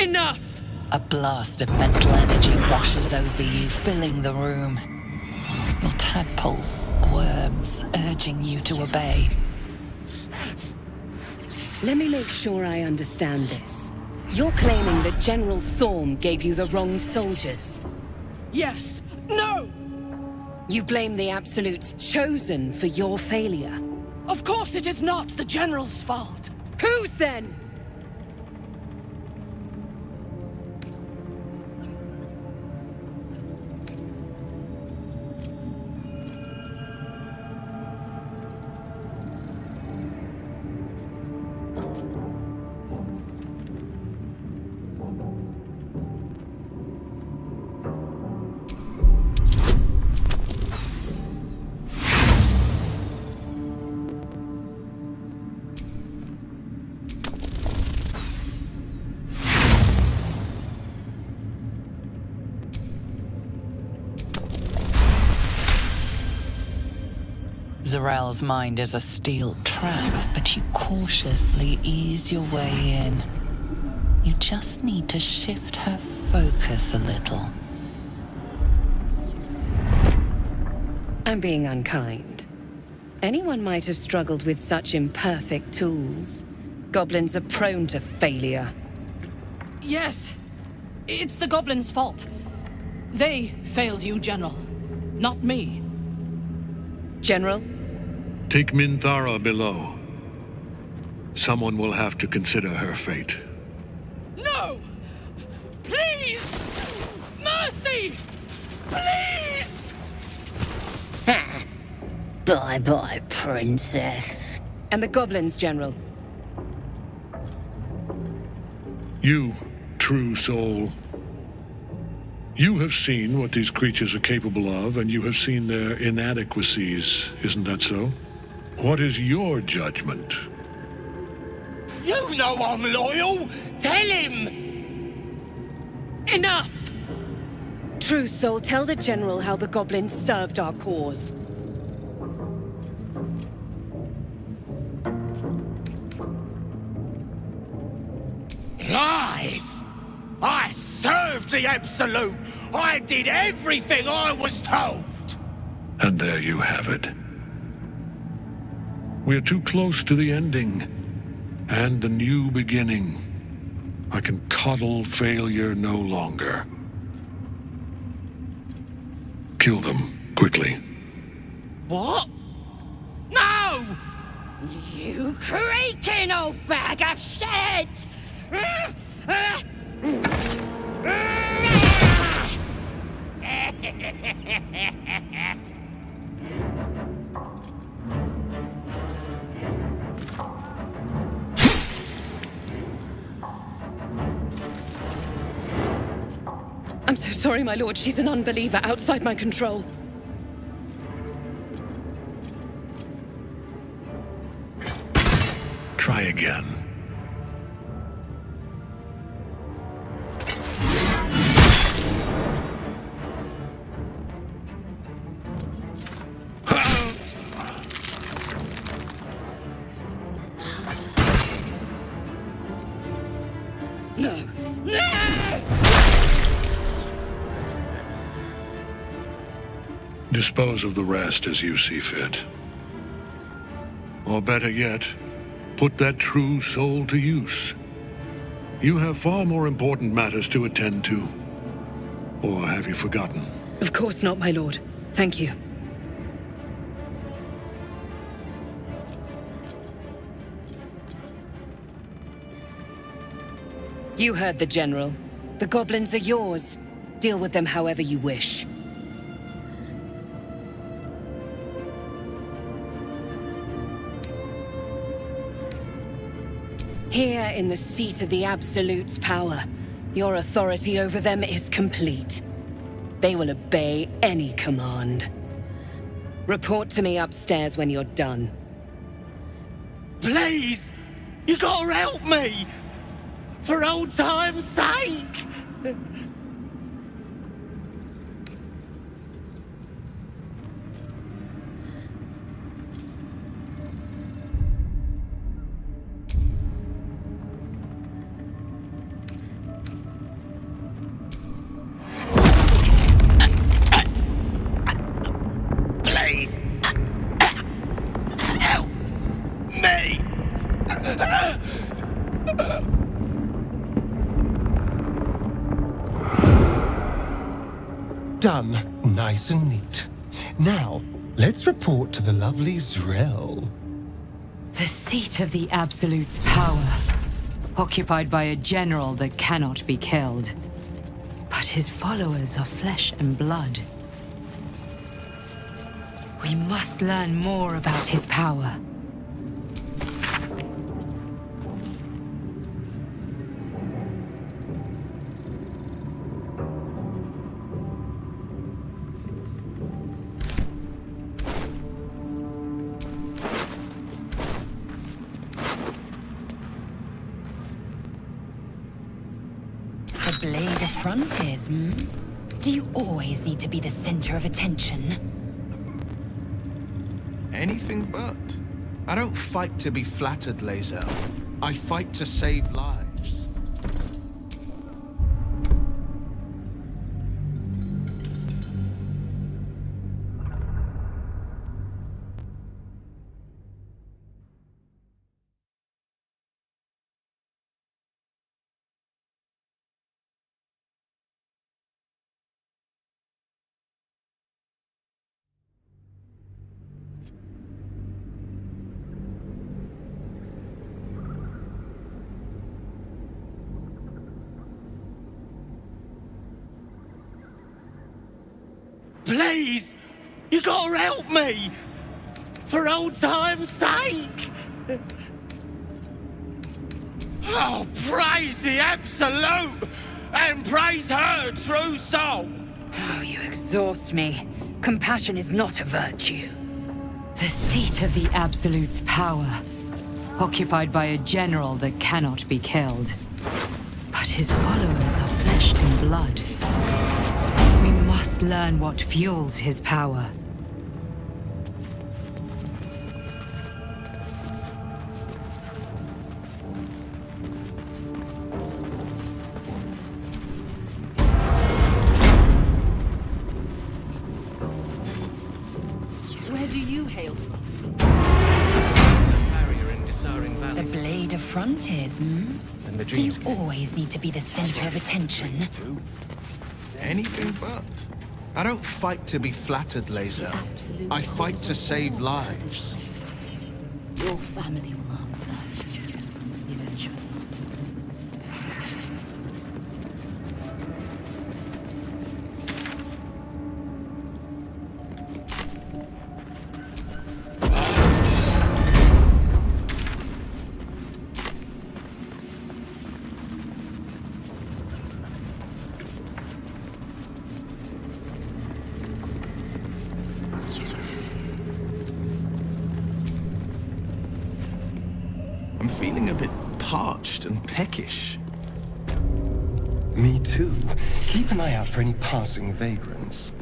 Enough! A blast of mental energy washes over you, filling the room. Your tadpole squirms, urging you to obey. Let me make sure I understand this. You're claiming that General Thorm gave you the wrong soldiers? Yes. No! You blame the Absolute's Chosen for your failure? Of course it is not the General's fault. Whose then? Zarel's mind is a steel trap, but you cautiously ease your way in. You just need to shift her focus a little. I'm being unkind. Anyone might have struggled with such imperfect tools. Goblins are prone to failure. Yes. It's the Goblins' fault. They failed you, General. Not me. General? Take Minthara below. Someone will have to consider her fate. No! Please! Mercy! Please! Bye-bye, princess. And the Goblins, General? You, true soul. You have seen what these creatures are capable of, and you have seen their inadequacies, isn't that so? What is your judgment? You know I'm loyal! Tell him! Enough! True Soul, tell the General how the Goblins served our cause. Lies! I served the Absolute! I did everything I was told! And there you have it. We're too close to the ending, and the new beginning. I can coddle failure no longer. Kill them, quickly. What? No! You creaking old bag of shit! I'm so sorry, my lord. She's an unbeliever outside my control. Try again. No. Dispose of the rest as you see fit. Or better yet, put that true soul to use. You have far more important matters to attend to. Or have you forgotten? Of course not, my lord. Thank you. You heard the General. The Goblins are yours. Deal with them however you wish. Here in the seat of the Absolute's power, your authority over them is complete. They will obey any command. Report to me upstairs when you're done. Please! You gotta help me! For old time's sake! Done. Nice and neat. Now, let's report to the lovely Zrel. The seat of the Absolute's power, occupied by a general that cannot be killed. But his followers are flesh and blood. We must learn more about his power. The blade of frontiers, hmm? Do you always need to be the center of attention? Anything but. I don't fight to be flattered, Laser. I fight to save lives. Please! You gotta help me! For old time's sake! Oh, praise the Absolute! And praise her true soul! Oh, you exhaust me. Compassion is not a virtue. The seat of the Absolute's power, occupied by a general that cannot be killed. But his followers are flesh and blood. We must learn what fuels his power. Where do you hail from? The blade of frontiers, hmm? Do you always need to be the center of attention? Anything but. I don't fight to be flattered, Laser. I fight to save lives. Your family will answer. Eventually. I'm feeling a bit parched and peckish. Me too. Keep an eye out for any passing vagrants.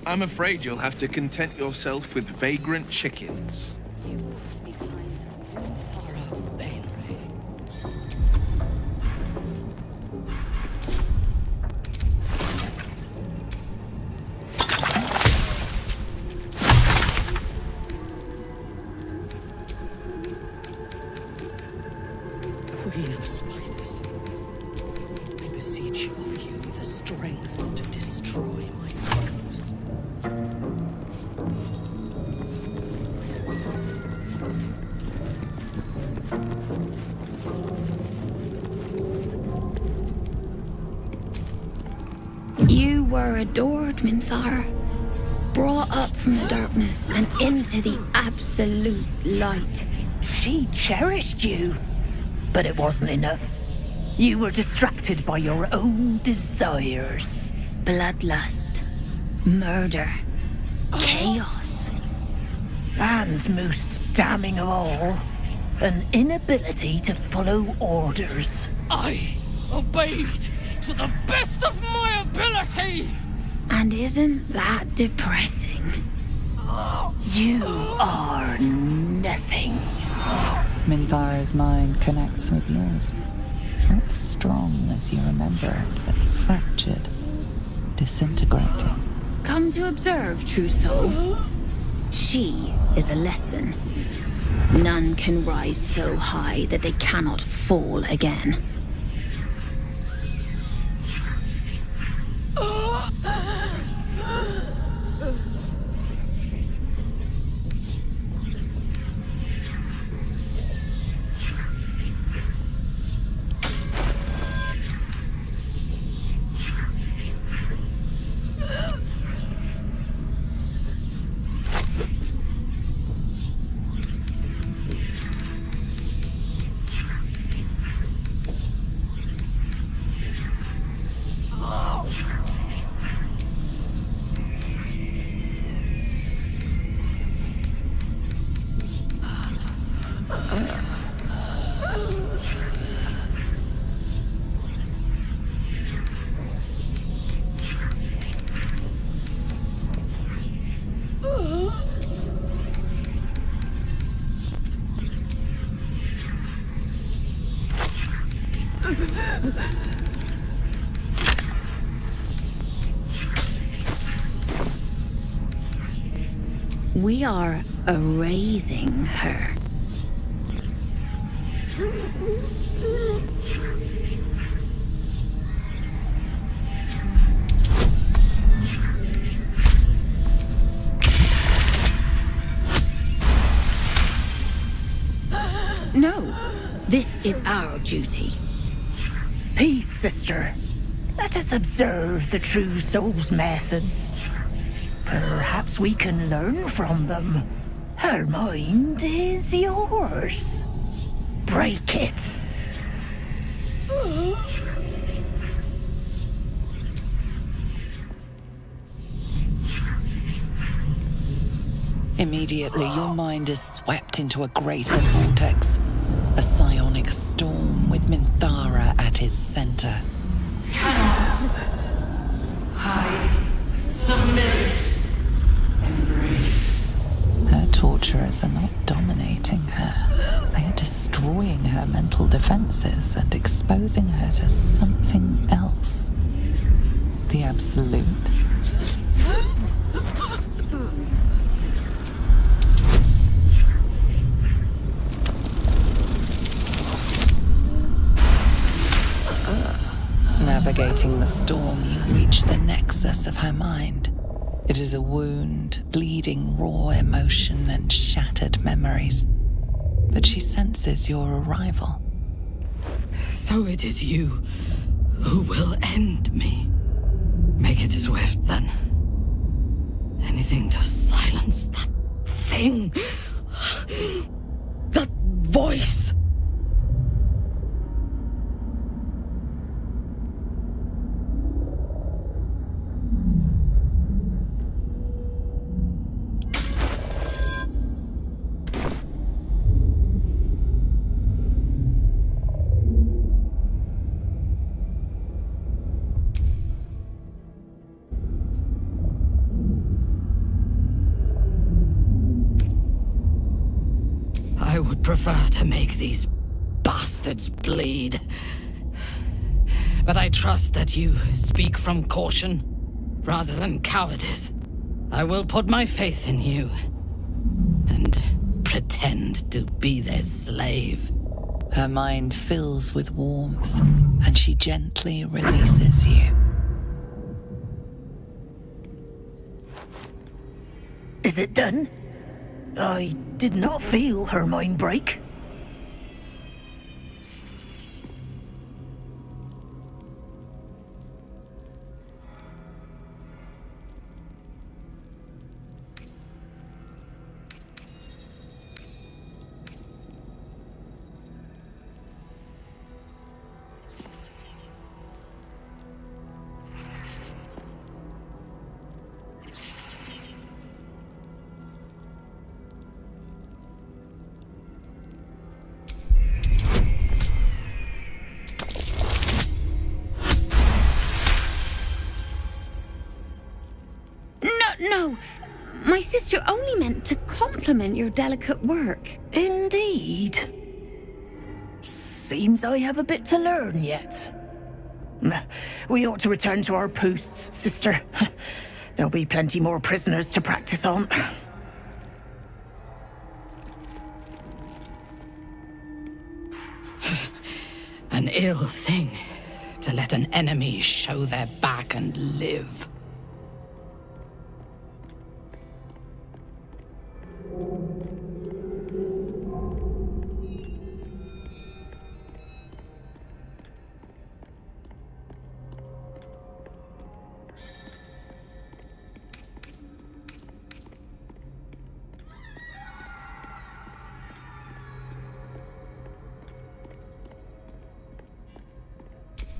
I'm afraid you'll have to content yourself with vagrant chickens. You ought to be kinder. Thorough, Bainray. Queen of spiders, I beseech of you the strength to destroy my foes. You were adored, minthara. Brought up from the darkness and into the Absolute's light. She cherished you. But it wasn't enough. You were distracted by your own desires. Bloodlust. Murder. Chaos. And most damning of all, an inability to follow orders. I obeyed to the best of my ability! And isn't that depressing? You are nothing. Minthara's mind connects with yours. Not strong as you remembered, but fractured, disintegrating. Come to observe, true soul. She is a lesson. None can rise so high that they cannot fall again. We are erasing her. No, this is our duty. Peace, sister. Let us observe the true soul's methods. Perhaps we can learn from them. Her mind is yours. Break it. Immediately, your mind is swept into a greater vortex. A psionic storm with Minthara at its center. Her torturers are not dominating her. They are destroying her mental defenses and exposing her to something else. The Absolute. Navigating the storm, you reach the nexus of her mind. It is a wound, bleeding raw emotion and shattered memories. But she senses your arrival. So it is you who will end me. Make it swift, then. Anything to silence that thing. That voice. I would prefer to make these bastards bleed. But I trust that you speak from caution rather than cowardice. I will put my faith in you and pretend to be their slave. Her mind fills with warmth, and she gently releases you. Is it done? I did not feel her mind break. No, my sister only meant to compliment your delicate work. Indeed. Seems I have a bit to learn yet. We ought to return to our posts, sister. There'll be plenty more prisoners to practice on. An ill thing to let an enemy show their back and live.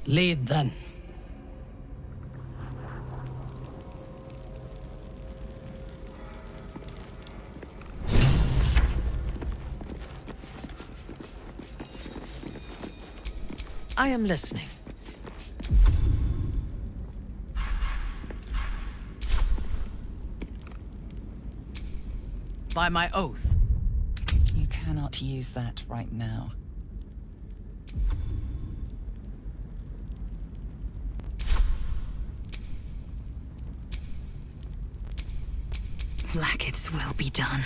Lead, then. I am listening. By my oath. You cannot use that right now. like its will be done.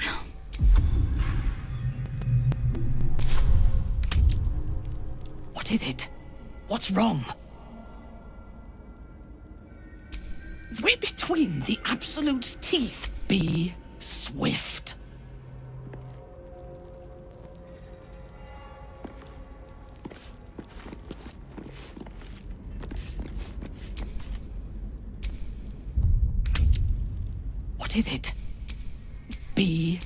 What is it? What's wrong? We're between the Absolute's teeth. Be swift. What is it? Be...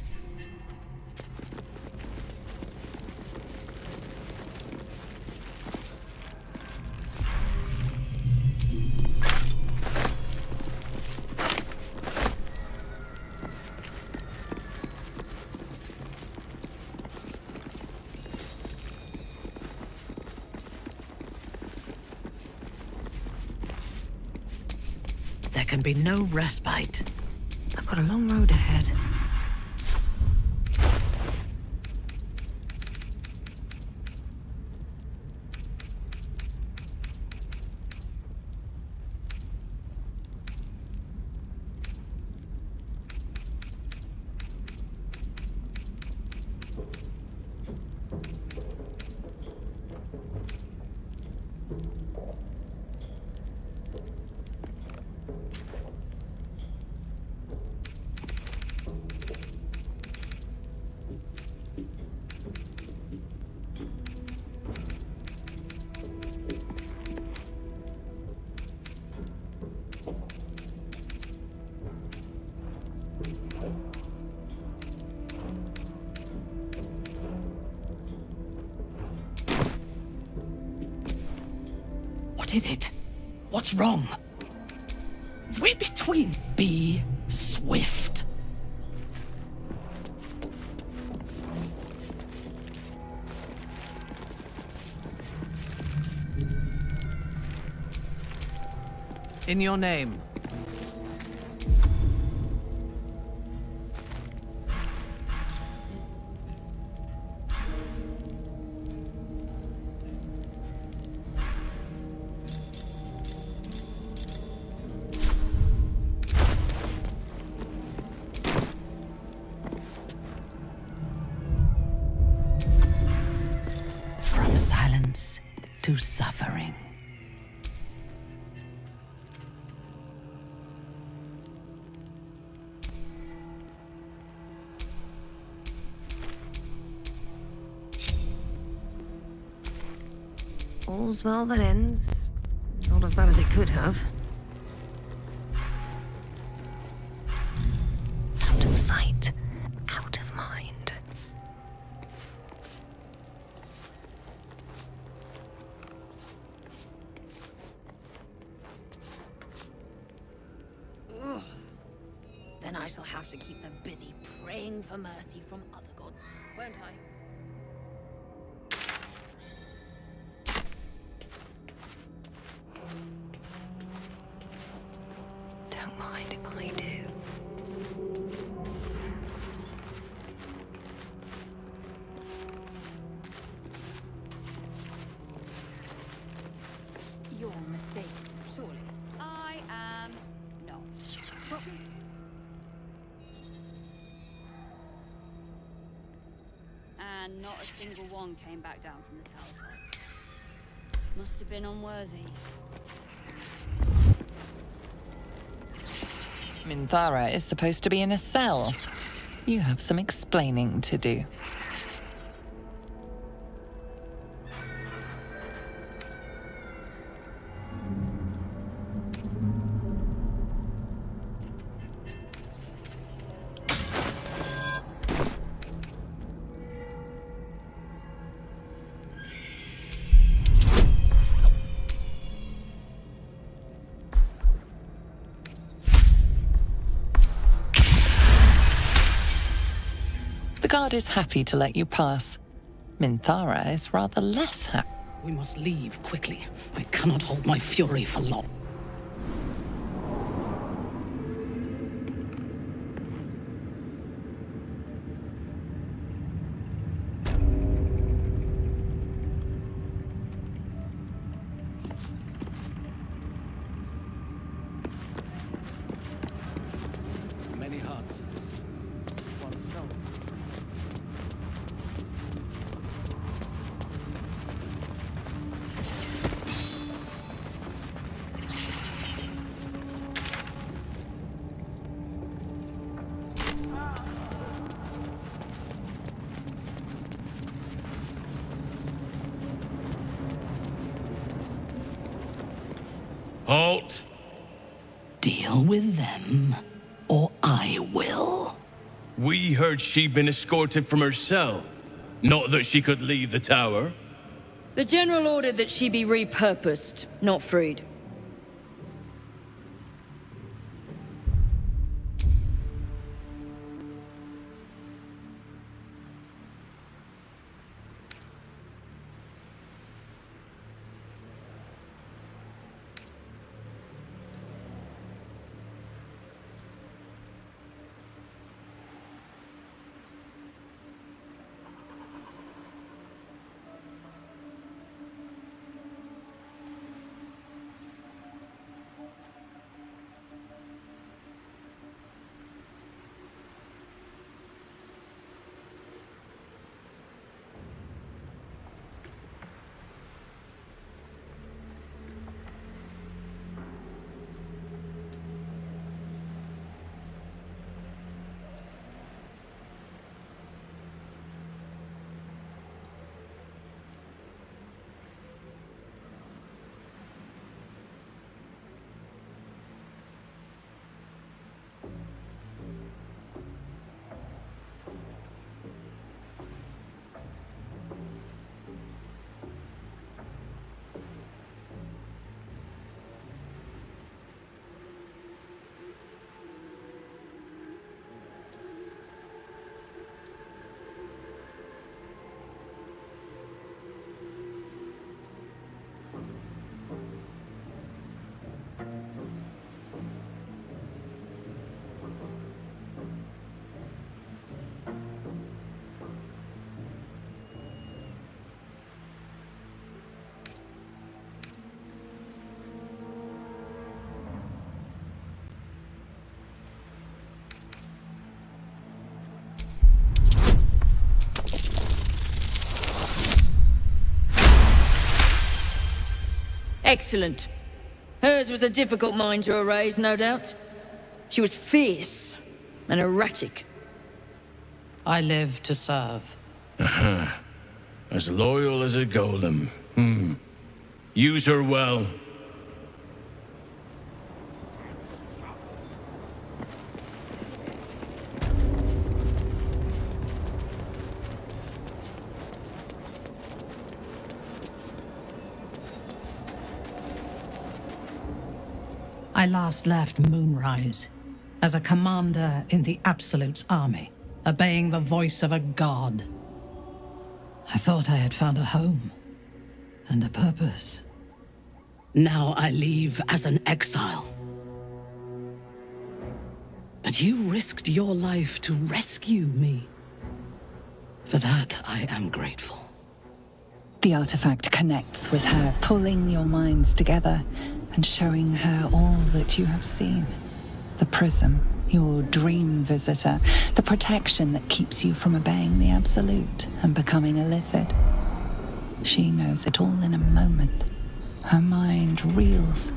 There can be no respite. I've got a long road ahead. What is it? What's wrong? We're between... Be swift. In your name. From silence to suffering. All's well that ends. Not as bad as it could have. Out of sight, out of mind. Ugh. Then I shall have to keep them busy praying for mercy from other gods, won't I? Don't mind if I do. You're mistaken, surely. I am not. And not a single one came back down from the tower top. Must have been unworthy. Minthara is supposed to be in a cell. You have some explaining to do. The guard is happy to let you pass. Minthara is rather less happy. We must leave quickly. I cannot hold my fury for long. Many hearts Deal with them, or I will. We heard she'd been escorted from her cell. Not that she could leave the tower. The General ordered that she be repurposed, not freed. Excellent. Hers was a difficult mind to erase, no doubt. She was fierce and erratic. I live to serve. As loyal as a golem. Use her well. I last left Moonrise as a commander in the Absolute's army, obeying the voice of a god. I thought I had found a home and a purpose. Now I leave as an exile. But you risked your life to rescue me. For that, I am grateful. The artifact connects with her, pulling your minds together and showing her all that you have seen. The prism, your dream visitor, the protection that keeps you from obeying the Absolute and becoming a Lithid. She knows it all in a moment. Her mind reels,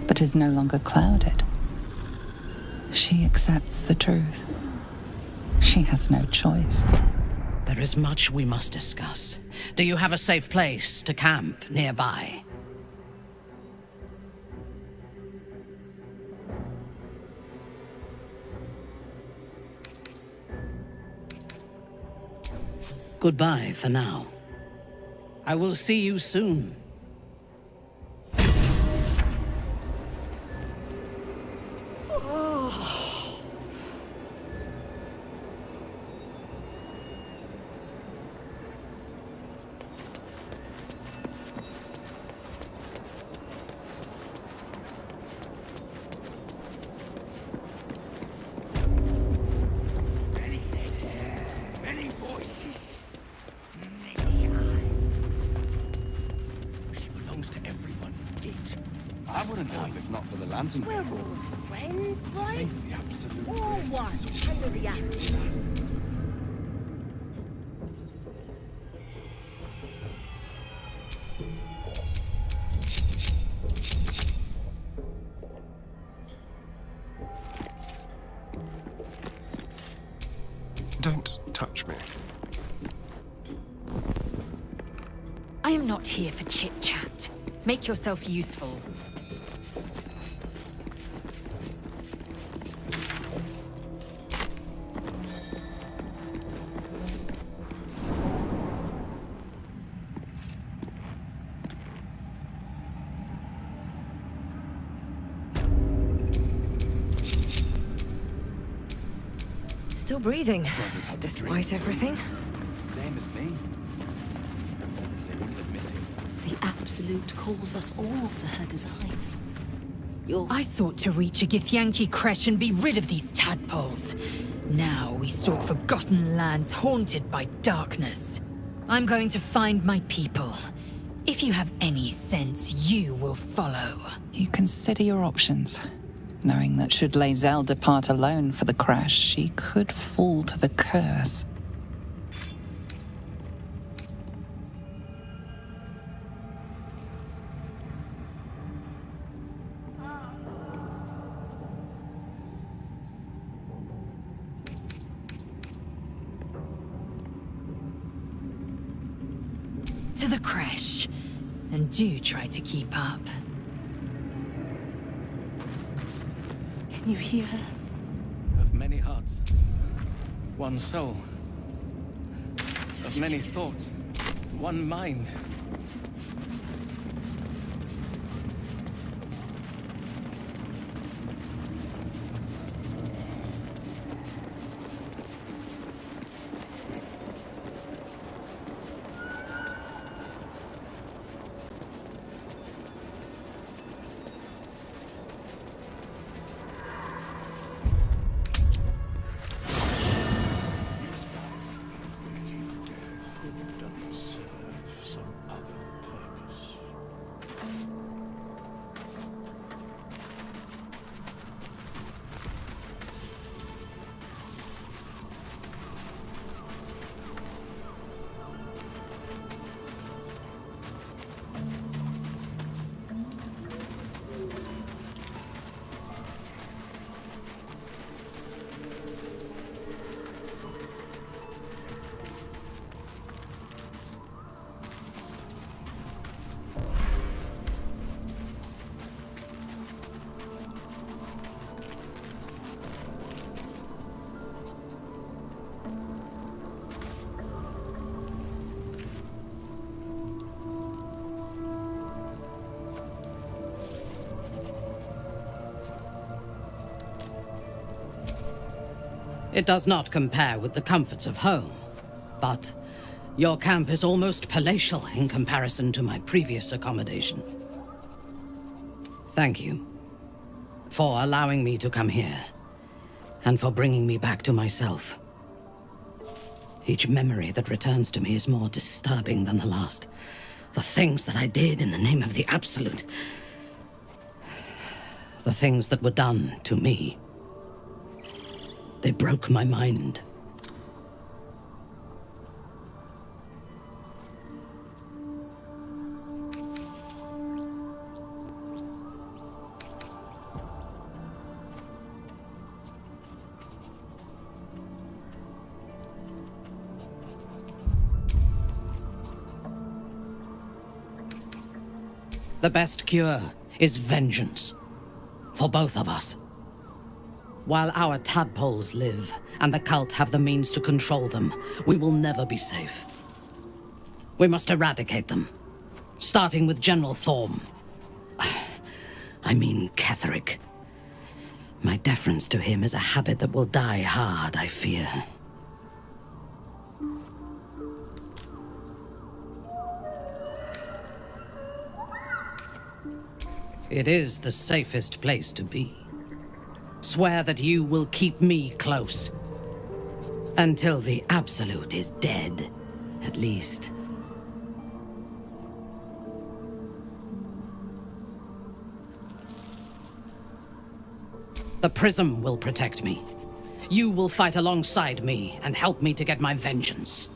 but is no longer clouded. She accepts the truth. She has no choice. There is much we must discuss. Do you have a safe place to camp nearby? Goodbye for now. I will see you soon. We're all friends, right? All one under the Absolute. Don't touch me. I am not here for chit-chat. Make yourself useful. Still breathing, despite everything. Same as me. They wouldn't admit it. The Absolute calls us all to her design. I sought to reach a Githyanki creche and be rid of these tadpoles. Now we stalk forgotten lands haunted by darkness. I'm going to find my people. If you have any sense, you will follow. You consider your options, knowing that should Lae'zel depart alone for the crash, she could fall to the curse. To the creche. And do try to keep up. Can you hear her? Of many hearts, one soul. Of many thoughts, one mind. It does not compare with the comforts of home, but your camp is almost palatial in comparison to my previous accommodation. Thank you for allowing me to come here, and for bringing me back to myself. Each memory that returns to me is more disturbing than the last. The things that I did in the name of the Absolute. The things that were done to me. They broke my mind. The best cure is vengeance. For both of us. While our tadpoles live, and the cult have the means to control them, we will never be safe. We must eradicate them. Starting with General Thorm. I mean Ketheric. My deference to him is a habit that will die hard, I fear. It is the safest place to be. Swear that you will keep me close. Until the Absolute is dead, at least. The Prism will protect me. You will fight alongside me and help me to get my vengeance.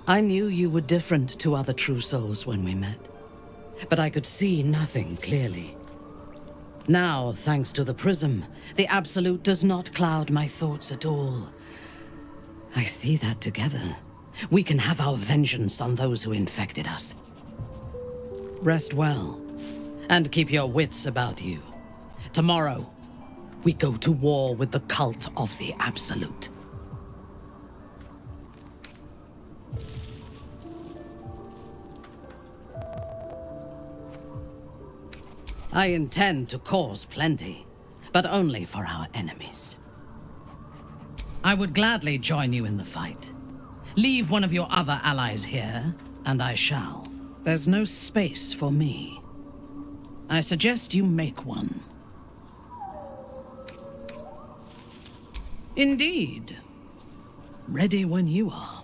I knew you were different to other true souls when we met, but I could see nothing clearly. Now, thanks to the Prism, the Absolute does not cloud my thoughts at all. I see that together, we can have our vengeance on those who infected us. Rest well, and keep your wits about you. Tomorrow, we go to war with the cult of the Absolute. I intend to cause plenty, but only for our enemies. I would gladly join you in the fight. Leave one of your other allies here, and I shall. There's no space for me. I suggest you make one. Indeed. Ready when you are.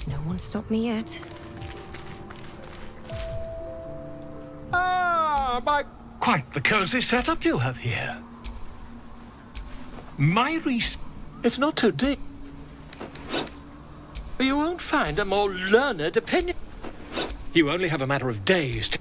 No one stopped me yet. Ah, my... Quite the cozy setup you have here. It's not too deep. You won't find a more learned opinion. You only have a matter of days to...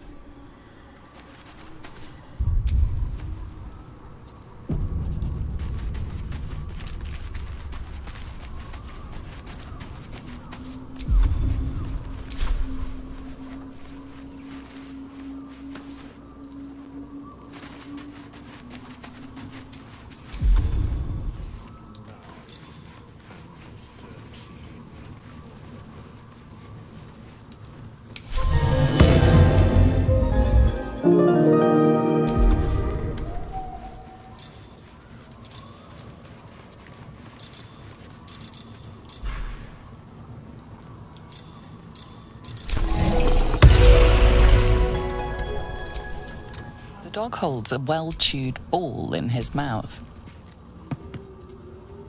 The dog holds a well-chewed ball in his mouth.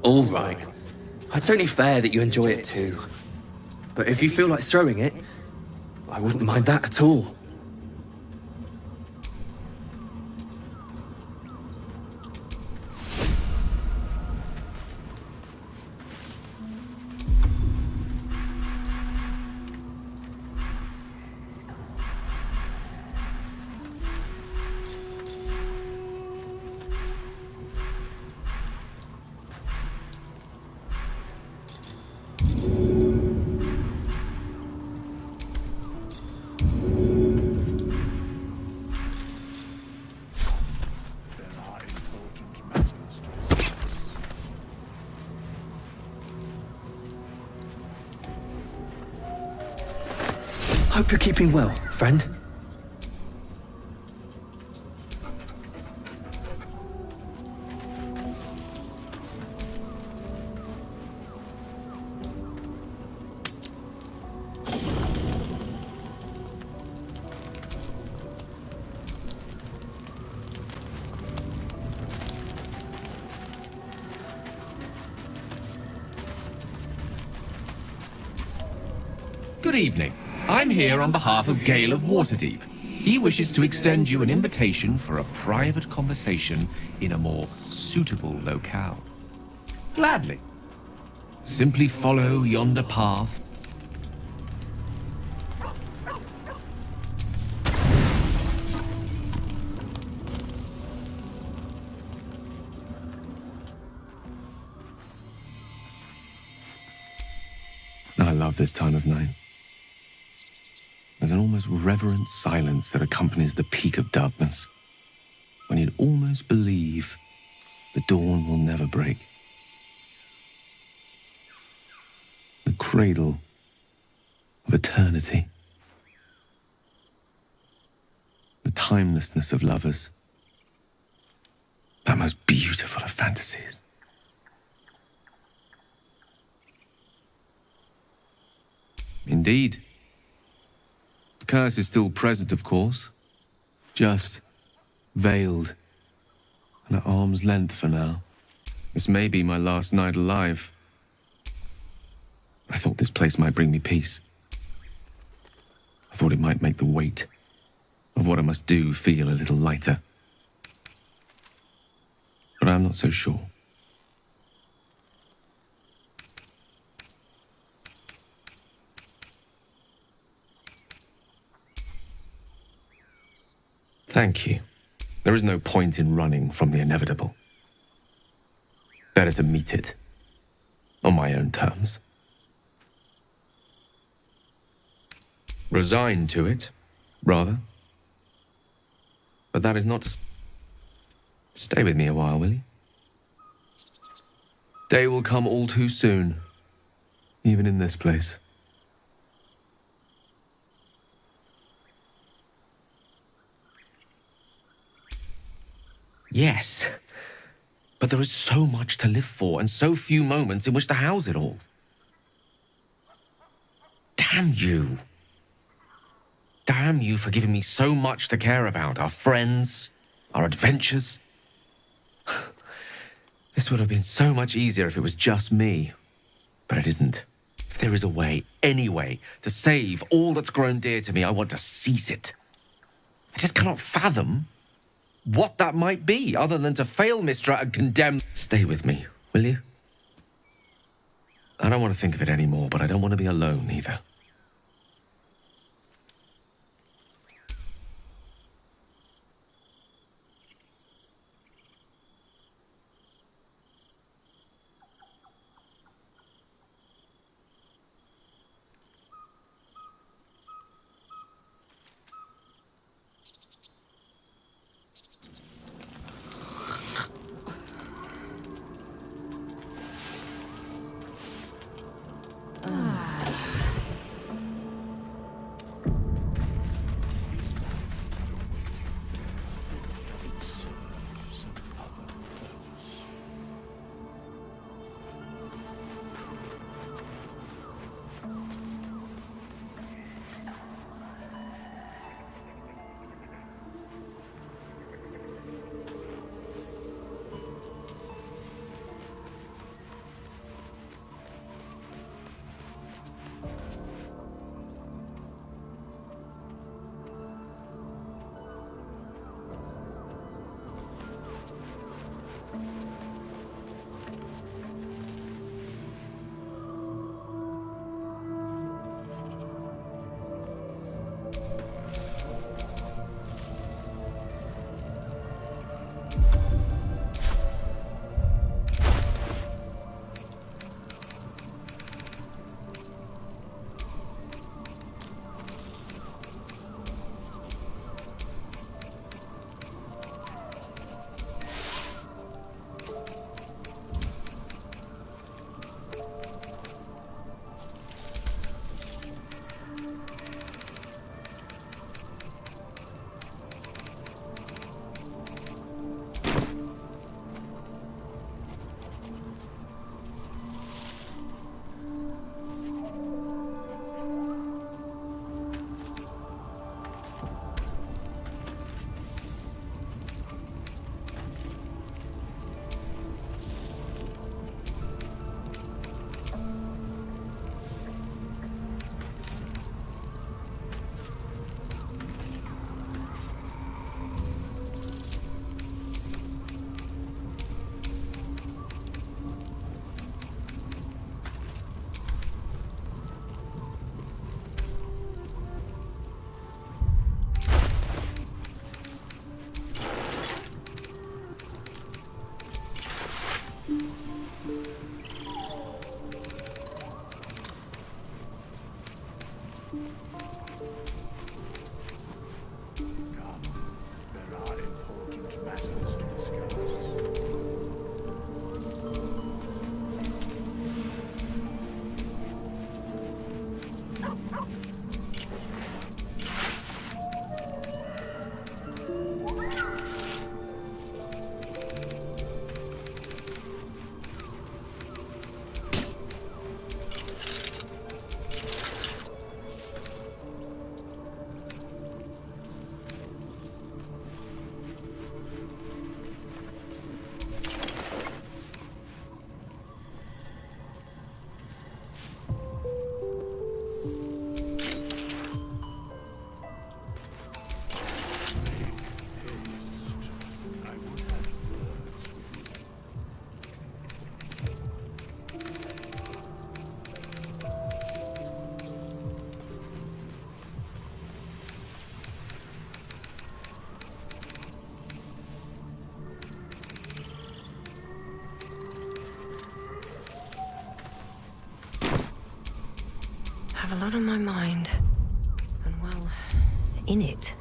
All right. It's only fair that you enjoy it too. But if you feel like throwing it, I wouldn't mind that at all. Hope you're keeping well, friend. Good evening. I'm here on behalf of Gale of Waterdeep. He wishes to extend you an invitation for a private conversation in a more suitable locale. Gladly. Simply follow yonder path. I love this time of night. There's an almost reverent silence that accompanies the peak of darkness, when you'd almost believe the dawn will never break. The cradle of eternity. The timelessness of lovers. That most beautiful of fantasies. Indeed. The curse is still present, of course. Just veiled and at arm's length for now. This may be my last night alive. I thought this place might bring me peace. I thought it might make the weight of what I must do feel a little lighter. But I'm not so sure. Thank you. There is no point in running from the inevitable. Better to meet it on my own terms. Resign to it, rather. But that is not to... Stay with me a while, will you? Day will come all too soon, even in this place. Yes, but there is so much to live for and so few moments in which to house it all. Damn you. Damn you for giving me so much to care about. Our friends, our adventures. This would have been so much easier if it was just me. But it isn't. If there is a way, any way, to save all that's grown dear to me, I want to seize it. I just cannot fathom what that might be, other than to fail Mistra and condemn... Stay with me, will you? I don't want to think of it anymore, but I don't want to be alone either. have a lot on my mind. And well, in it.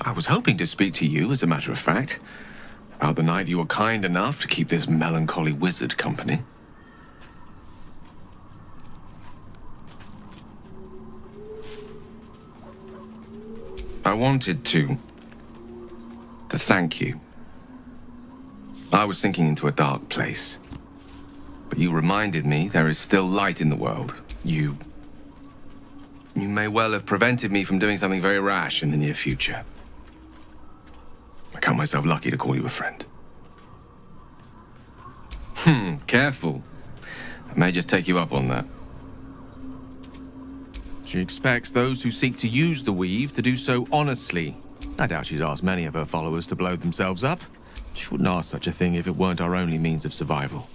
I was hoping to speak to you, as a matter of fact, about the night you were kind enough to keep this melancholy wizard company. I wanted to thank you. I was sinking into a dark place, but you reminded me there is still light in the world. You may well have prevented me from doing something very rash in the near future. I count myself lucky to call you a friend. Careful. I may just take you up on that. She expects those who seek to use the weave to do so honestly. I doubt she's asked many of her followers to blow themselves up. She wouldn't ask such a thing if it weren't our only means of survival.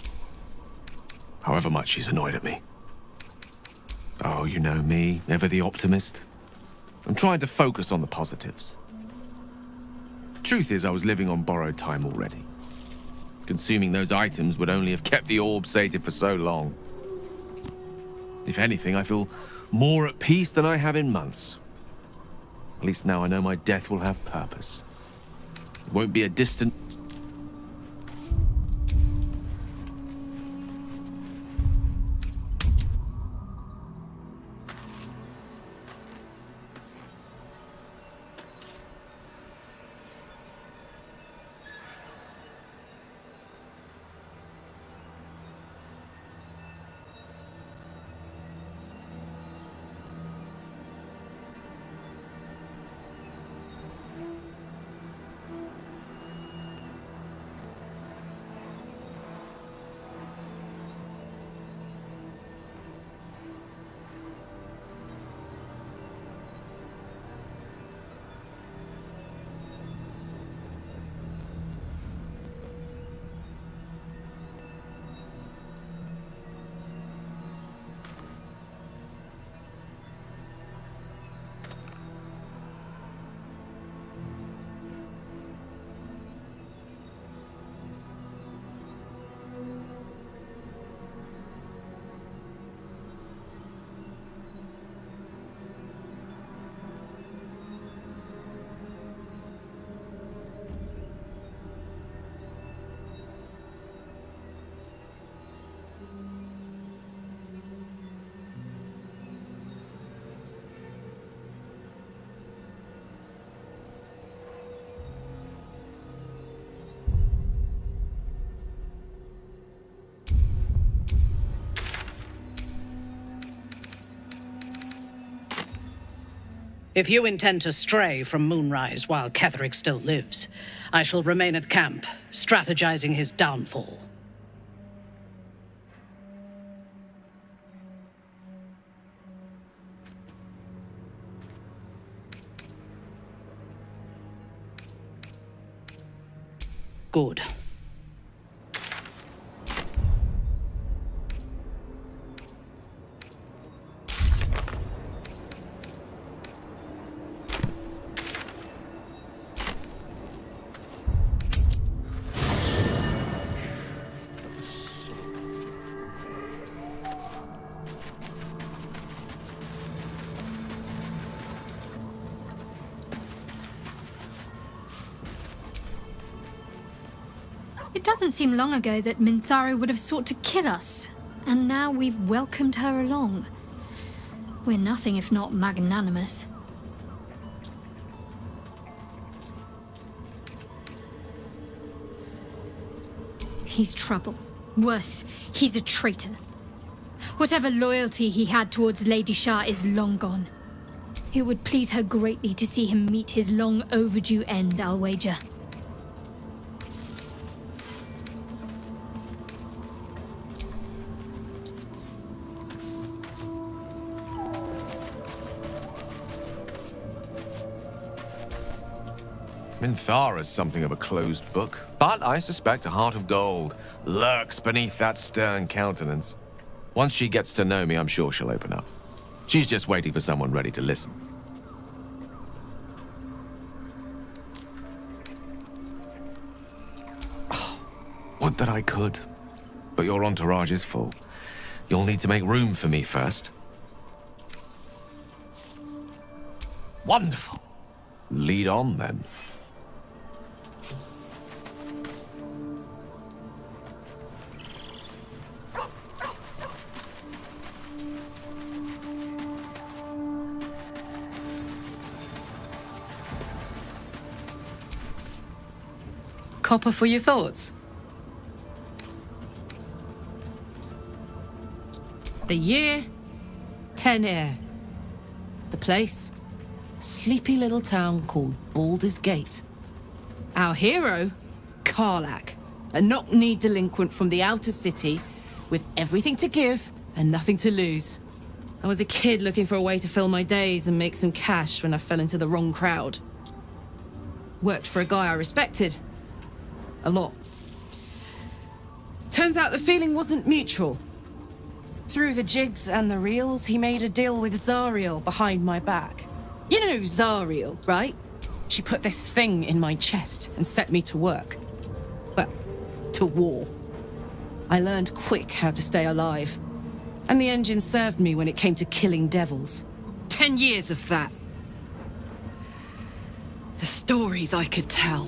However much she's annoyed at me. Oh, you know me, ever the optimist. I'm trying to focus on the positives. Truth is, I was living on borrowed time already. Consuming those items would only have kept the orb sated for so long. If anything, I feel more at peace than I have in months. At least now I know my death will have purpose. It won't be a distant... If you intend to stray from Moonrise while Ketherick still lives, I shall remain at camp, strategizing his downfall. Good. It doesn't seem long ago that Minthara would have sought to kill us, and now we've welcomed her along. We're nothing if not magnanimous. He's trouble. Worse, he's a traitor. Whatever loyalty he had towards Lady Shah is long gone. It would please her greatly to see him meet his long overdue end, I'll wager. Minthara's something of a closed book, but I suspect a heart of gold lurks beneath that stern countenance. Once she gets to know me, I'm sure she'll open up. She's just waiting for someone ready to listen. Would that I could. but your entourage is full. You'll need to make room for me first. Wonderful. Lead on, then. Copper for your thoughts? The year, 10 air. The place, sleepy little town called Baldur's Gate. Our hero, Karlach, a knock-kneed delinquent from the outer city with everything to give and nothing to lose. I was a kid looking for a way to fill my days and make some cash when I fell into the wrong crowd. Worked for a guy I respected. A lot. Turns out the feeling wasn't mutual. Through the jigs and the reels, he made a deal with Zariel behind my back. You know Zariel, right? She put this thing in my chest and set me to work. Well, to war. I learned quick how to stay alive. And the engine served me when it came to killing devils. 10 years of that. The stories I could tell.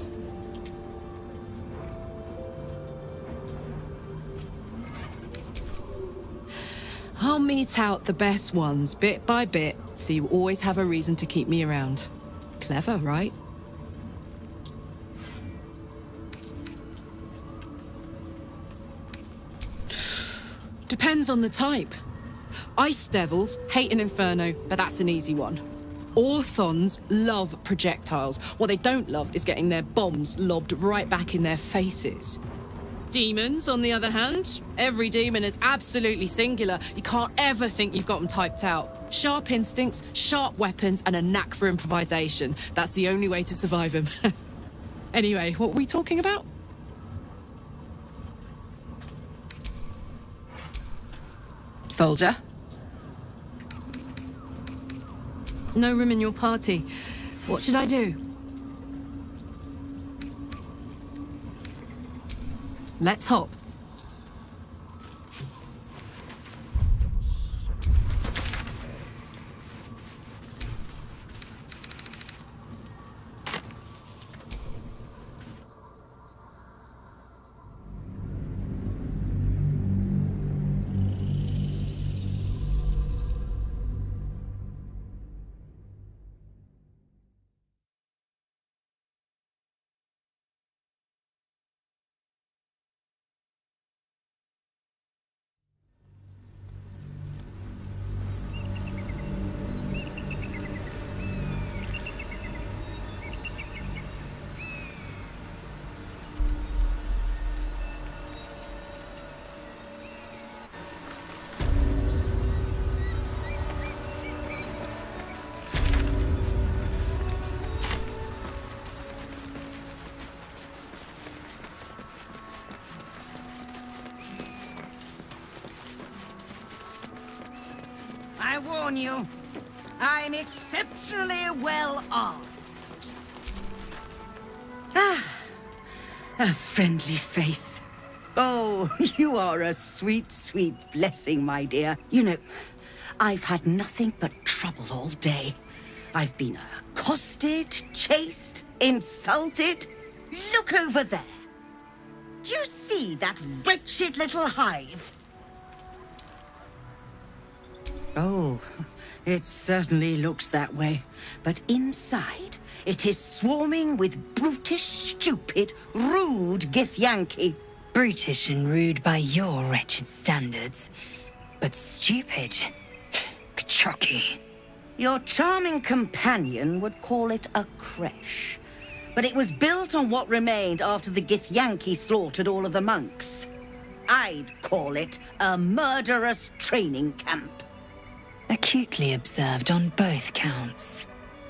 I'll mete out the best ones bit by bit, so you always have a reason to keep me around. Clever, right? Depends on the type. Ice devils hate an inferno, but that's an easy one. Orthons love projectiles. What they don't love is getting their bombs lobbed right back in their faces. Demons, on the other hand, every demon is absolutely singular. You can't ever think you've got them typed out. Sharp instincts, sharp weapons, and a knack for improvisation. That's the only way to survive them. Anyway, what were we talking about? Soldier? No room in your party. What should I do? Let's hop. I warn you, I'm exceptionally well armed. Ah, a friendly face. Oh, you are a sweet, sweet blessing, my dear. You know, I've had nothing but trouble all day. I've been accosted, chased, insulted. Look over there. Do you see that wretched little hive? Oh, it certainly looks that way. But inside, it is swarming with brutish, stupid, rude Githyanki. Brutish and rude by your wretched standards, but stupid. Kachaki. Your charming companion would call it a creche. But it was built on what remained after the Githyanki slaughtered all of the monks. I'd call it a murderous training camp. Acutely observed on both counts.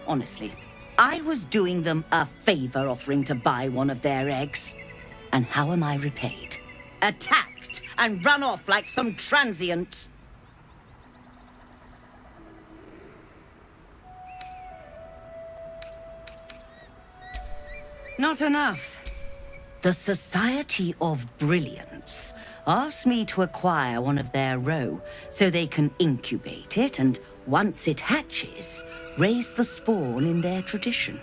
Honestly, I was doing them a favor offering to buy one of their eggs. And how am I repaid? Attacked and run off like some transient. Not enough. The Society of Brilliance asked me to acquire one of their roe so they can incubate it and, once it hatches, raise the spawn in their tradition.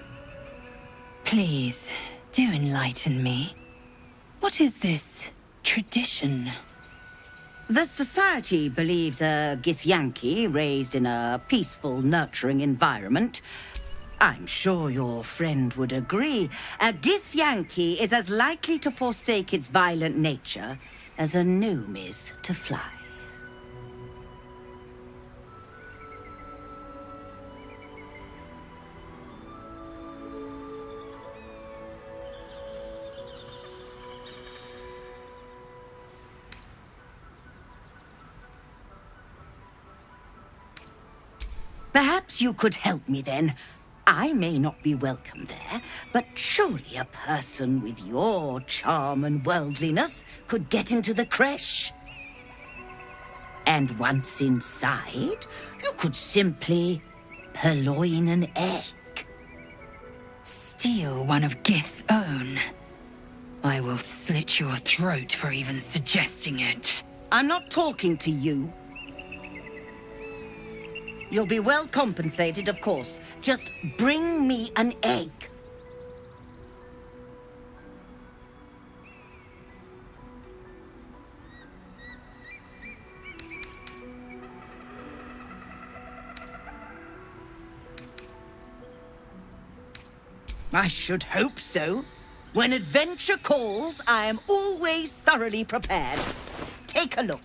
Please, do enlighten me. What is this tradition? The Society believes a Githyanki raised in a peaceful, nurturing environment. I'm sure your friend would agree. A Githyanki is as likely to forsake its violent nature as a gnome is to fly. Perhaps you could help me then. I may not be welcome there, but surely a person with your charm and worldliness could get into the creche. And once inside, you could simply purloin an egg. Steal one of Gith's own. I will slit your throat for even suggesting it. I'm not talking to you. You'll be well compensated, of course. Just bring me an egg. I should hope so. When adventure calls, I am always thoroughly prepared. Take a look.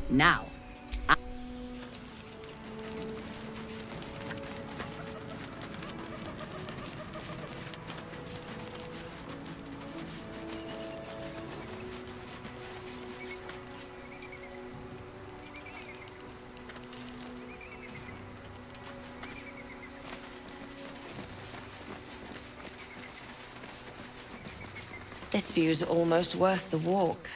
Now, This view's almost worth the walk.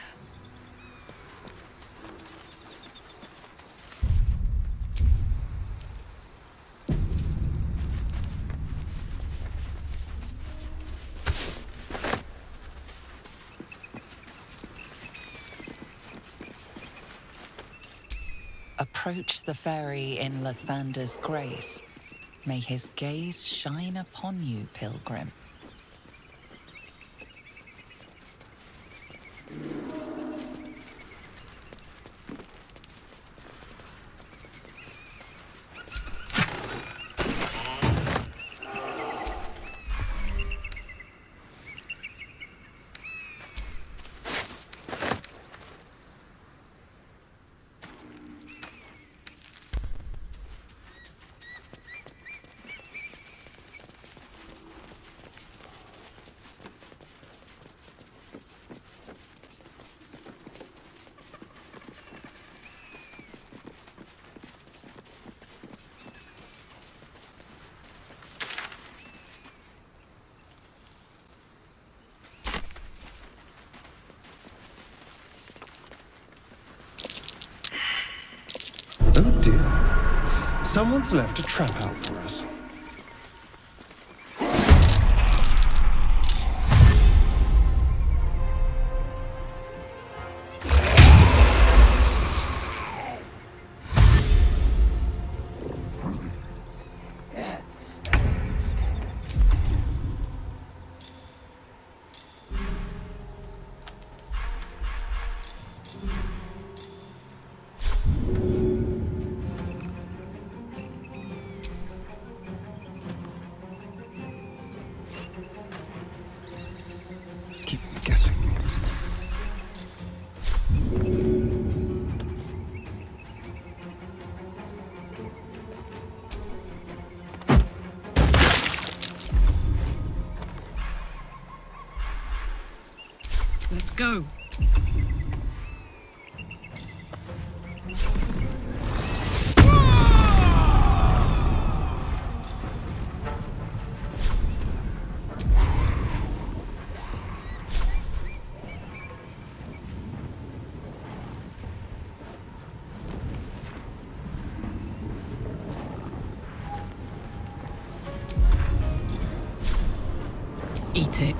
Approach the fairy in Lathander's grace. May his gaze shine upon you, pilgrim. Someone's left a trap out for us. Keep them guessing. Let's go. Eat it.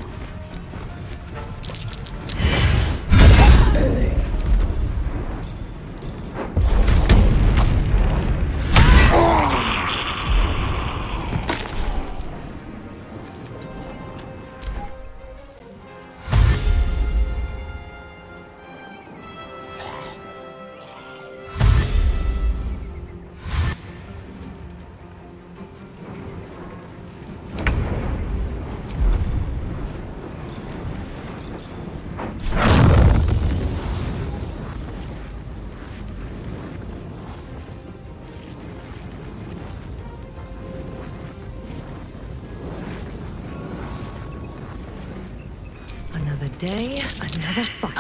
Another day, another fight.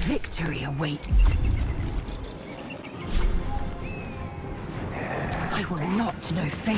Victory awaits. I will not know fate.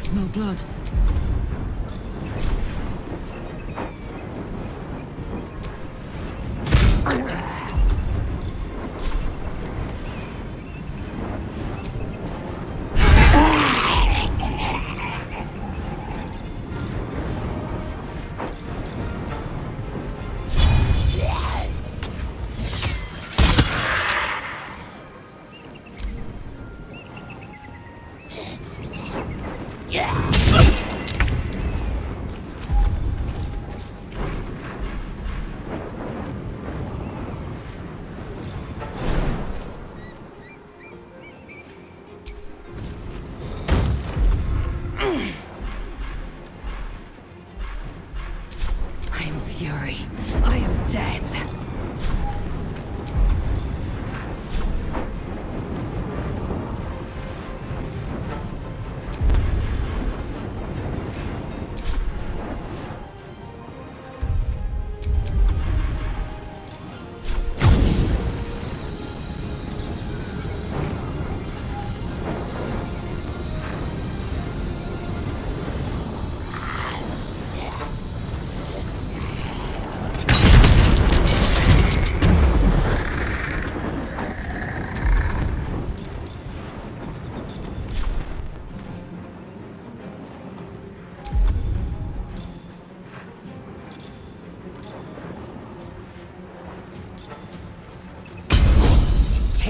Smell blood. Fury. I am death.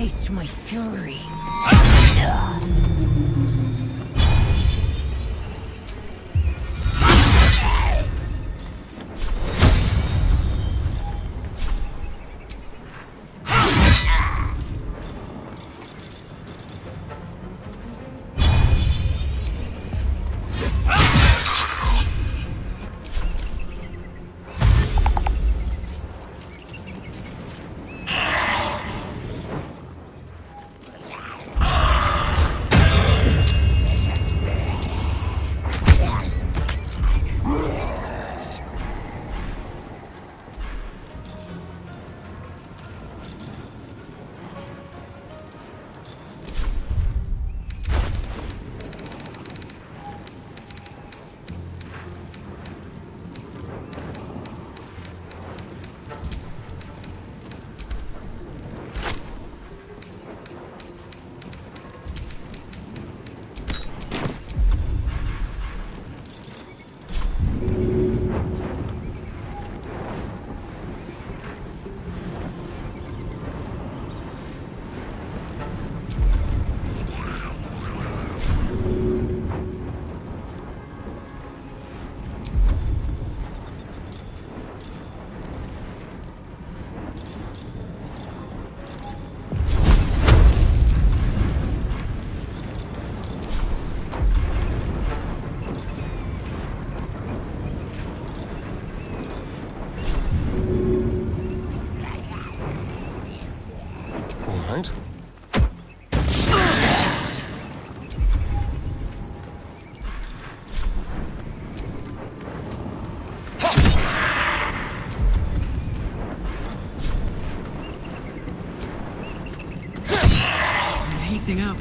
taste my fury. Heating up.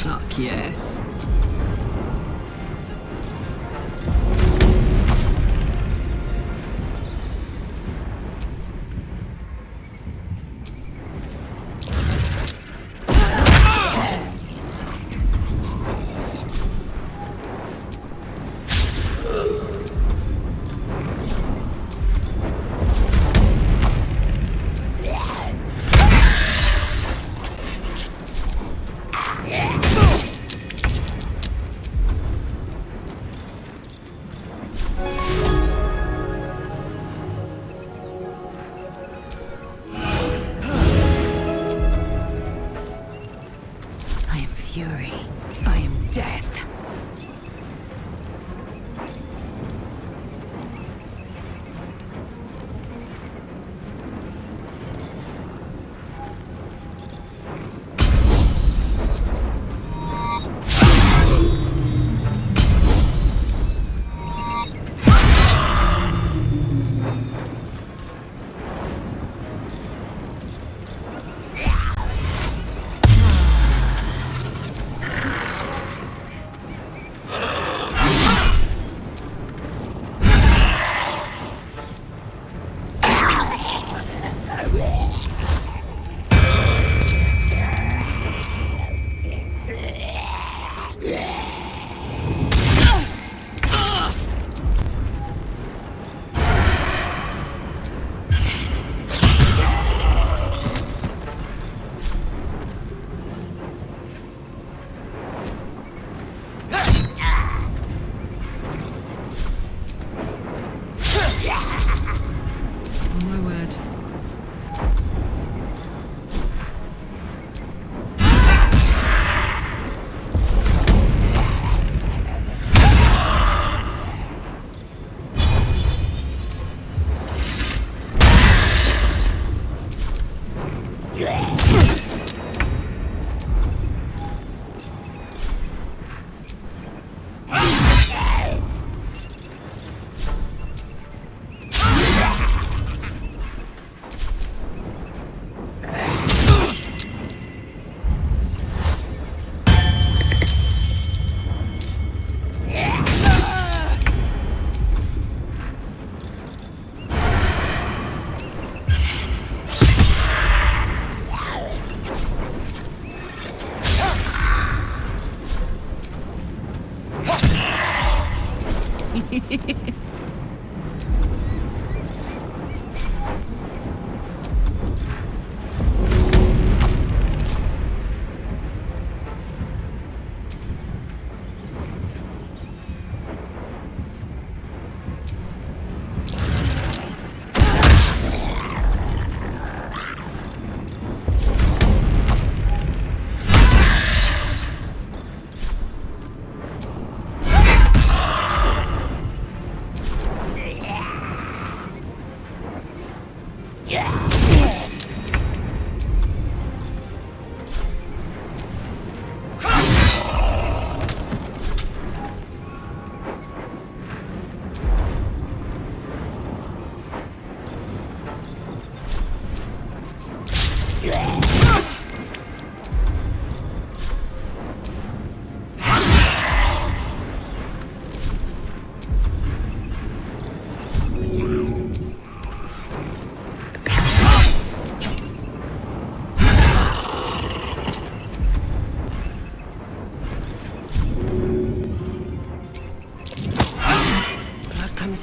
Fuck yes. Fury. I am death.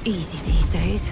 Easy these days.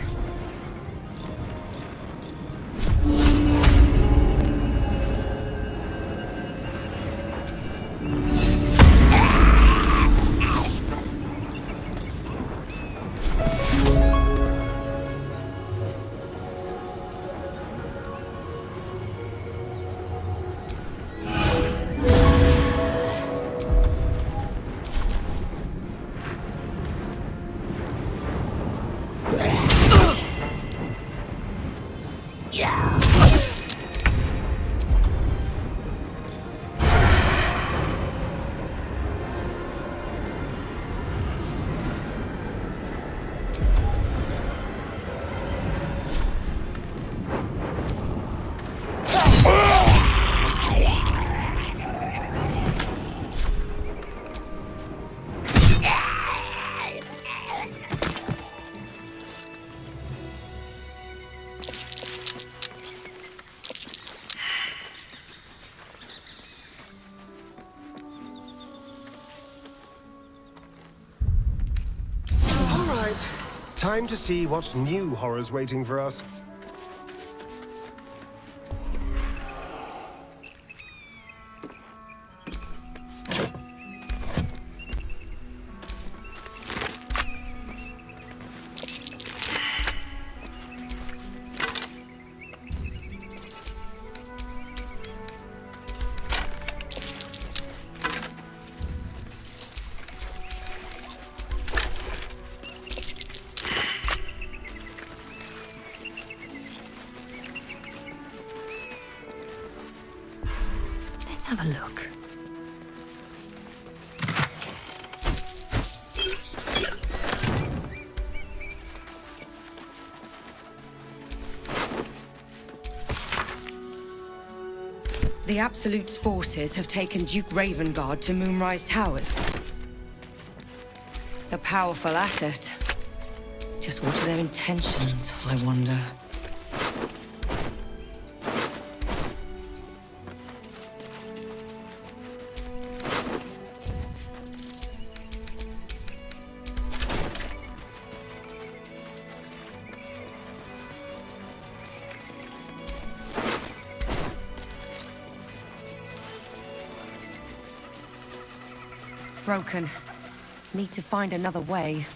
Time to see what new horror's waiting for us. Let's have a look. The Absolute's forces have taken Duke Ravengard to Moonrise Towers. A powerful asset. Just what are their intentions, I wonder? Broken. Need to find another way.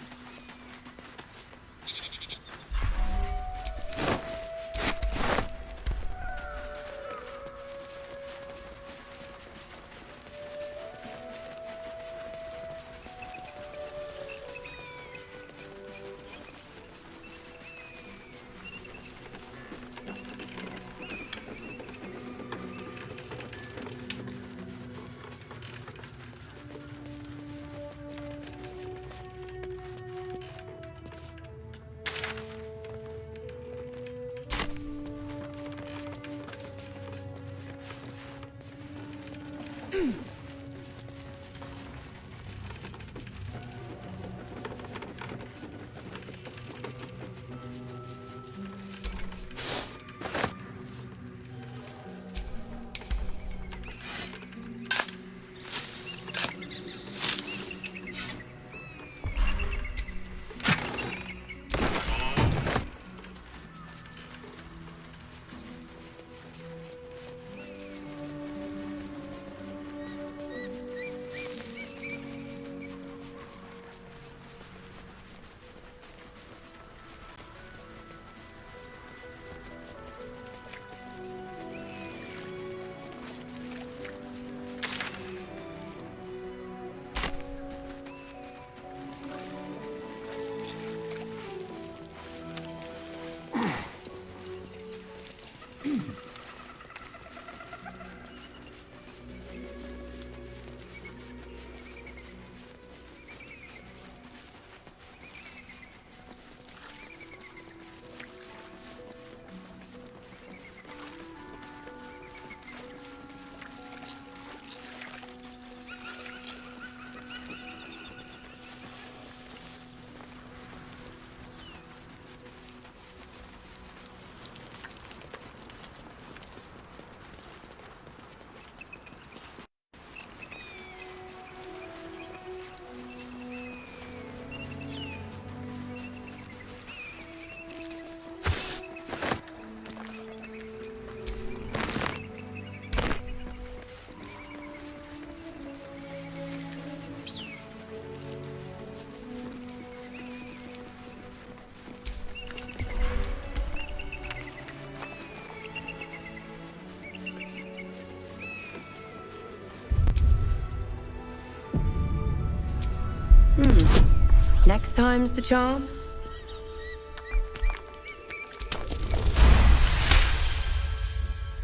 Next time's the charm?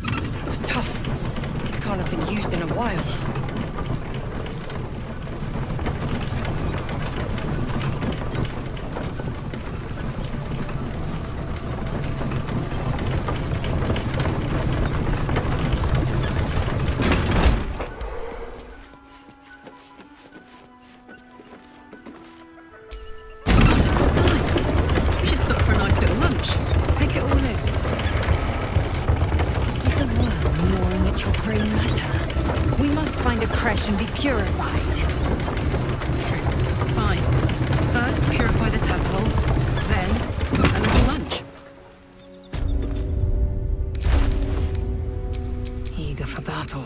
That was tough. This can't have been used in a while. And be purified. Fine. First, purify the temple, then eager for battle.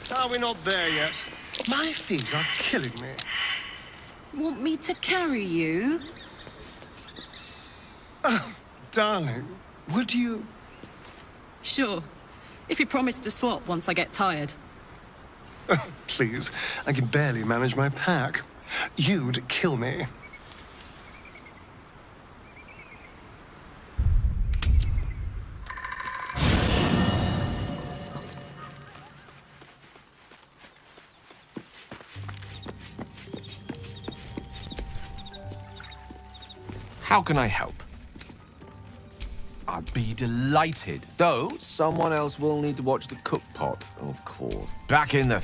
Are we not there yet? My feet are killing me. Want me to carry you? Oh, darling, would you? Sure. If you promise to swap once I get tired. Oh, please, I can barely manage my pack. You'd kill me. How can I help? I'd be delighted. Though, someone else will need to watch the cook pot, of course. Back in the...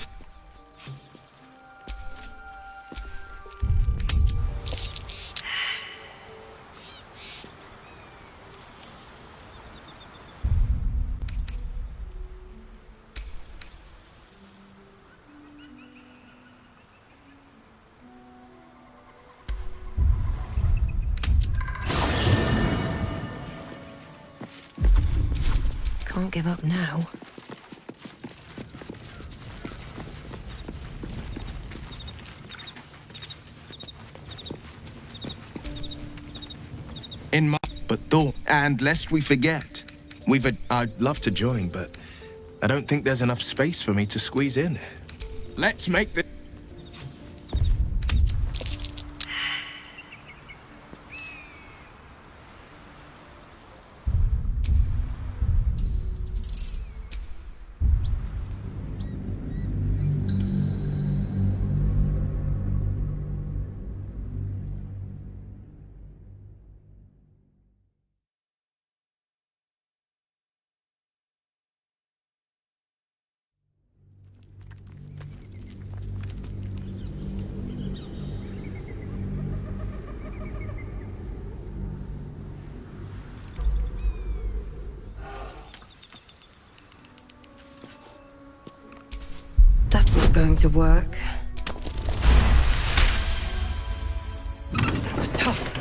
Can't give up now. In my... But thought, and lest we forget, I'd love to join, but I don't think there's enough space for me to squeeze in. Let's make this... That's not going to work. That was tough.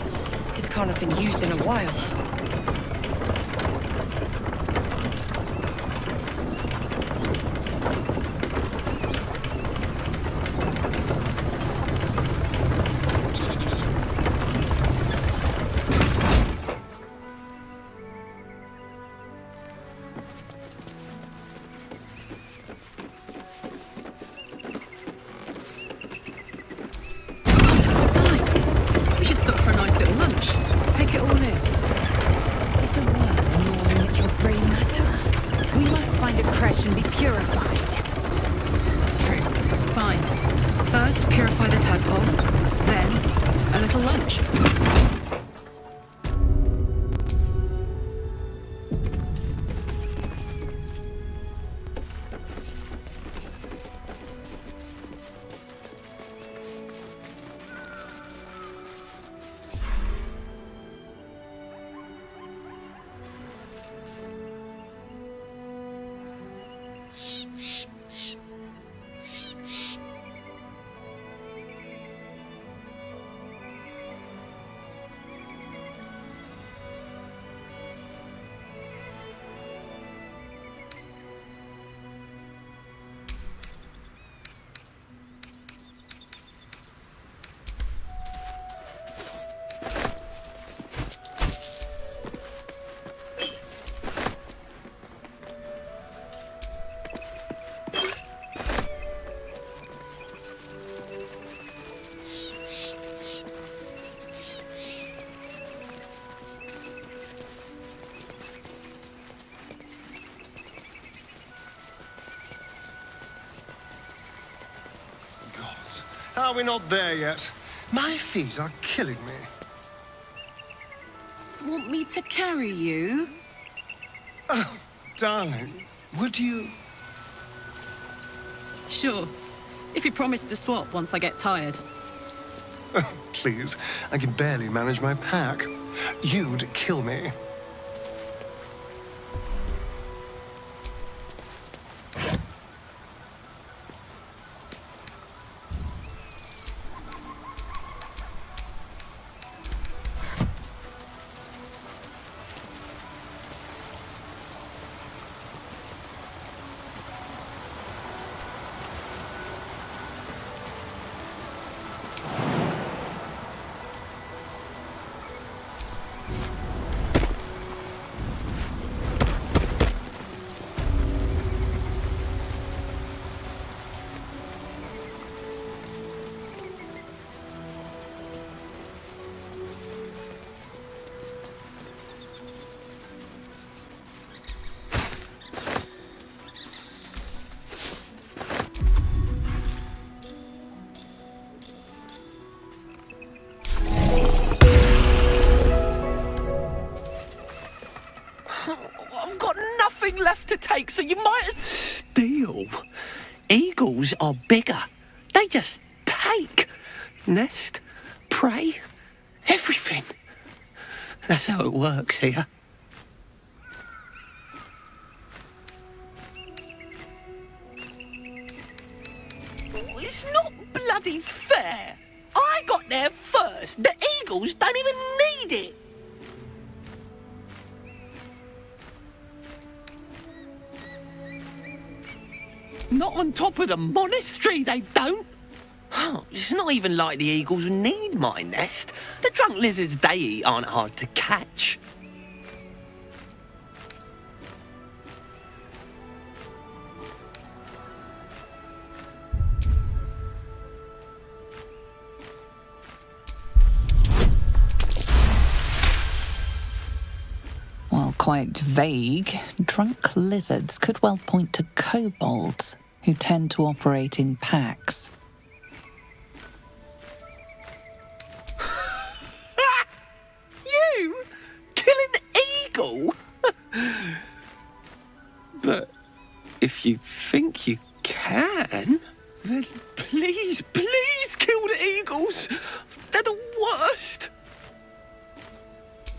This can't have been used in a while. We should stop for a nice little lunch. Take it all in. Is the worm gnawing at your grey matter? We must find a creche and be purified. True. Fine. First, purify the tadpole. Then, a little lunch. How are we not there yet? My feet are killing me. Want me to carry you? Oh, darling, would you? Sure. If you promise to swap once I get tired. Oh, please, I can barely manage my pack. You'd kill me. I've got nothing left to take, so you might as... Steal? Eagles are bigger. They just take. Nest, prey, everything. That's how it works here. It's not bloody fair. I got there first. The Eagles don't even need it. Not on top of the monastery, they don't. Oh, it's not even like the Eagles need my nest. The drunk lizards they eat aren't hard to catch. While quite vague, drunk lizards could well point to kobolds, who tend to operate in packs. You? Kill an eagle? But if you think you can, then please, please kill the eagles. They're the worst.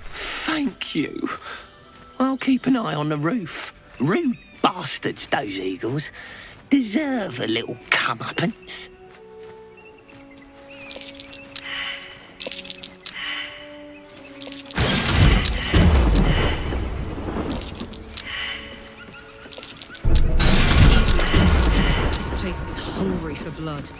Thank you. I'll keep an eye on the roof. Rude bastards, those eagles. Deserve a little comeuppance. This place is hungry for blood.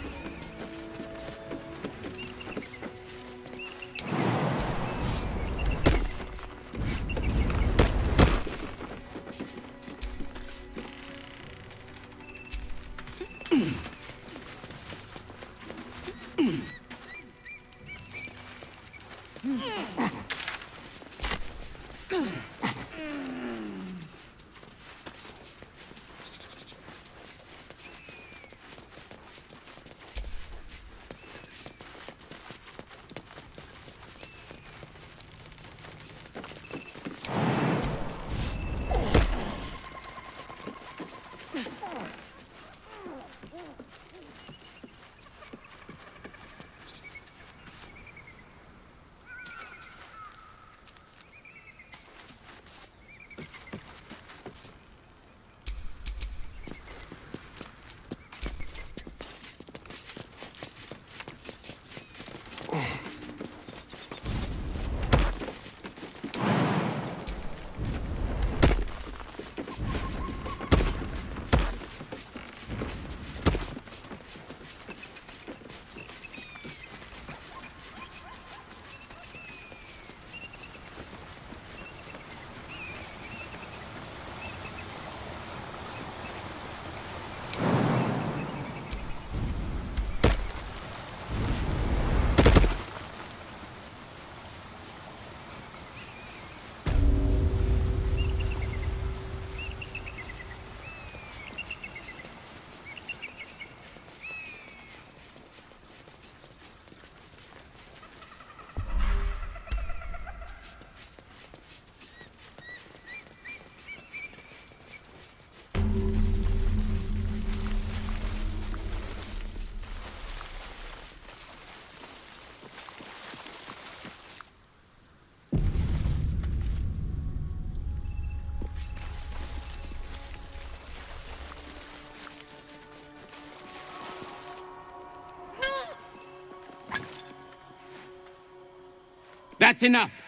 That's enough.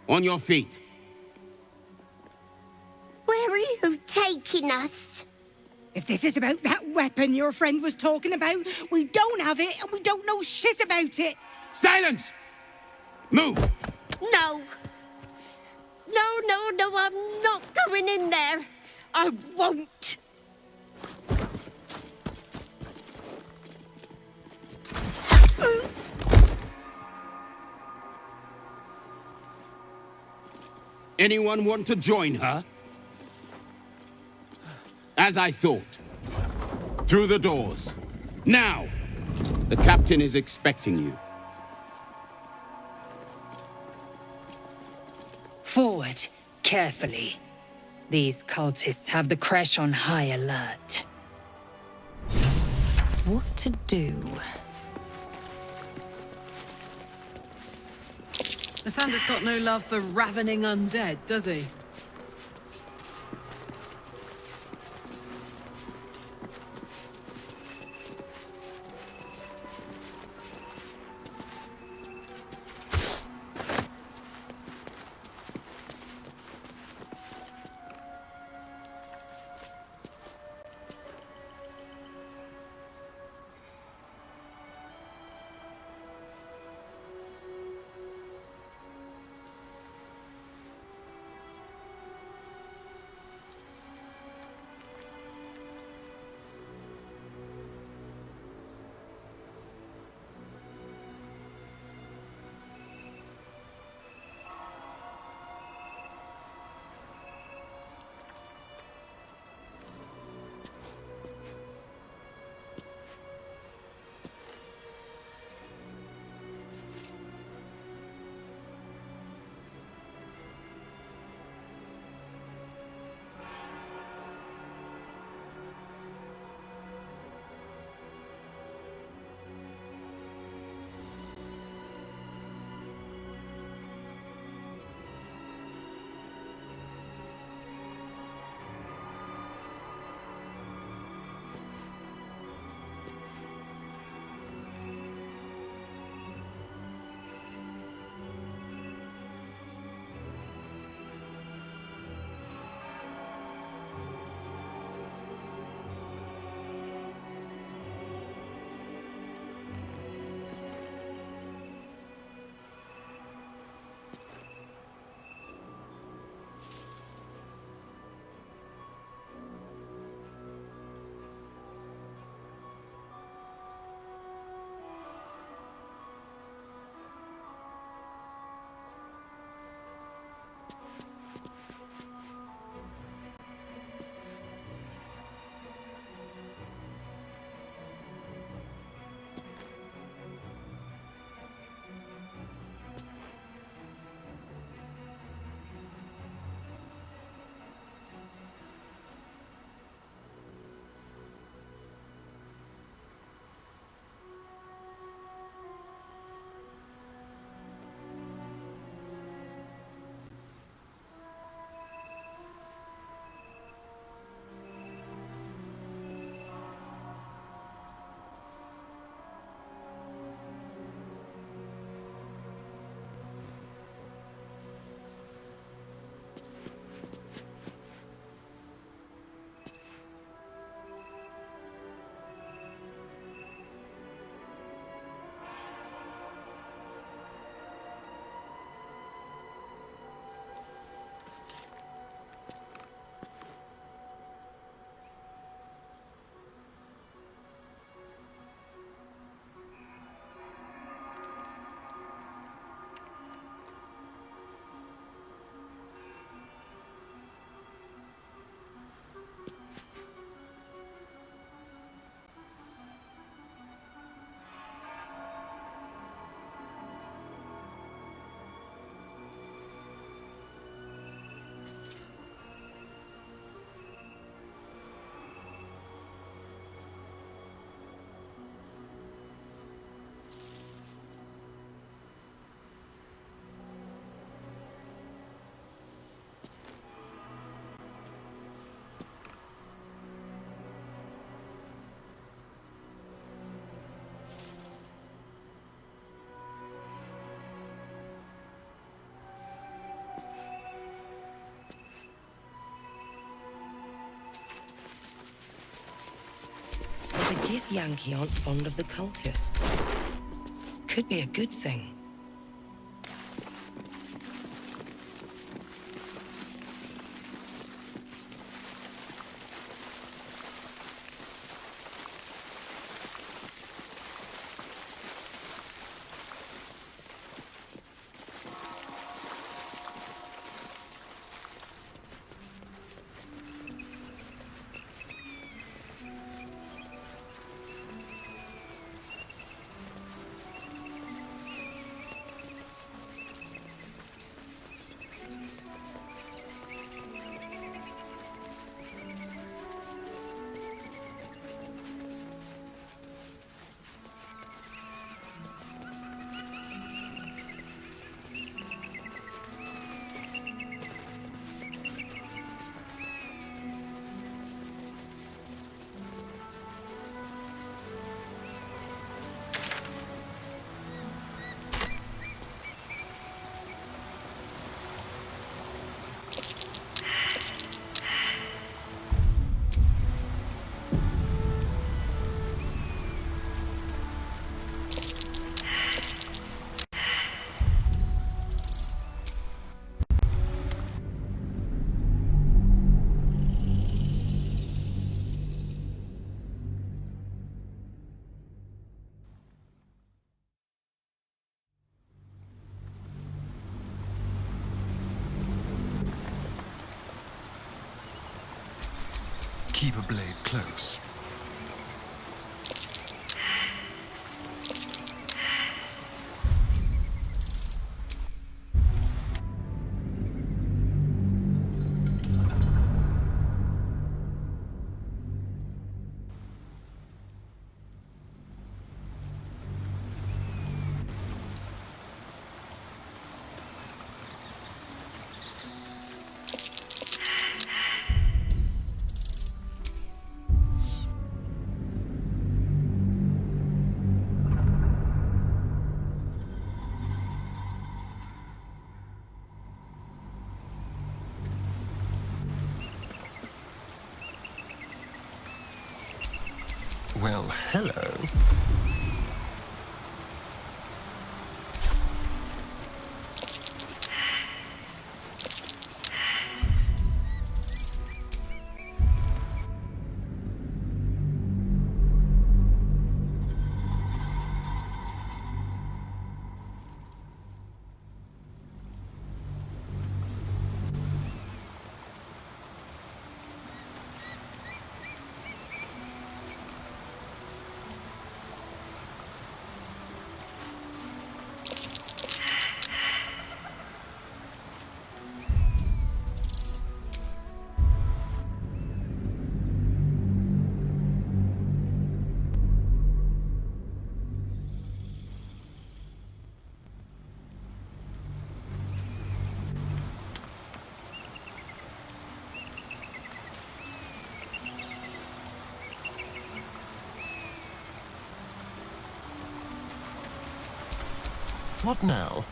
On your feet. Where are you taking us? If this is about that weapon your friend was talking about, we don't have it and we don't know shit about it. Silence! Move! No. No, I'm not going in there. I won't. Anyone want to join her? As I thought. Through the doors. Now! The captain is expecting you. Forward, carefully. These cultists have the crash on high alert. What to do? Lathander's got no love for ravening undead, does he? Gith Yankee aren't fond of the cultists. Could be a good thing. Keep a blade close. Well, hello. What now?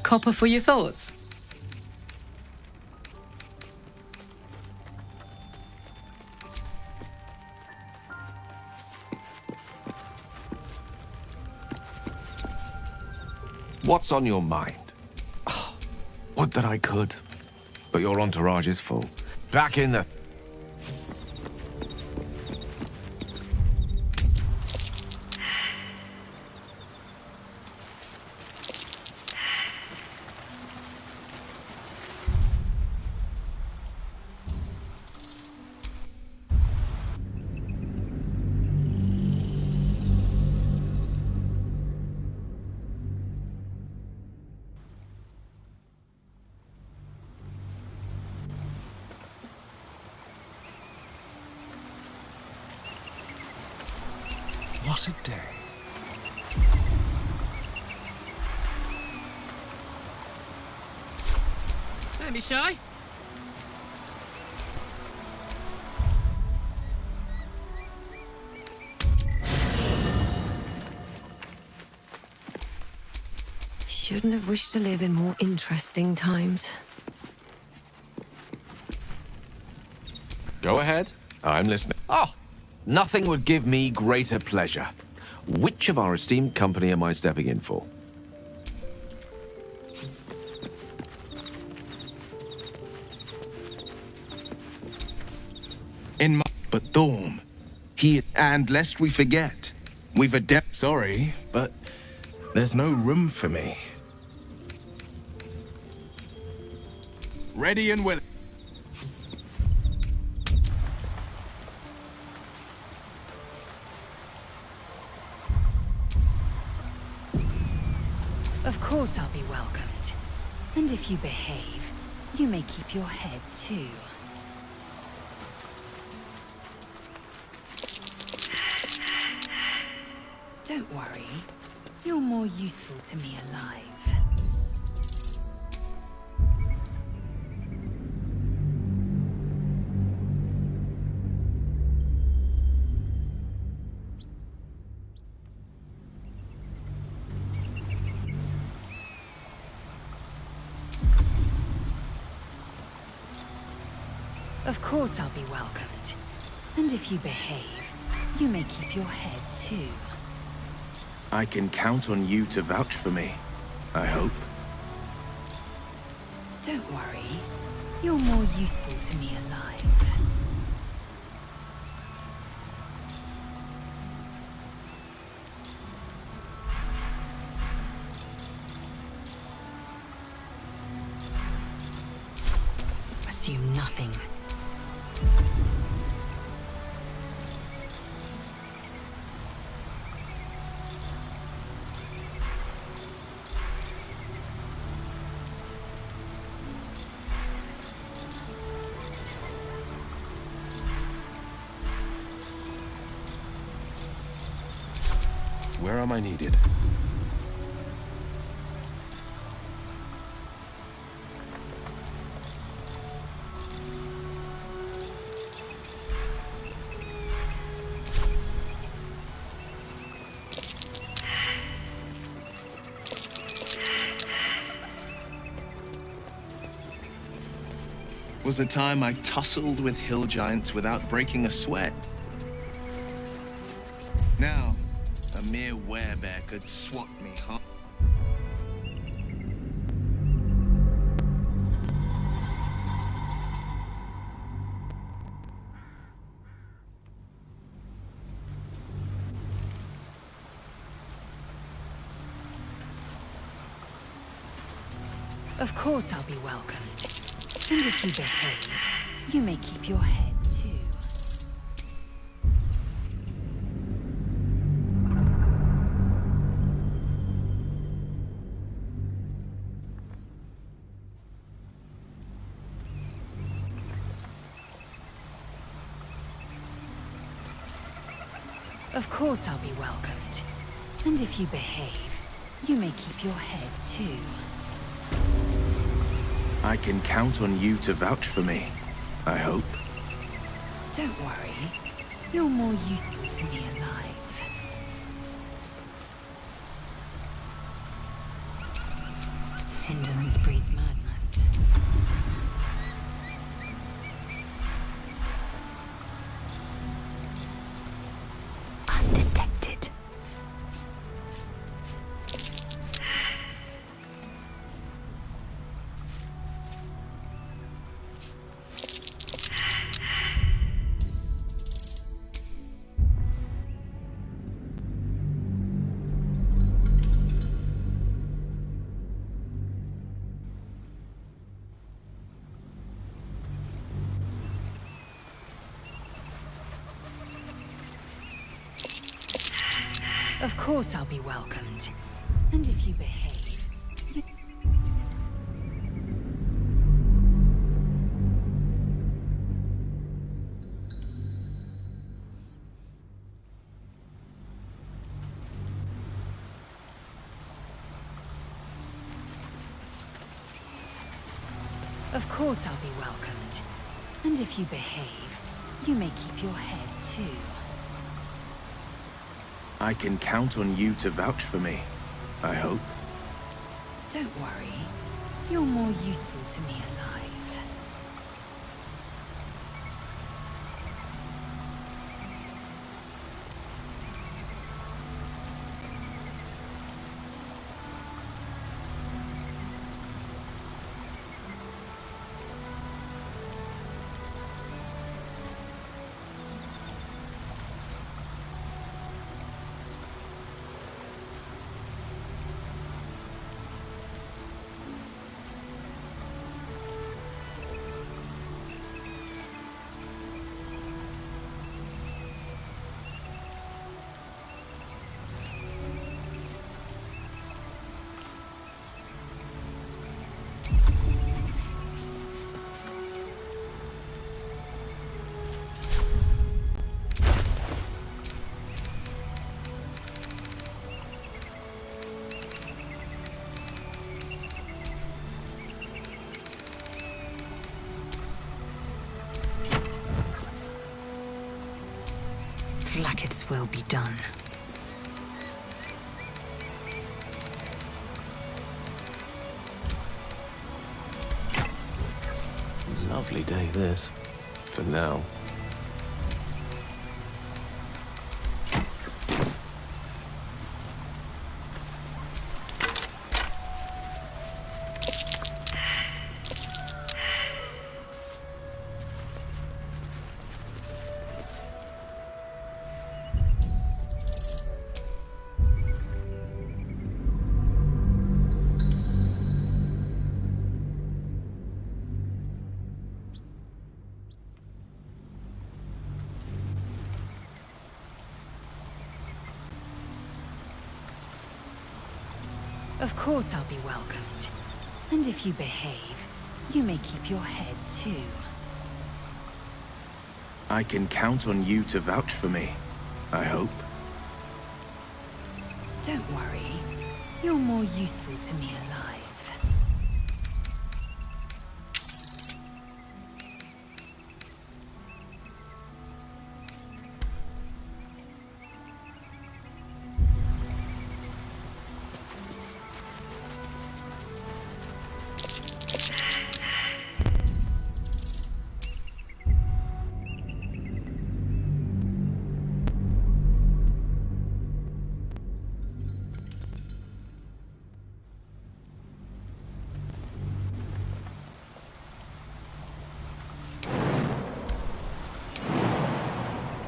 Copper for your thoughts? What's on your mind? Would that I could. But your entourage is full. Back in the... What a day. Don't be shy. Shouldn't have wished to live in more interesting times. Go ahead. I'm listening. Oh, nothing would give me greater pleasure. Which of our esteemed company am I stepping in for? But Thorm, and lest we forget, we've sorry, but there's no room for me. Ready and willing. Of course I'll be welcomed. And if you behave, you may keep your head too. Don't worry. You're more useful to me alive. Of course I'll be welcomed. And if you behave, you may keep your head too. I can count on you to vouch for me, I hope. Don't worry. You're more useful to me alive. Assume nothing. Where am I needed? Was a time I tussled with hill giants without breaking a sweat. Now, a mere werebear could swat me hard. Of course I'll be welcomed. And if you behave, you may keep your head too. Of course I'll be welcomed. And if you behave, you may keep your head too. I can count on you to vouch for me, I hope. Don't worry. You're more useful to me alive. Indolence breeds madness. Undetected. Of course I'll be welcomed. And if you behave, you... Of course I'll be welcomed. And if you behave, you may keep your head too. I can count on you to vouch for me, I hope. Don't worry. You're more useful to me alive. Blacketh's will be done. Lovely day, this. For now. Of course I'll be welcomed. And if you behave, you may keep your head too. I can count on you to vouch for me, I hope. Don't worry. You're more useful to me alive.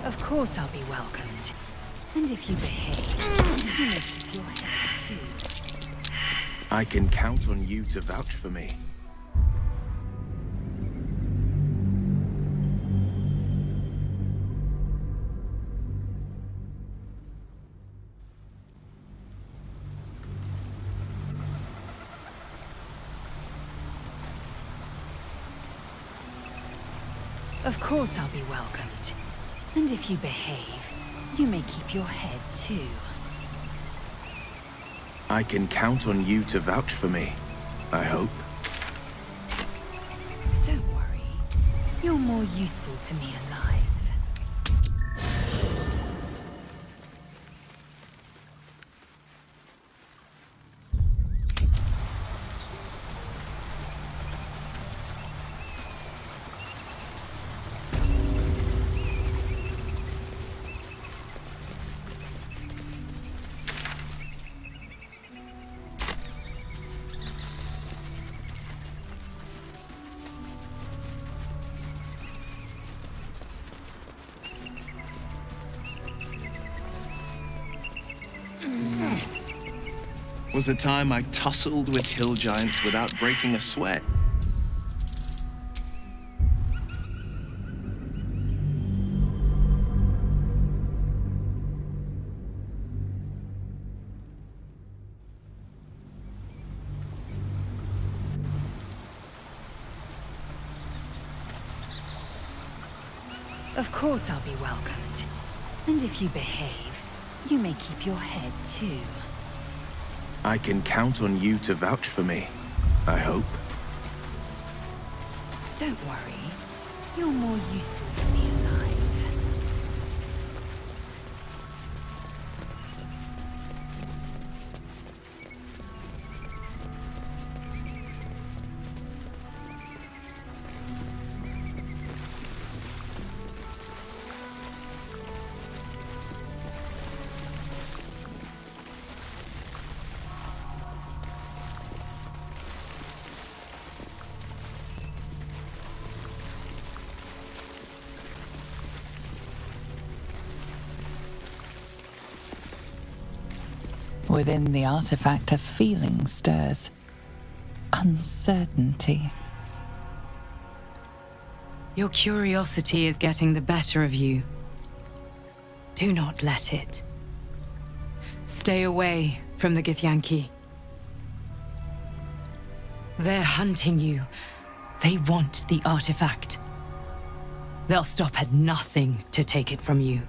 Of course I'll be welcomed. And if you behave, you may keep your head too. I can count on you to vouch for me. Of course I'll be welcomed. And if you behave, you may keep your head too. I can count on you to vouch for me, I hope. Don't worry. You're more useful to me alive. Was a time I tussled with hill giants without breaking a sweat. Of course I'll be welcomed. And if you behave, you may keep your head too. I can count on you to vouch for me, I hope. Don't worry. You're more useful to me alive. Within the artifact, a feeling stirs. Uncertainty. Your curiosity is getting the better of you. Do not let it. Stay away from the Githyanki. They're hunting you. They want the artifact. They'll stop at nothing to take it from you.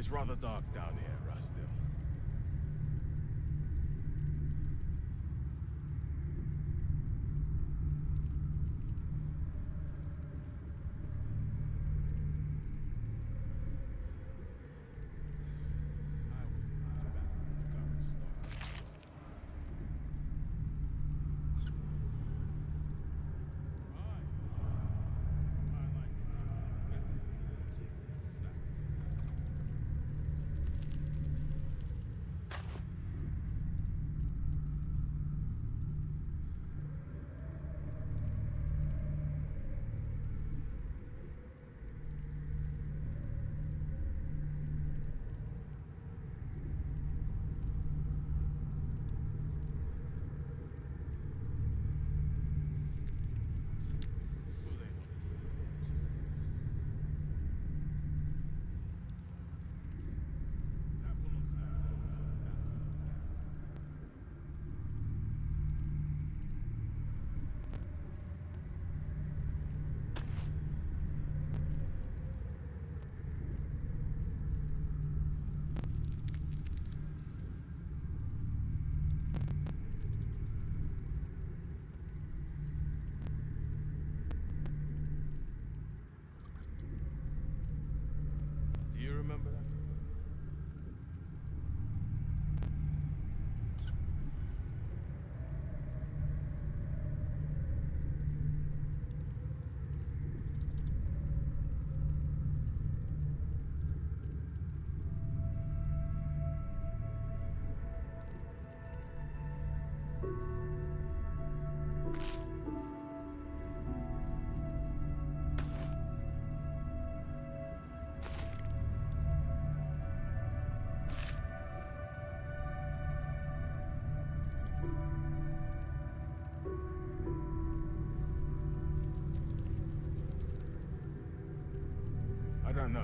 It's rather dark down here, Rustin. Do you remember that? I don't know.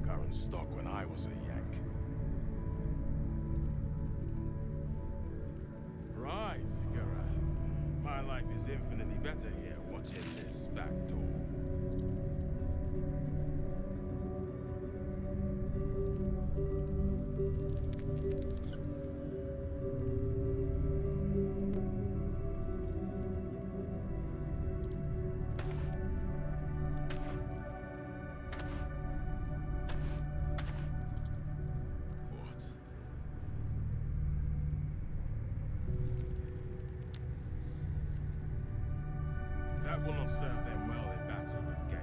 Current stock when I was a Yank. Right, Garath. My life is infinitely better here watching this back door. That will not serve them well in battle with Gake.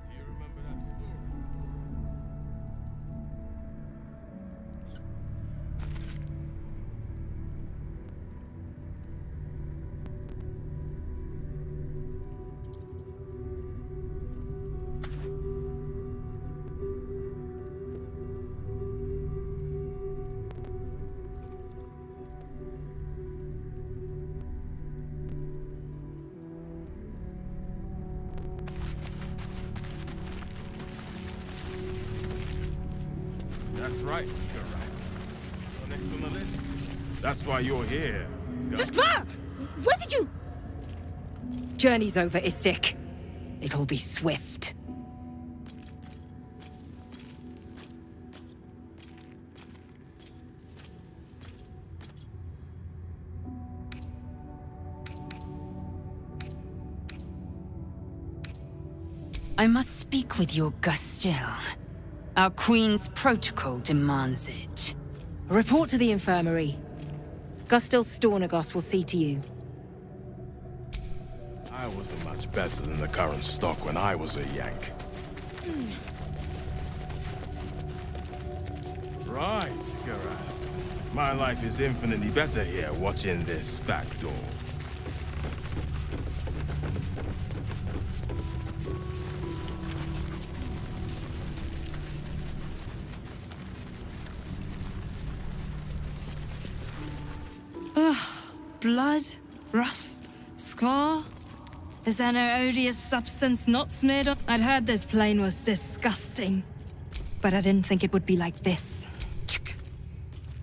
Do you remember that story? That's right, you're right. You're next on the list. That's why you're here. Skvar! Where did you... Journey's over, Istik. It'll be swift. I must speak with your Gustil. Our Queen's protocol demands it. Report to the infirmary. Gustil Stornagos will see to you. I wasn't much better than the current stock when I was a Yank. Right, Garath. My life is infinitely better here watching this back door. Blood? Rust? Squar? Is there no odious substance not smeared on? I'd heard this plane was disgusting, but I didn't think it would be like this.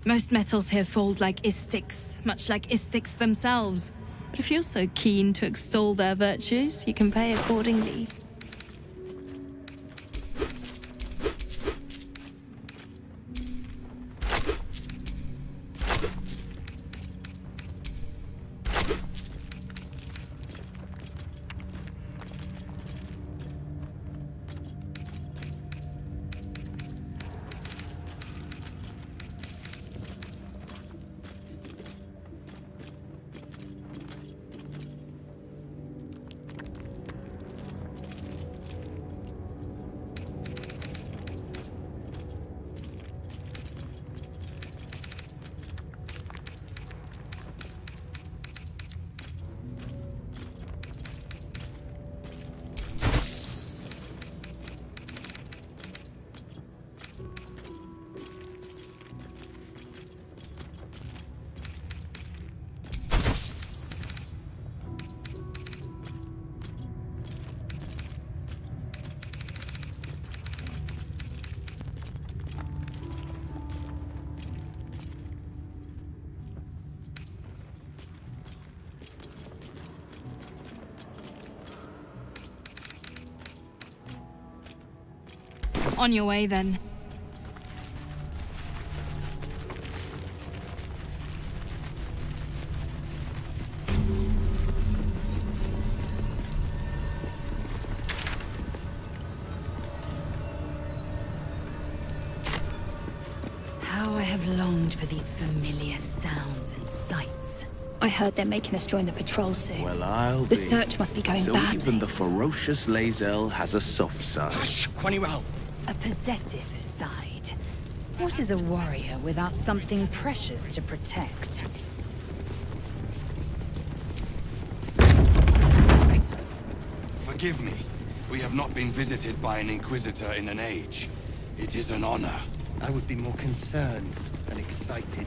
Most metals here fold like istics, much like istics themselves. But if you're so keen to extol their virtues, you can pay accordingly. On your way, then. How I have longed for these familiar sounds and sights. I heard they're making us join the patrol soon. Well, I'll The be. search must be going so badly. even the ferocious Lae'zel has a soft side. Hush, Quaniral. A possessive side. What is a warrior without something precious to protect? Forgive me. We have not been visited by an Inquisitor in an age. It is an honor. I would be more concerned than excited.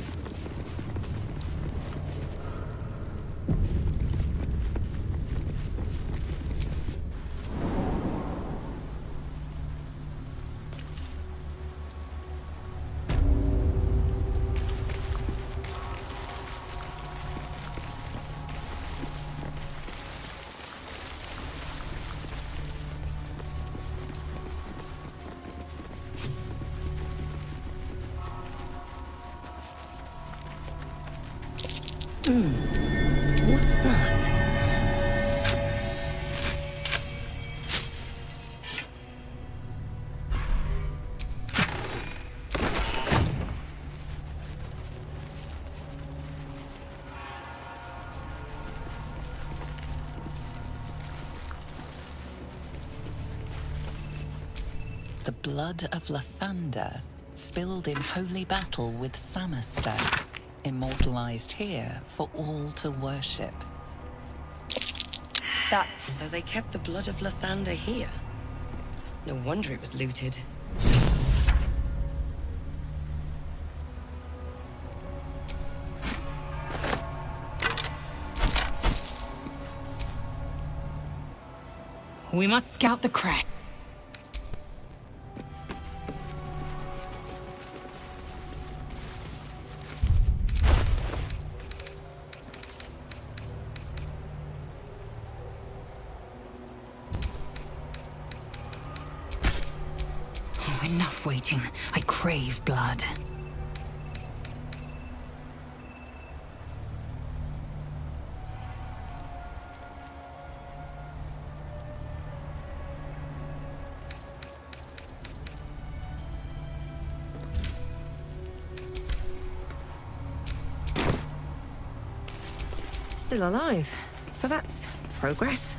What's that? The blood of Lathander, spilled in holy battle with Samaster, immortalized here for all to worship. So they kept the blood of Lathander here. No wonder it was looted. We must scout the crack. Enough waiting. I crave blood. Still alive. So that's progress.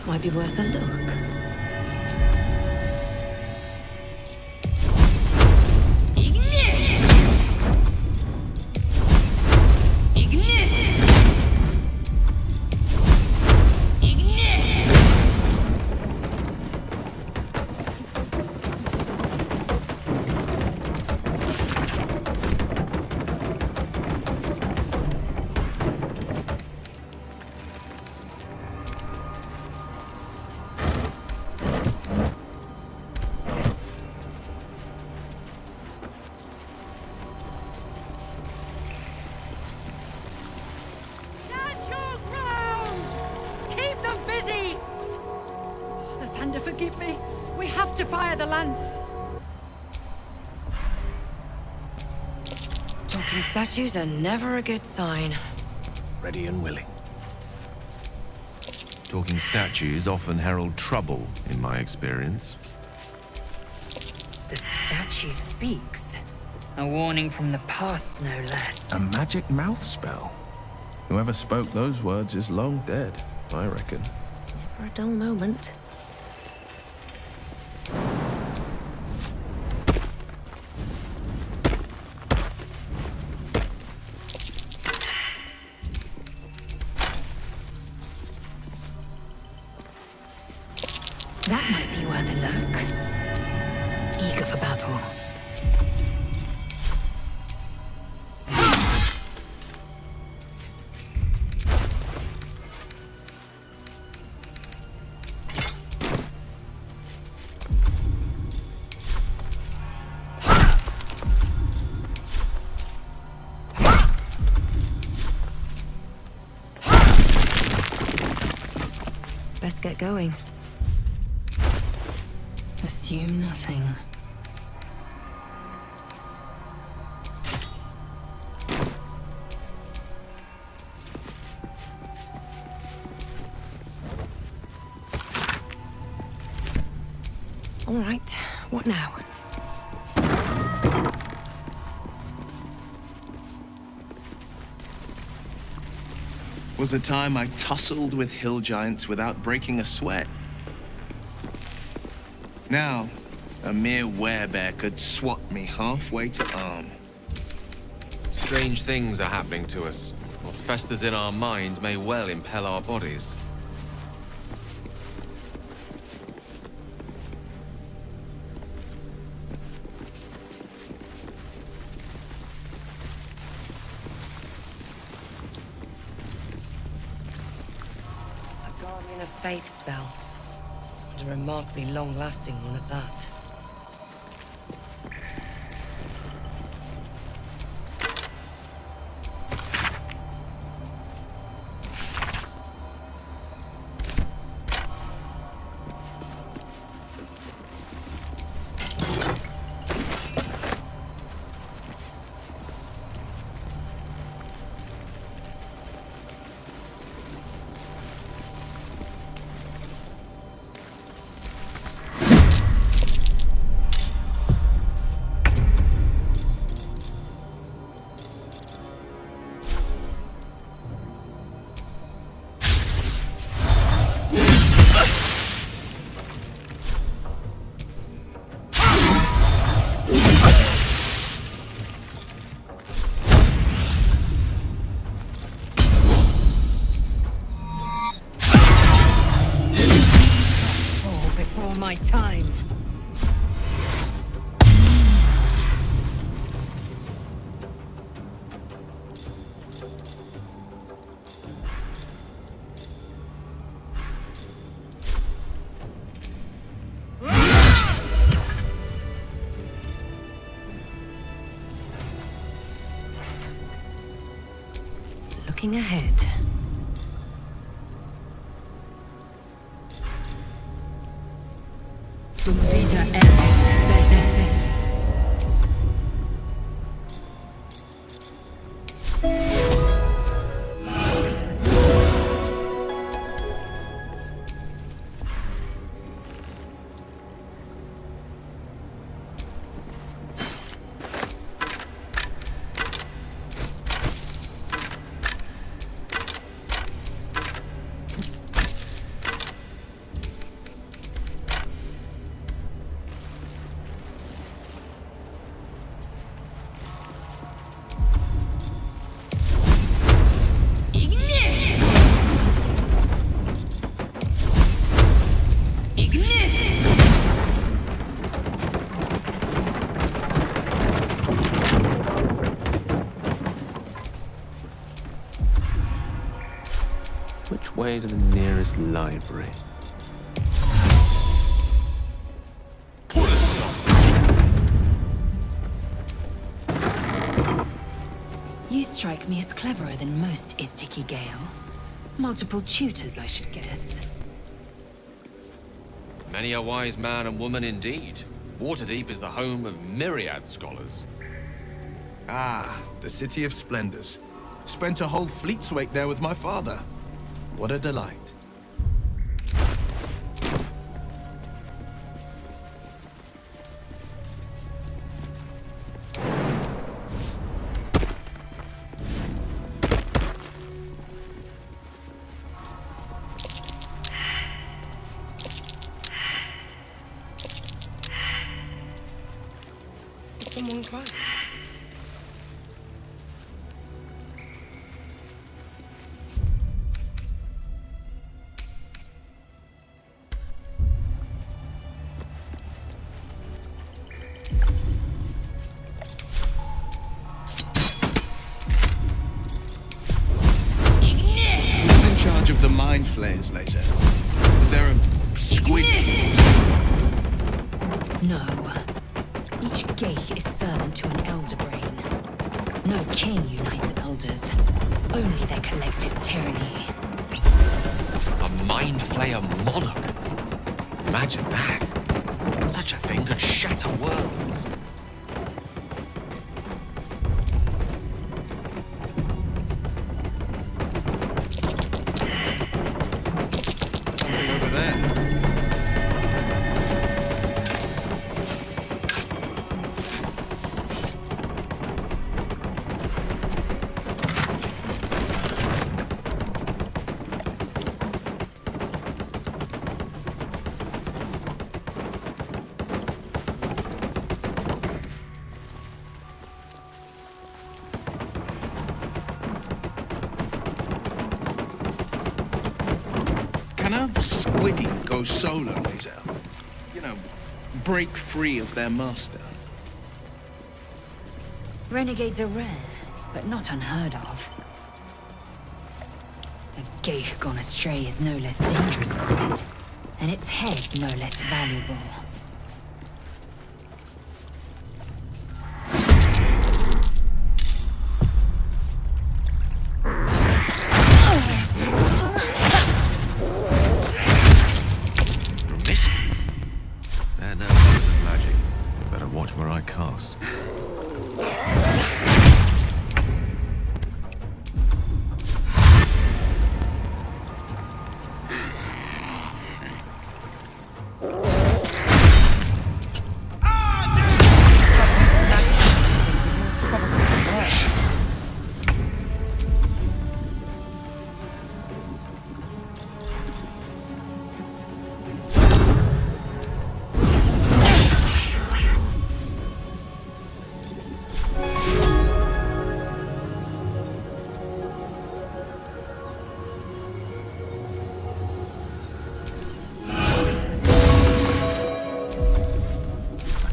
Might be worth a look. Forgive me. We have to fire the lance. Talking statues are never a good sign. Ready and willing. Talking statues often herald trouble, in my experience. The statue speaks. A warning from the past, no less. A magic mouth spell. Whoever spoke those words is long dead, I reckon. Never a dull moment. That might be worth a look. Eager for battle. Best get going. Assume nothing. All right, what now? Was a time I tussled with hill giants without breaking a sweat. Now, a mere werebear could swat me halfway to arm. Strange things are happening to us. What festers in our minds may well impel our bodies. A Guardian of Faith spell. And a remarkably long-lasting one at that. My time. Looking ahead. Which way to the nearest library? You strike me as cleverer than most, Istiki Gale. Multiple tutors, I should guess. Many a wise man and woman indeed. Waterdeep is the home of myriad scholars. Ah, the City of Splendors. Spent a whole fleet's wake there with my father. What a delight. Is someone crying? Who's in charge of the mind flayers later? Is there a squid? No. Each Geich is servant to an elder brain. No king unites elders. Only their collective tyranny. A mind flayer monarch. Imagine that. Such a thing could shatter worlds. Something over there. Can a squiddy go solo, Laser? You know, break free of their master. Renegades are rare, but not unheard of. A Geich gone astray is no less dangerous for it, and its head no less valuable. Missions? They're no less than magic. Better watch where I cast.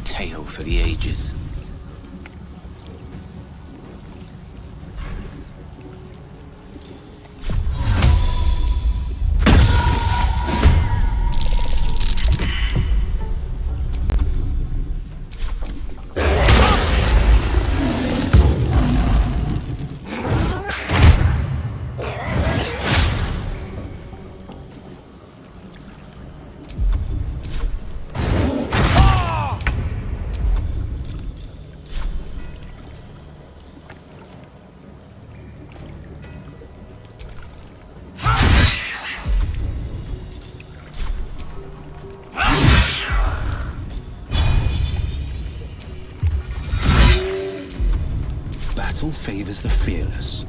Tale for the ages. Battle favors the fearless.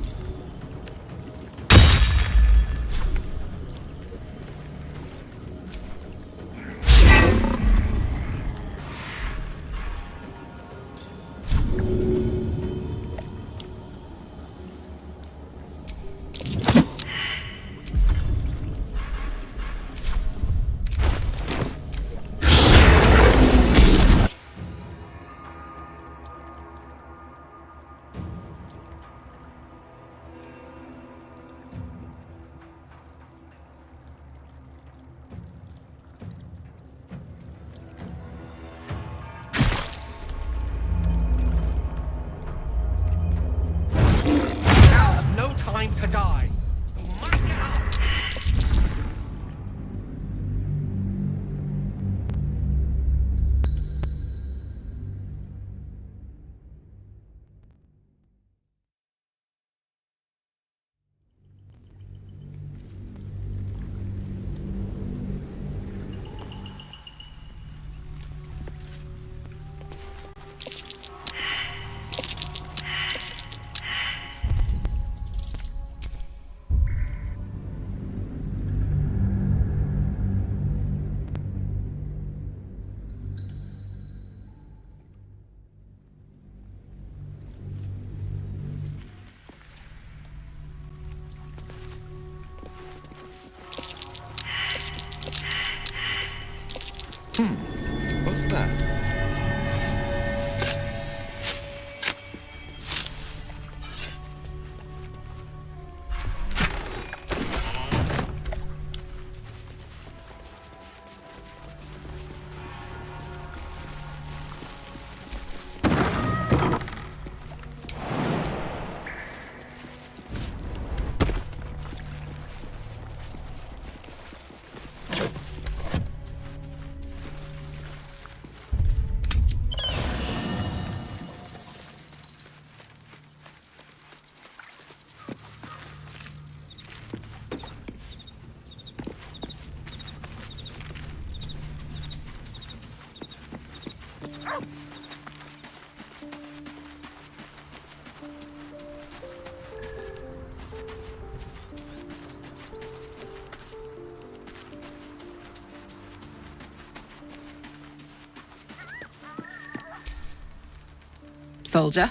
No time to die. What's that? Soldier?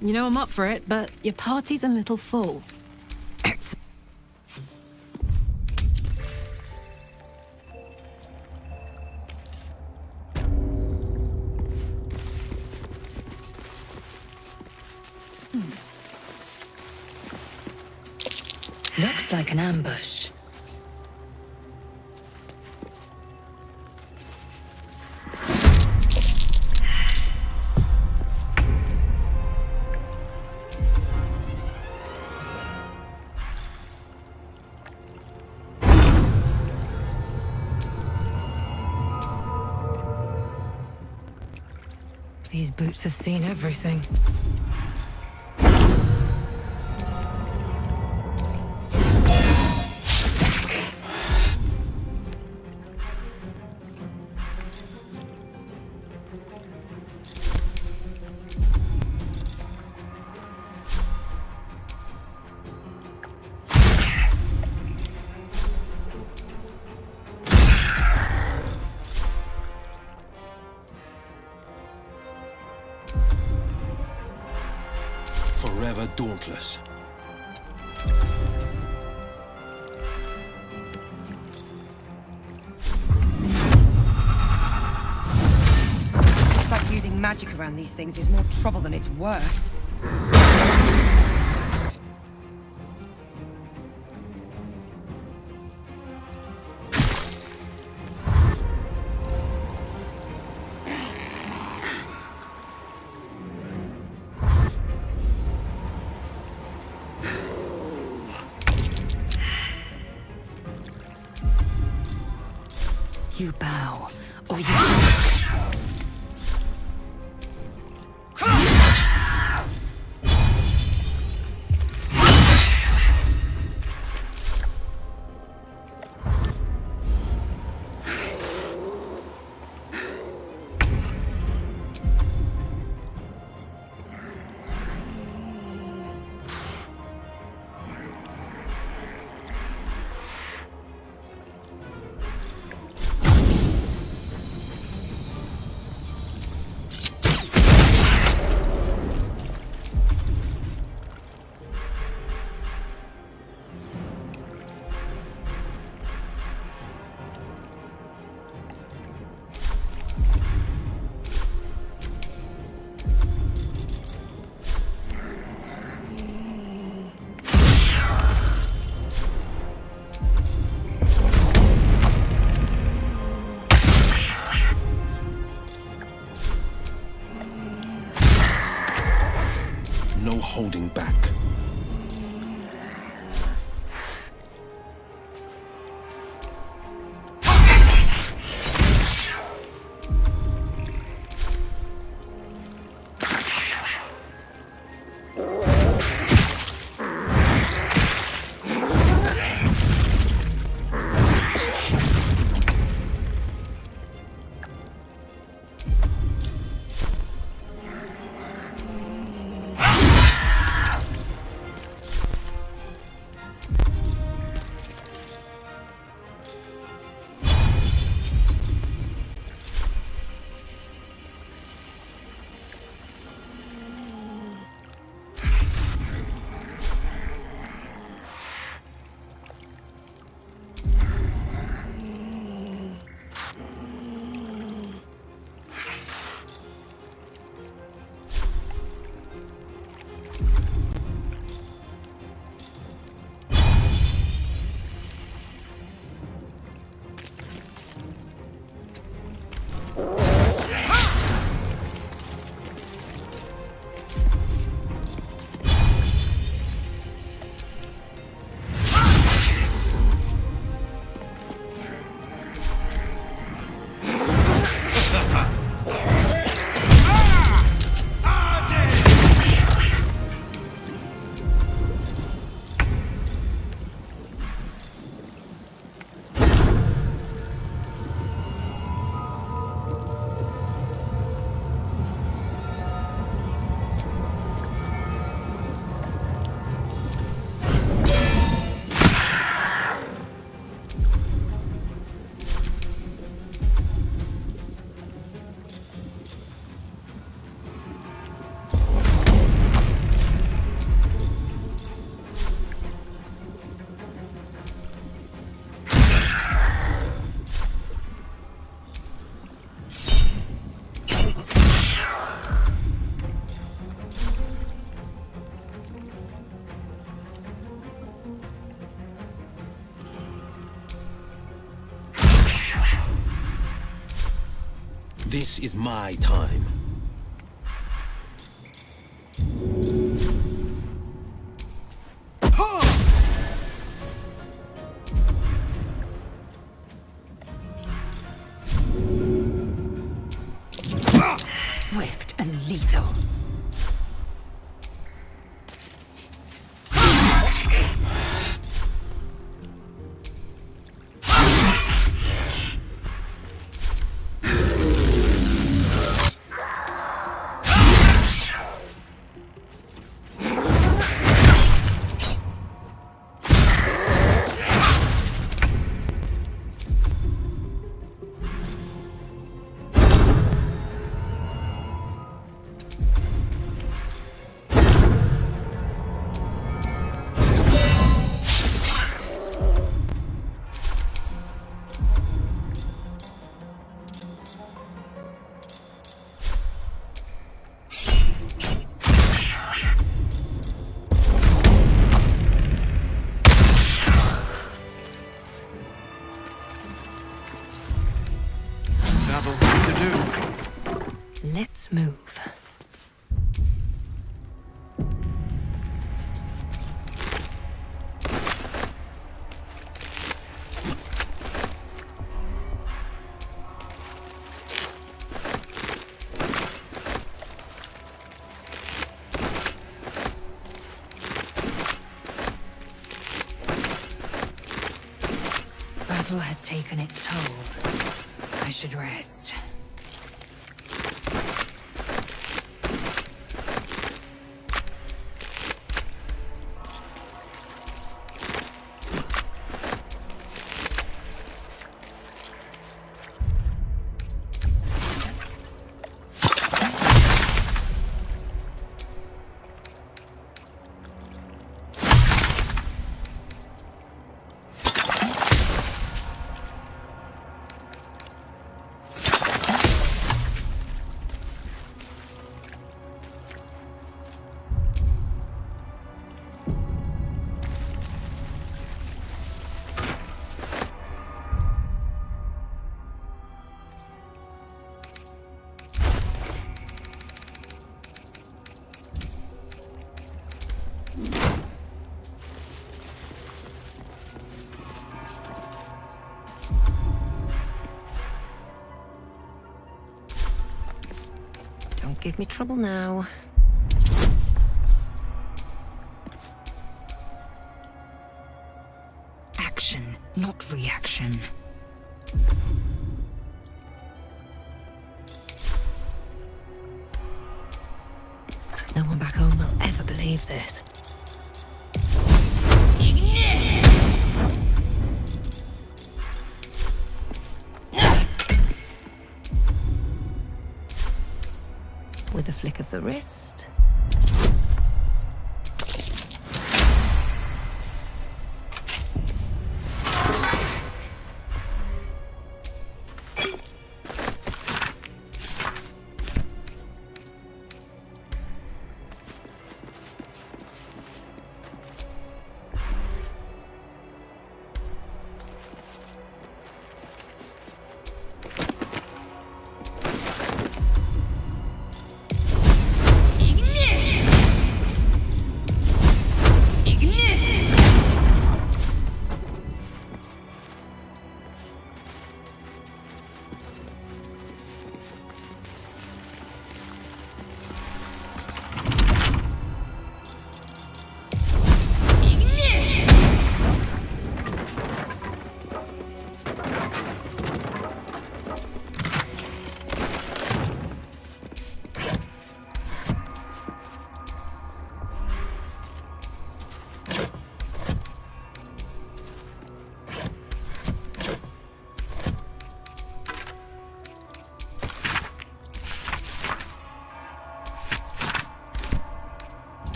You know I'm up for it, but your party's a little full. Looks like an ambush. These boots have seen everything. Forever dauntless. Looks like using magic around these things is more trouble than it's worth. You bow, or you... no holding back. This is my time. Swift and lethal. Let's move. Battle has taken its toll. I should rest. Don't give me trouble now. Action, not reaction. No one back home will ever believe this. With a flick of the wrist.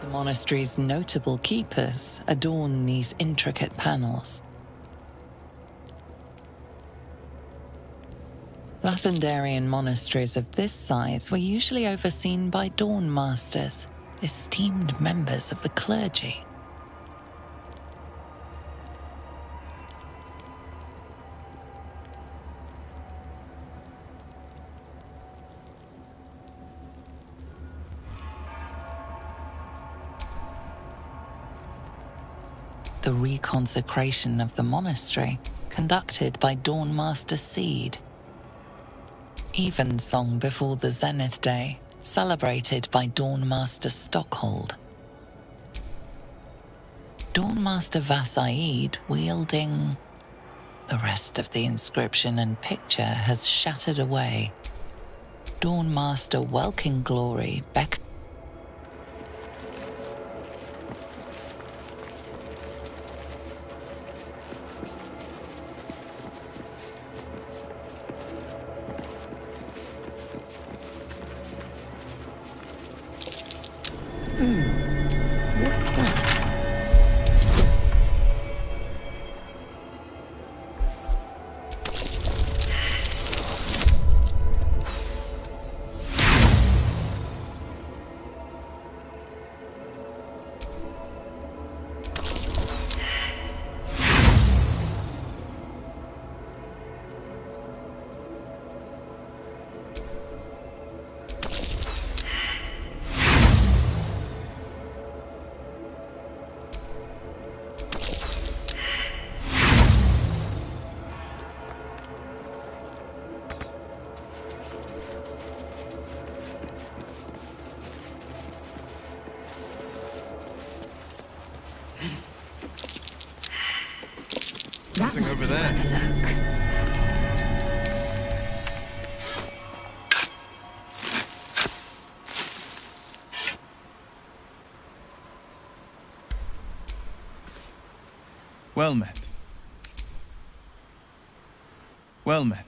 The monastery's notable keepers adorn these intricate panels. Lathendarian monasteries of this size were usually overseen by dawn masters, esteemed members of the clergy. The reconsecration of the monastery, conducted by Dawn Master Seed. Evensong before the Zenith Day, celebrated by Dawn Master Stockhold. Dawn Master Vasaid wielding... The rest of the inscription and picture has shattered away. Dawn Master Welkin Glory beck... What's that? Nothing over there. Well met. Well met.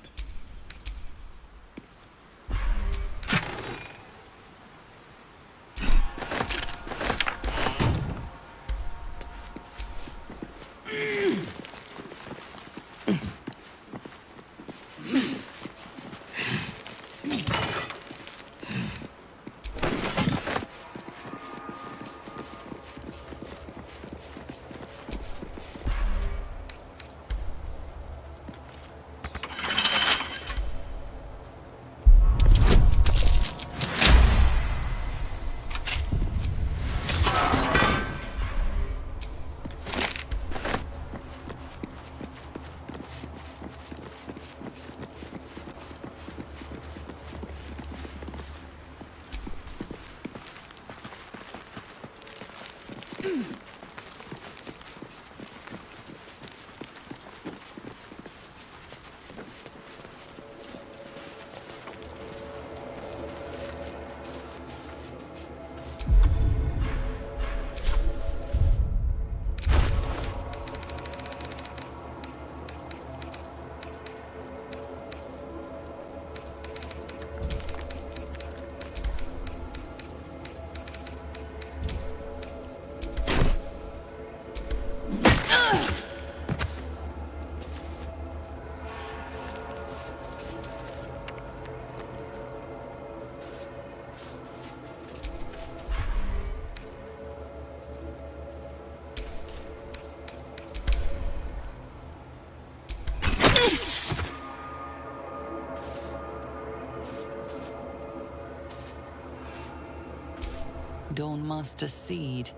Dawnmaster Seed.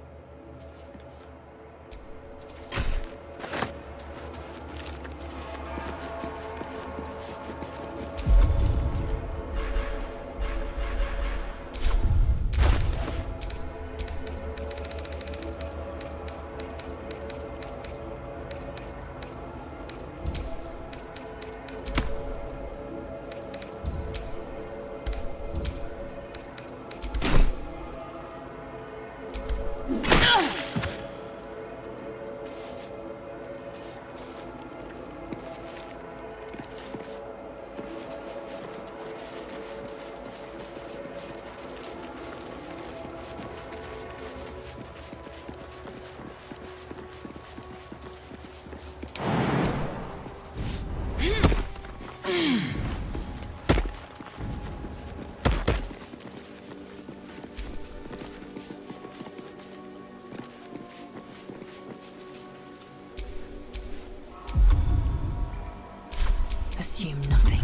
Assume nothing.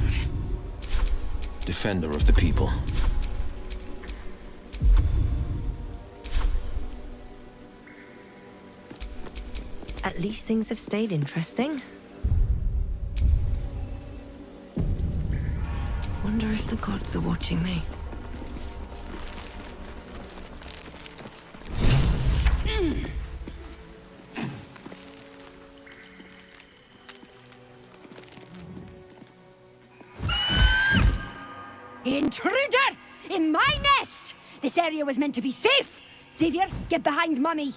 Defender of the people. At least things have stayed interesting. Wonder if the gods are watching me. Intruder! In my nest! This area was meant to be safe! Savior, get behind Mummy!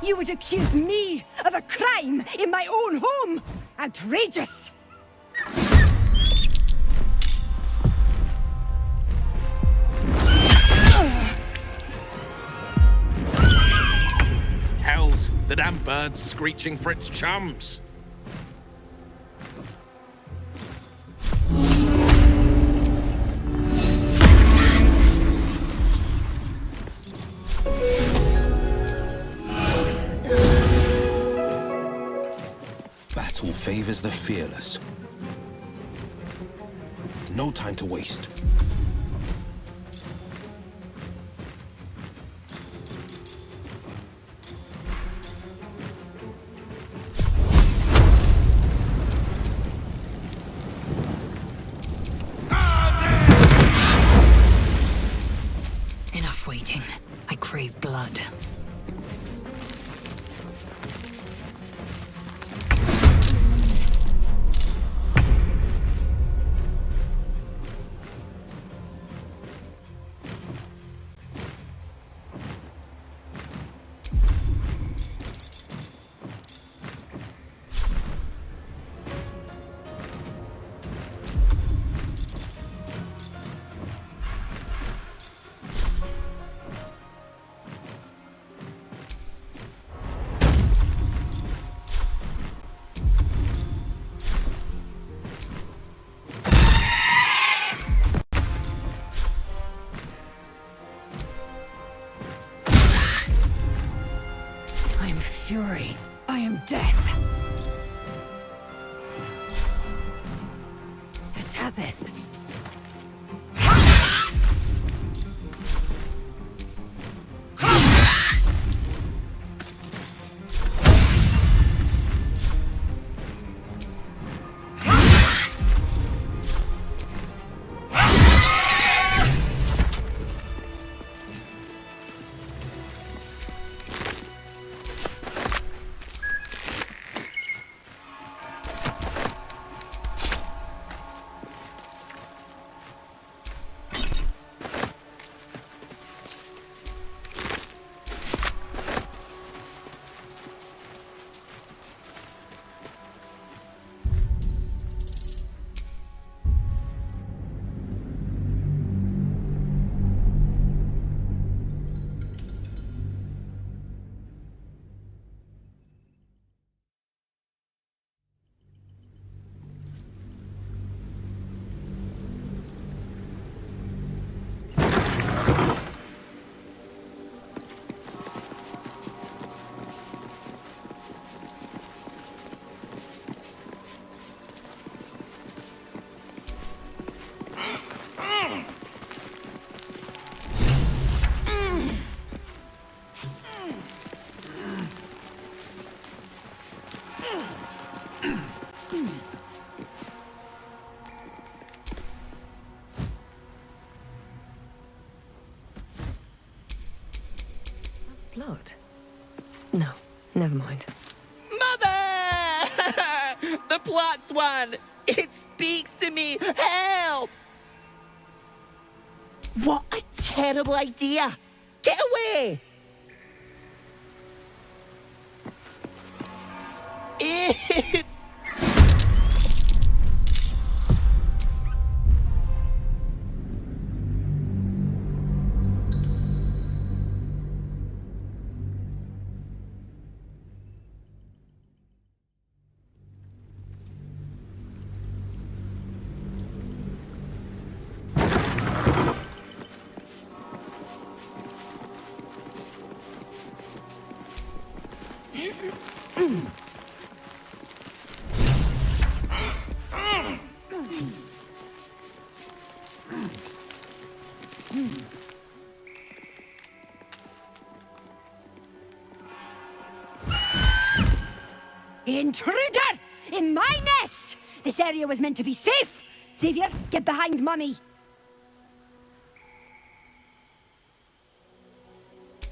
You would accuse me of a crime in my own home! Outrageous! Hells, the damn bird's screeching for its chums. Battle favors the fearless. No time to waste. Enough waiting. I crave blood. Fury. I am death. It has it. Blood? No, never mind. Mother! The plot's won! It speaks to me! Help! What a terrible idea! Get away! Intruder! In my nest! This area was meant to be safe! Savior, get behind Mummy!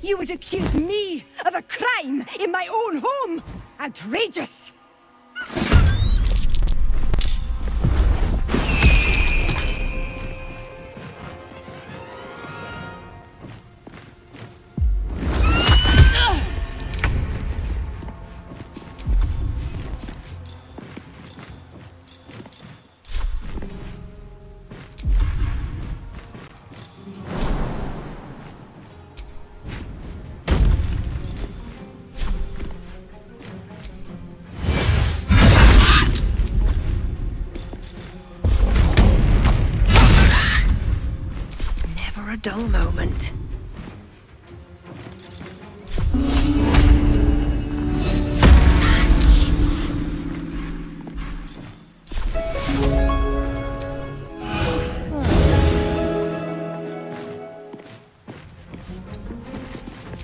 You would accuse me of a crime in my own home! Outrageous! Never a dull moment.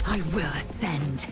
I will ascend.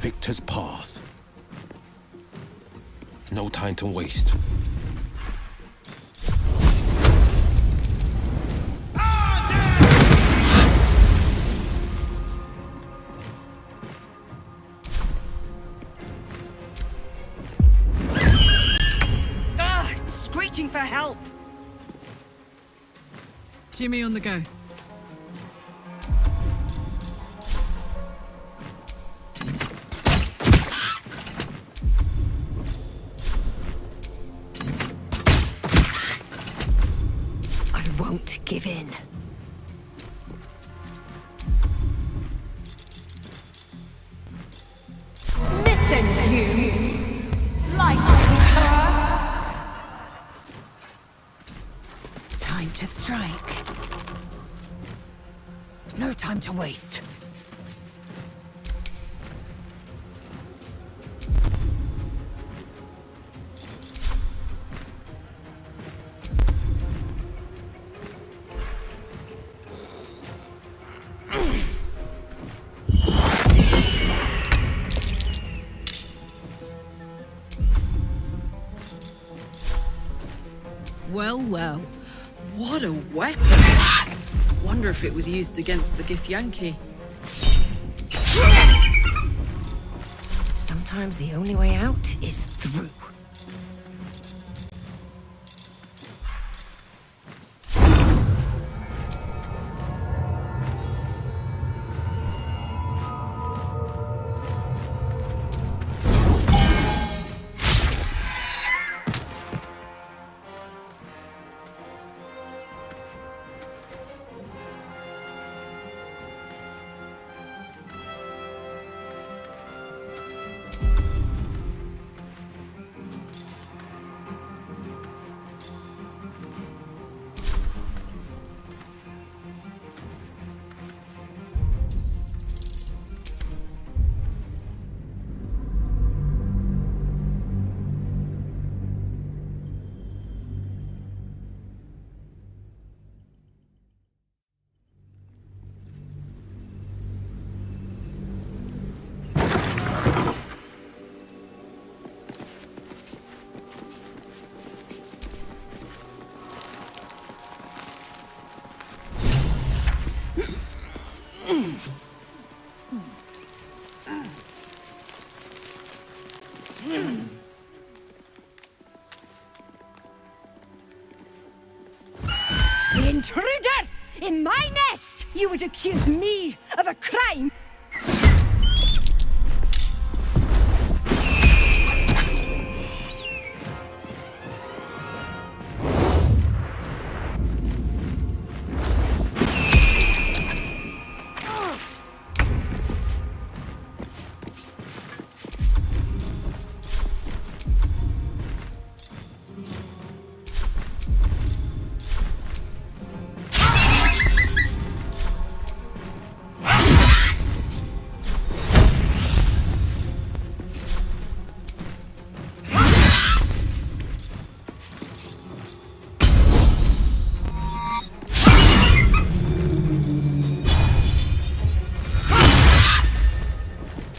Victor's path. No time to waste. It's screeching for help! Jimmy on the go. Won't give in. Listen, you! Light Time to strike. No time to waste. Well, well. What a weapon. Wonder if it was used against the Githyanki. Sometimes the only way out is through. The intruder! In my nest! You would accuse me of a crime!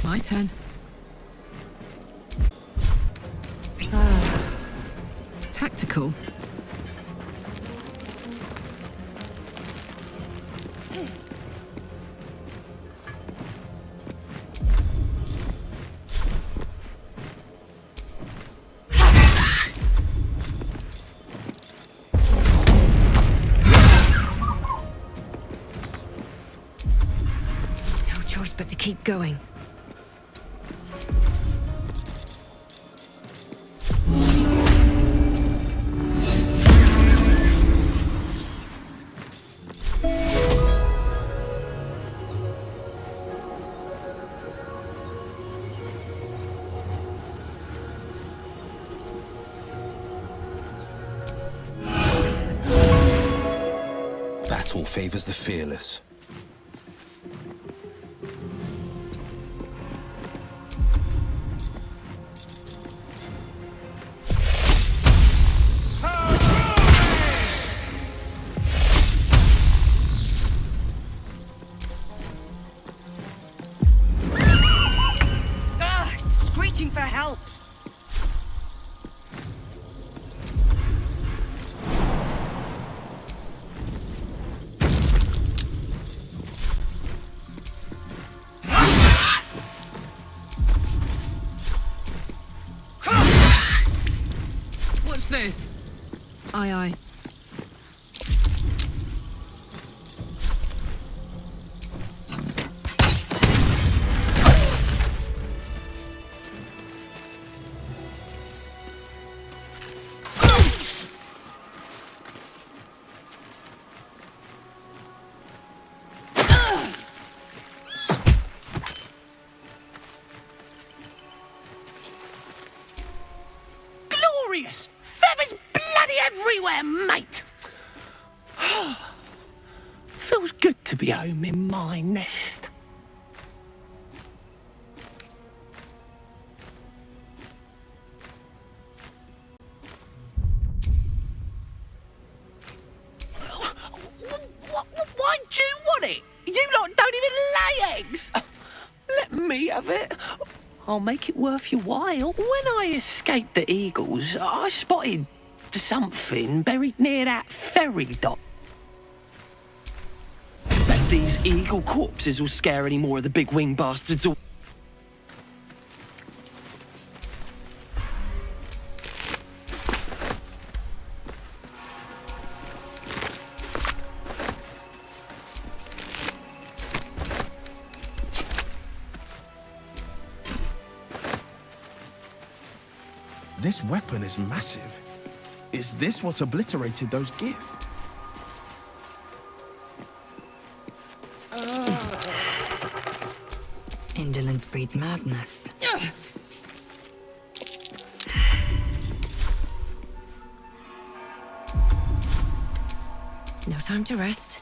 My turn. Tactical. No choice but to keep going. Battle favors the fearless. Screeching for help! What's this? Aye, aye. Glorious! Feathers bloody everywhere, mate! Feels good to be home in my nest. Why do you want it? You lot don't even lay eggs! Let me have it. I'll make it worth your while. When I escaped the eagles, I spotted something buried near that ferry dock. Bet these eagle corpses will scare any more of the big wing bastards away. This weapon is massive. Is this what obliterated those gifts? Indolence breeds madness. No time to rest.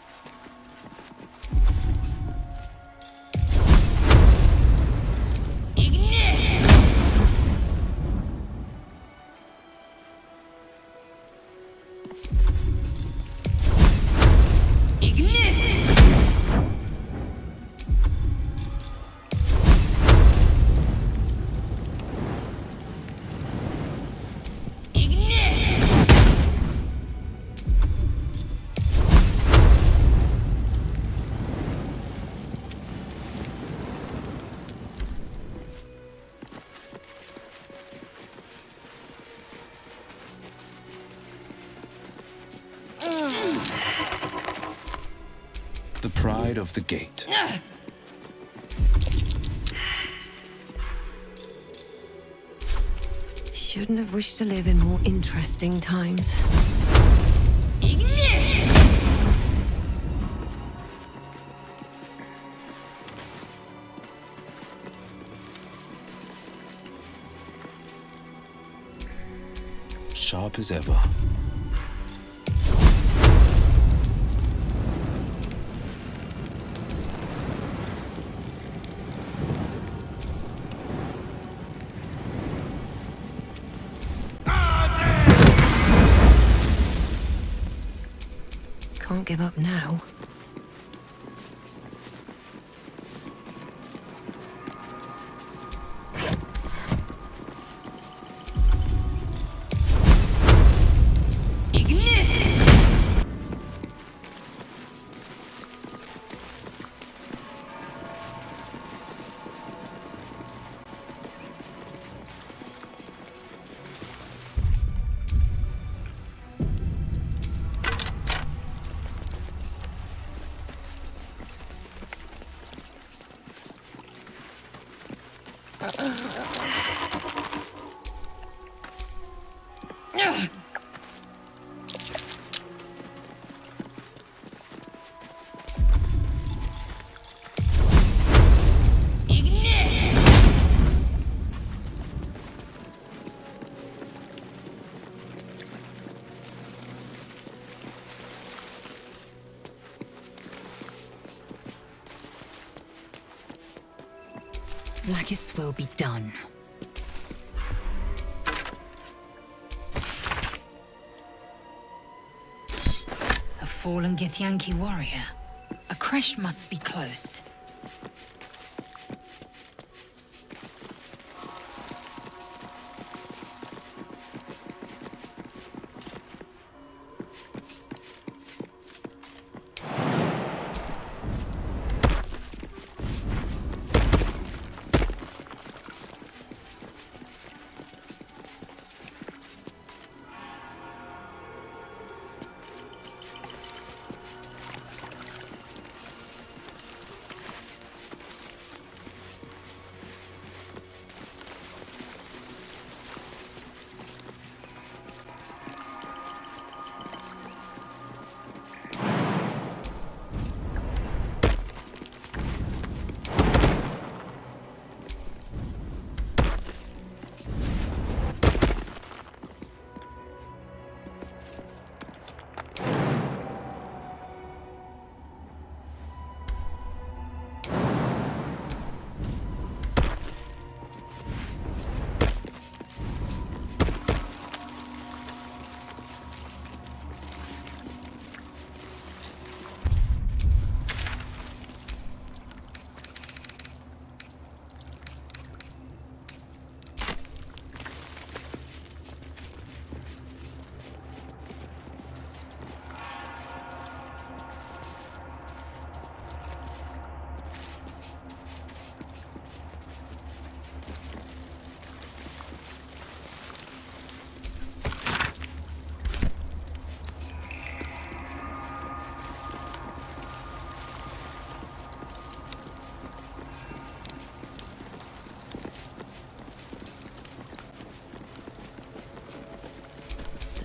side of the gate. Shouldn't have wished to live in more interesting times. Sharp as ever. Can't give up now. Like its will be done. A fallen Githyanki warrior. A creche must be close.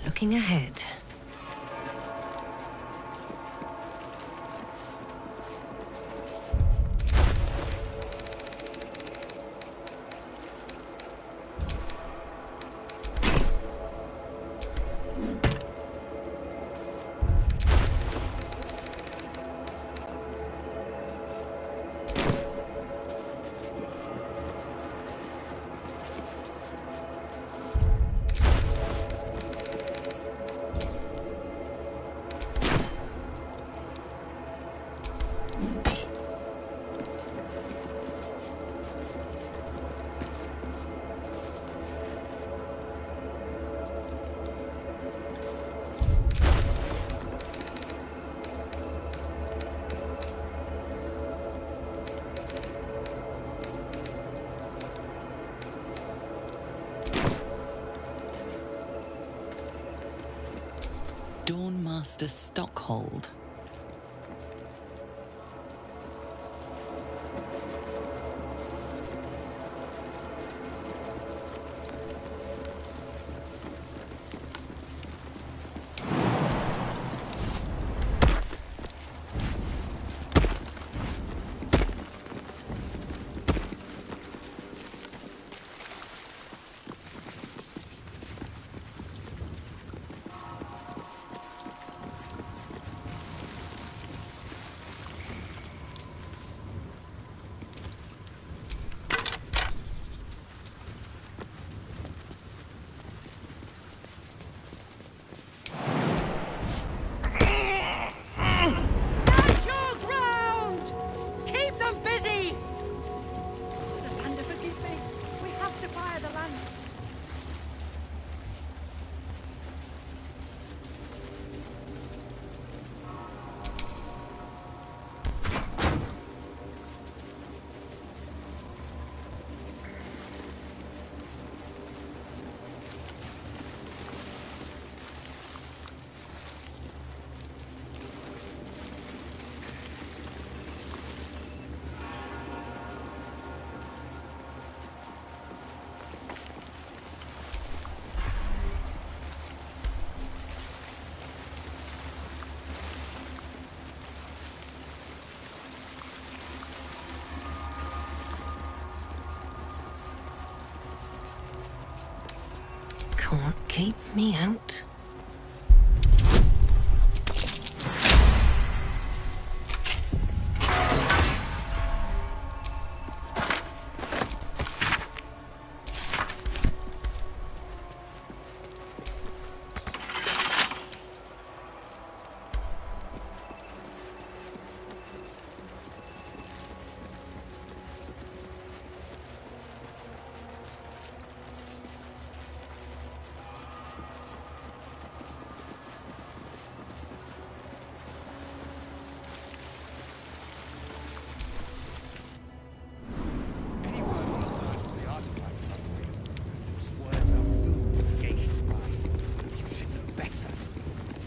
Looking ahead. Dawnmaster Stockhold. can't keep me out.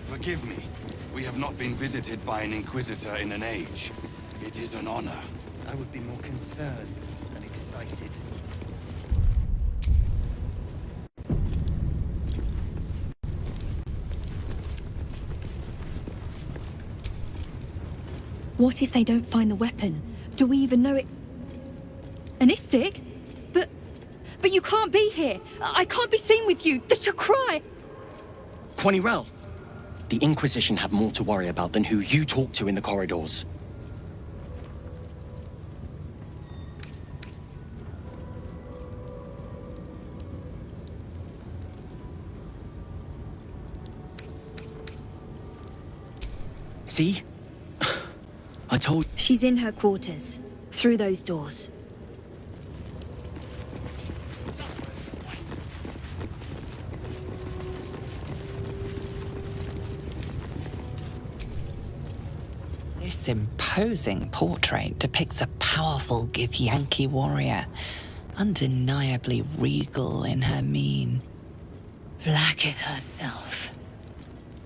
Forgive me. We have not been visited by an Inquisitor in an age. It is an honor. I would be more concerned than excited. What if they don't find the weapon? Do we even know it? An Istik? But you can't be here. I can't be seen with you. The Chakrai. Quanirel, the Inquisition have more to worry about than who you talk to in the corridors. See? I told... She's in her quarters. Through those doors. This imposing portrait depicts a powerful Githyanki warrior, undeniably regal in her mien. Vlaakith herself.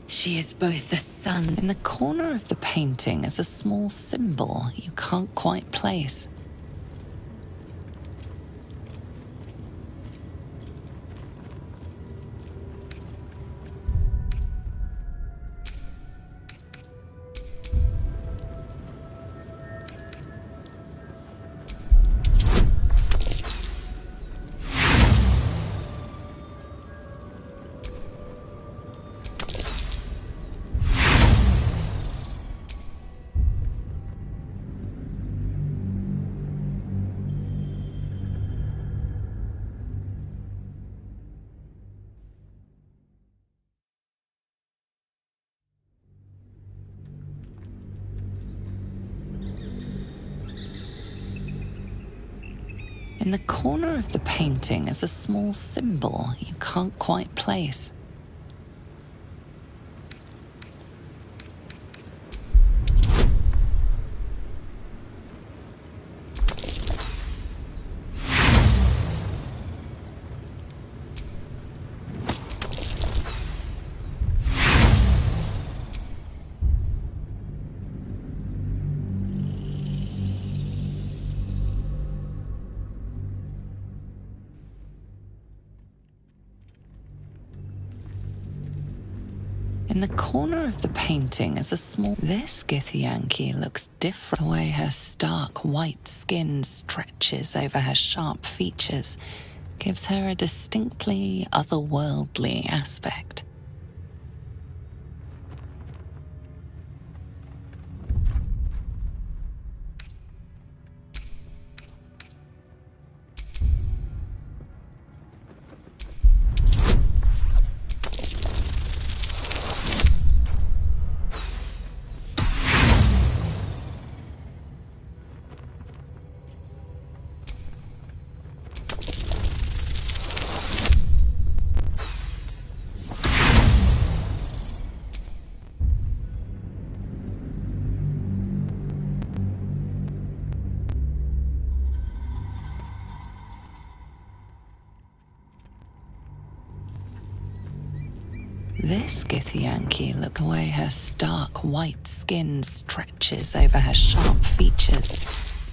She is both the sun. In the corner of the painting is a small symbol you can't quite place. In the corner of the painting is a small symbol you can't quite place. In the corner of the painting is a small... This Githyanki looks different. The way her stark white skin stretches over her sharp features gives her a distinctly otherworldly aspect. This Githyanki look the way her stark white skin stretches over her sharp features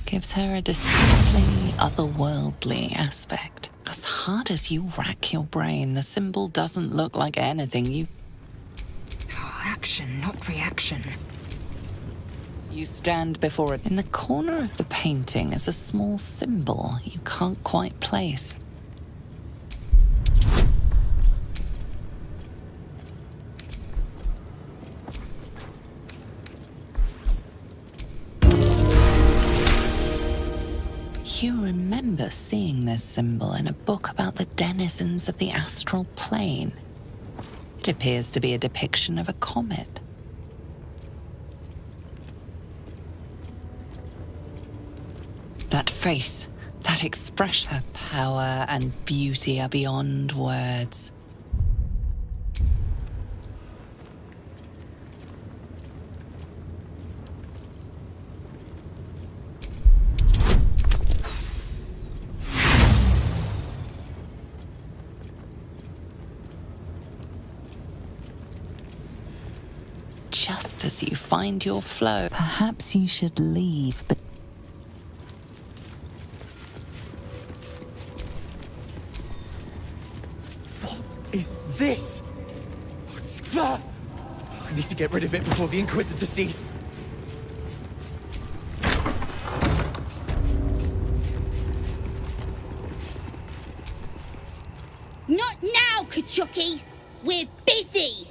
gives her a distinctly otherworldly aspect. As hard as you rack your brain, the symbol doesn't look like anything you... Action, not reaction. You stand before it. In the corner of the painting is a small symbol you can't quite place. You remember seeing this symbol in a book about the denizens of the astral plane. It appears to be a depiction of a comet. That face, that expression, her power and beauty are beyond words. Just as you find your flow, perhaps you should leave, but Is this? I need to get rid of it before the Inquisitor sees. Not now, Kachuki! We're busy!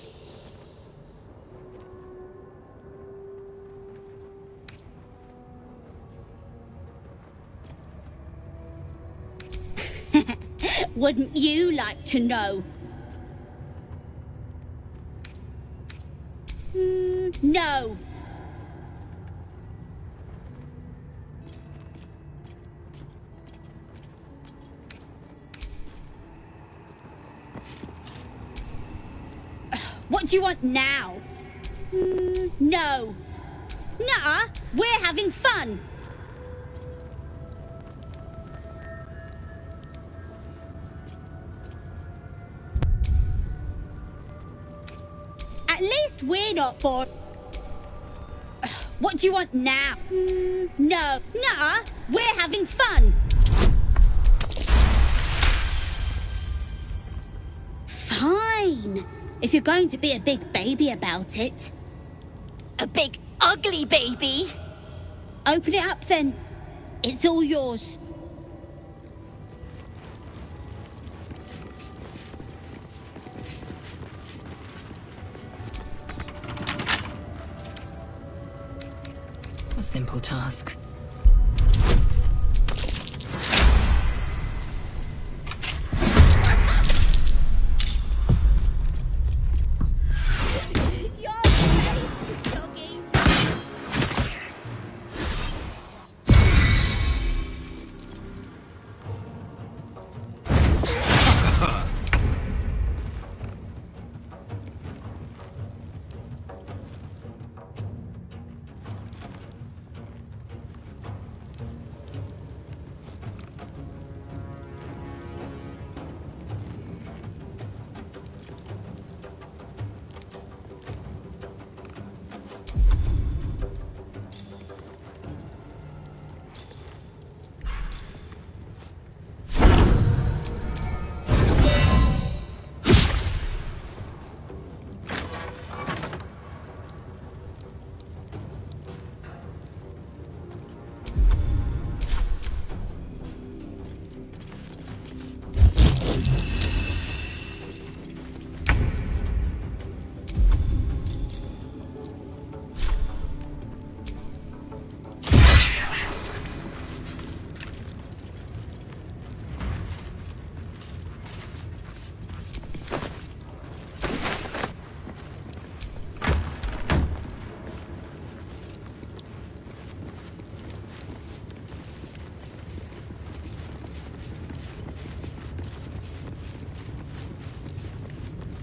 Wouldn't you like to know? No. What do you want now? No. Nuh-uh, we're having fun. At least we're not bored. What do you want now? No. Nuh-uh, we're having fun. Fine. If you're going to be a big baby about it. A big, ugly baby? Open it up then. It's all yours. A simple task.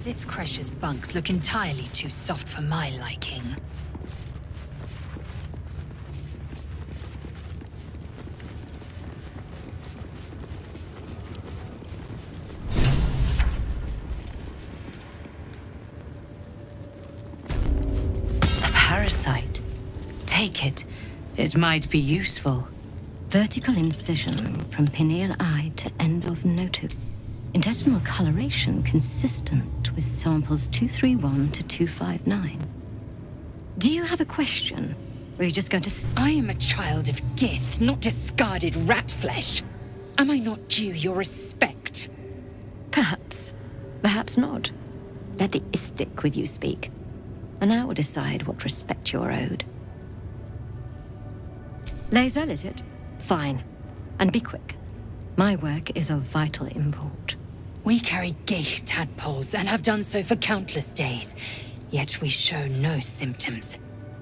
This Cresh's bugs look entirely too soft for my liking. A parasite. Take it. It might be useful. Vertical incision from pineal eye to end of notoc. Intestinal coloration consistent with samples 231 to 259. Do you have a question? Or are you just going to... I am a child of gift, not discarded rat flesh. Am I not due your respect? Perhaps. Perhaps not. Let the istic with you speak. And I will decide what respect you're owed. Lae'zel, is it? Fine. And be quick. My work is of vital import. We carry geich tadpoles and have done so for countless days, yet we show no symptoms.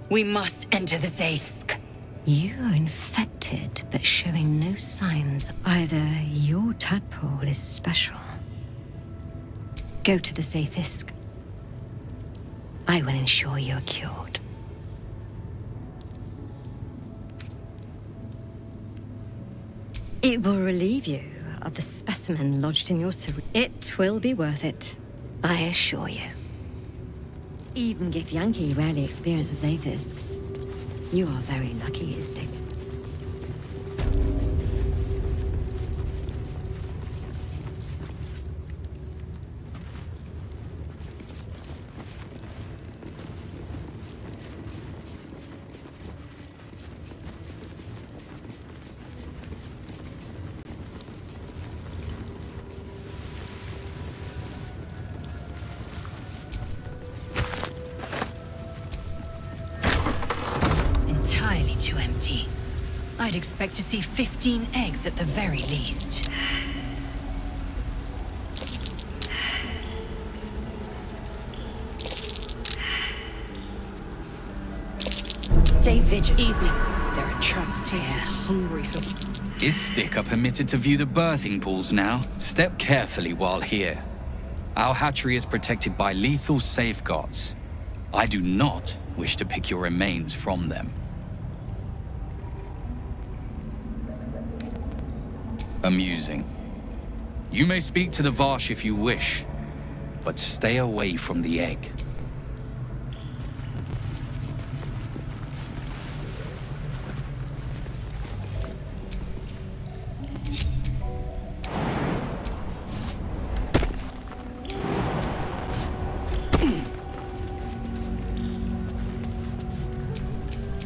We must enter the Zaithsk. You are infected, but showing no signs. Either your tadpole is special. Go to the Zaithsk. I will ensure you are cured. It will relieve you of the specimen lodged in your cerebrum. It will be worth it, I assure you. Even Githyanki rarely experiences Zaithsk. You are very lucky, Istik. Entirely too empty. I'd expect to see 15 eggs at the very least. Stay vigilant. Easy. There are traps This place here. is hungry for... Istik are permitted to view the birthing pools now. Step carefully while here. Our hatchery is protected by lethal safeguards. I do not wish to pick your remains from them. Amusing. You may speak to the Varsh if you wish, but stay away from the egg.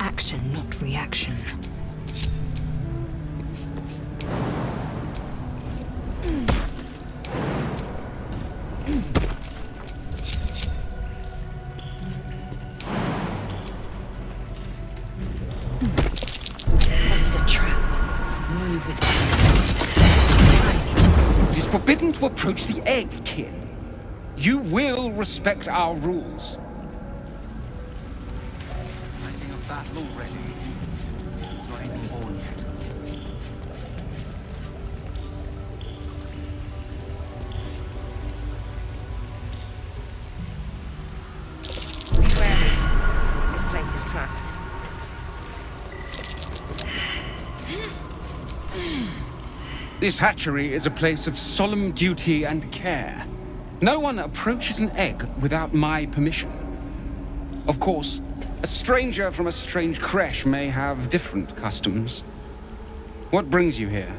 Action, not reaction. Spotted a trap. Move with It is forbidden to approach the egg, kin. You will respect our rules. Fighting a battle already. It's not even born yet. Be wary. This place is trapped. This hatchery is a place of solemn duty and care. No one approaches an egg without my permission. Of course, a stranger from a strange creche may have different customs. What brings you here?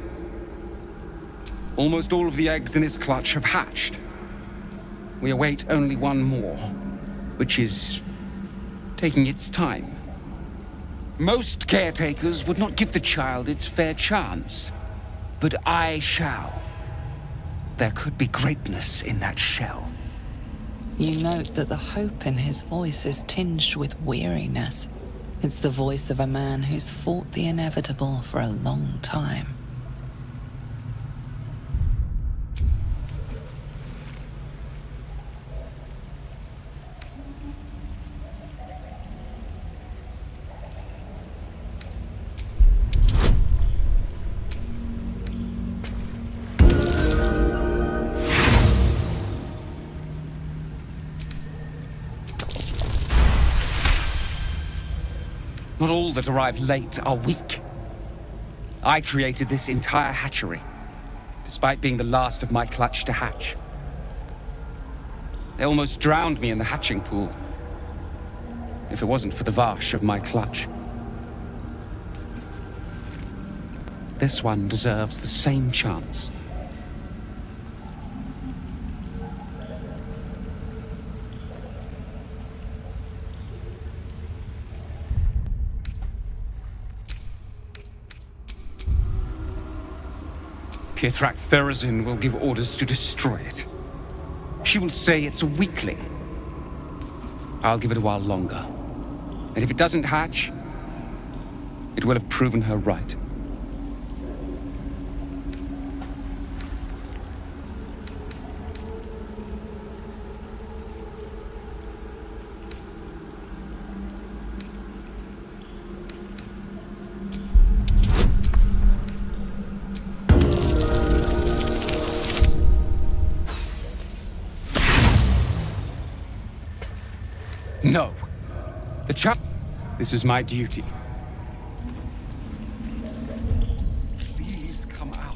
Almost all of the eggs in its clutch have hatched. We await only one more, which is taking its time. Most caretakers would not give the child its fair chance, but I shall. There could be greatness in that shell. You note that the hope in his voice is tinged with weariness. It's the voice of a man who's fought the inevitable for a long time. Not all that arrive late are weak. I created this entire hatchery, despite being the last of my clutch to hatch. They almost drowned me in the hatching pool, if it wasn't for the Varsh of my clutch. This one deserves the same chance. Kithrak Therazin will give orders to destroy it. She will say it's a weakling. I'll give it a while longer. And if it doesn't hatch, it will have proven her right. No. This is my duty. Please come out.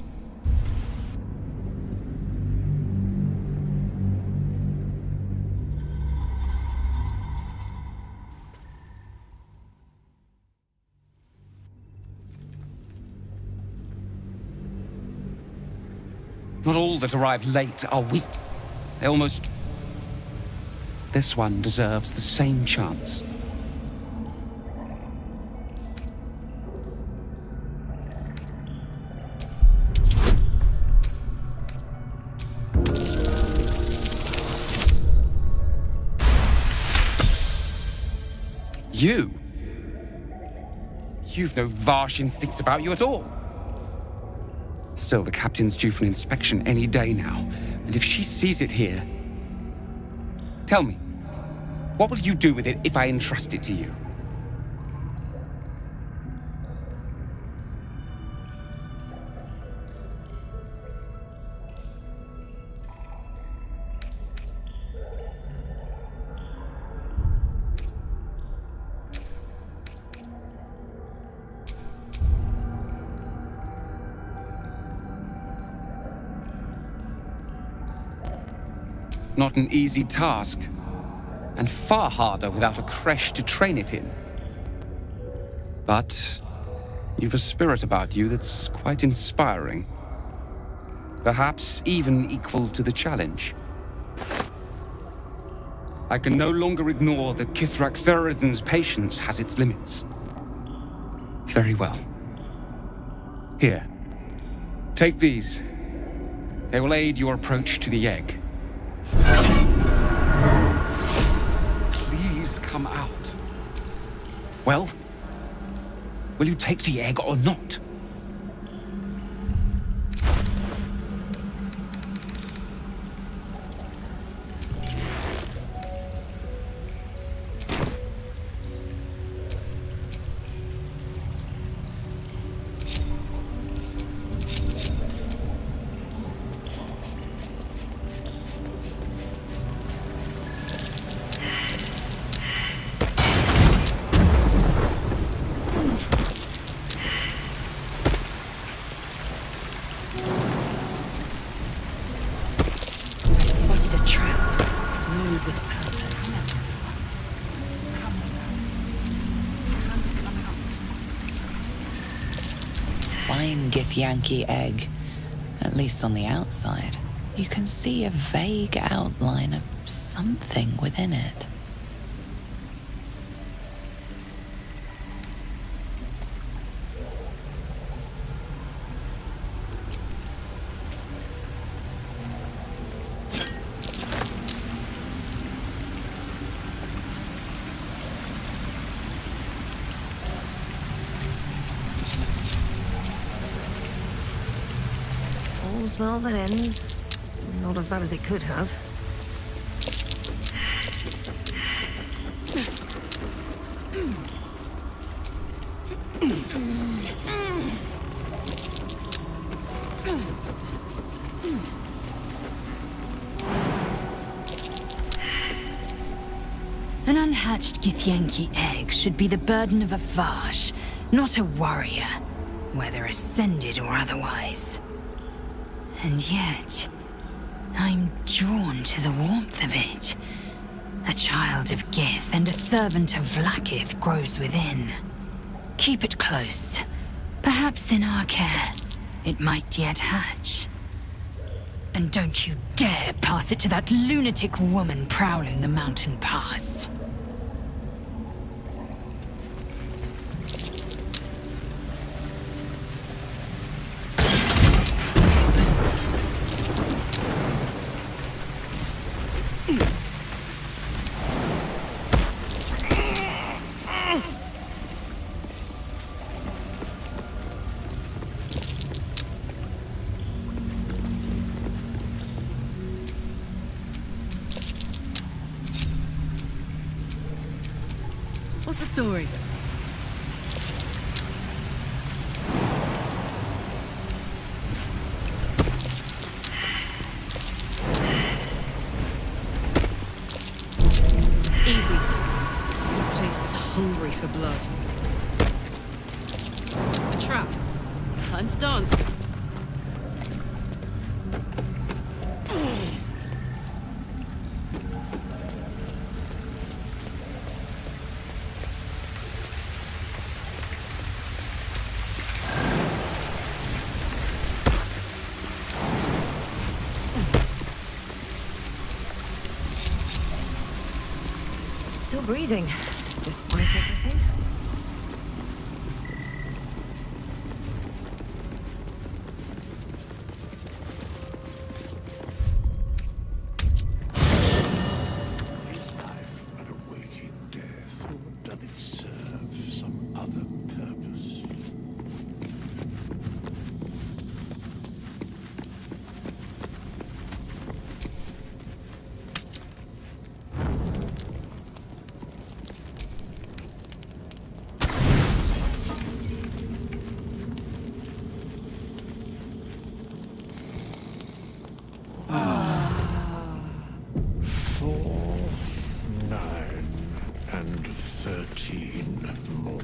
Not all that arrive late are weak. They almost... This one deserves the same chance. You? You've no Varsh instincts about you at all. Still, the captain's due for an inspection any day now, and if she sees it here... Tell me, what will you do with it if I entrust it to you? Not an easy task, and far harder without a creche to train it in. But you've a spirit about you that's quite inspiring. Perhaps even equal to the challenge. I can no longer ignore that Kithrak Thurizen's patience has its limits. Very well. Here, take these. They will aid your approach to the egg. Please come out. Well, will you take the egg or not? Fine Githyanki egg, at least on the outside. You can see a vague outline of something within it. All's well that ends. Not as bad as it could have. An unhatched Githyanki egg should be the burden of a Varsh, not a warrior, whether ascended or otherwise. And yet, I'm drawn to the warmth of it. A child of Gith and a servant of Vlaakith grows within. Keep it close. Perhaps in our care, it might yet hatch. And don't you dare pass it to that lunatic woman prowling the mountain pass. What's the story? Easy. hungry for blood. A trap. Time to dance. Still breathing, despite everything. Is life but a waking death, or doth it serve some other purpose? And 13 more.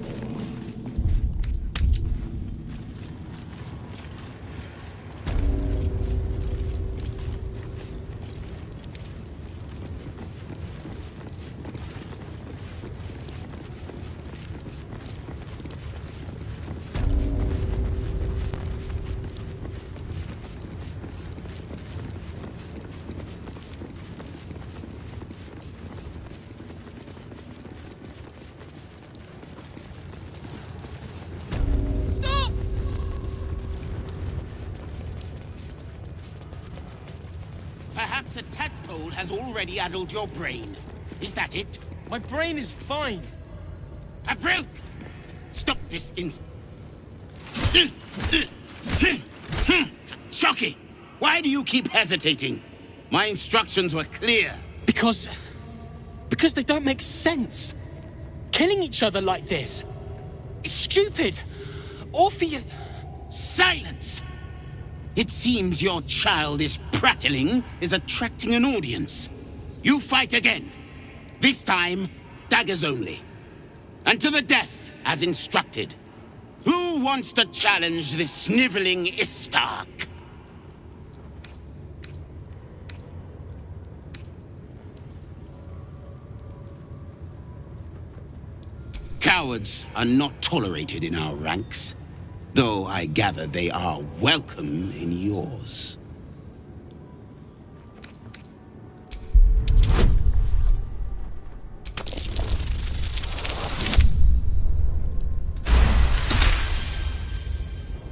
Perhaps a tadpole has already addled your brain. Is that it? My brain is fine. Avril! Stop this instant. Shocky! Why do you keep hesitating? My instructions were clear. Because they don't make sense. Killing each other like this. It's stupid. Or for you. Silence! It seems your childish prattling is attracting an audience. You fight again. This time, daggers only. And to the death, as instructed. Who wants to challenge this sniveling Istark? Cowards are not tolerated in our ranks. Though I gather they are welcome in yours.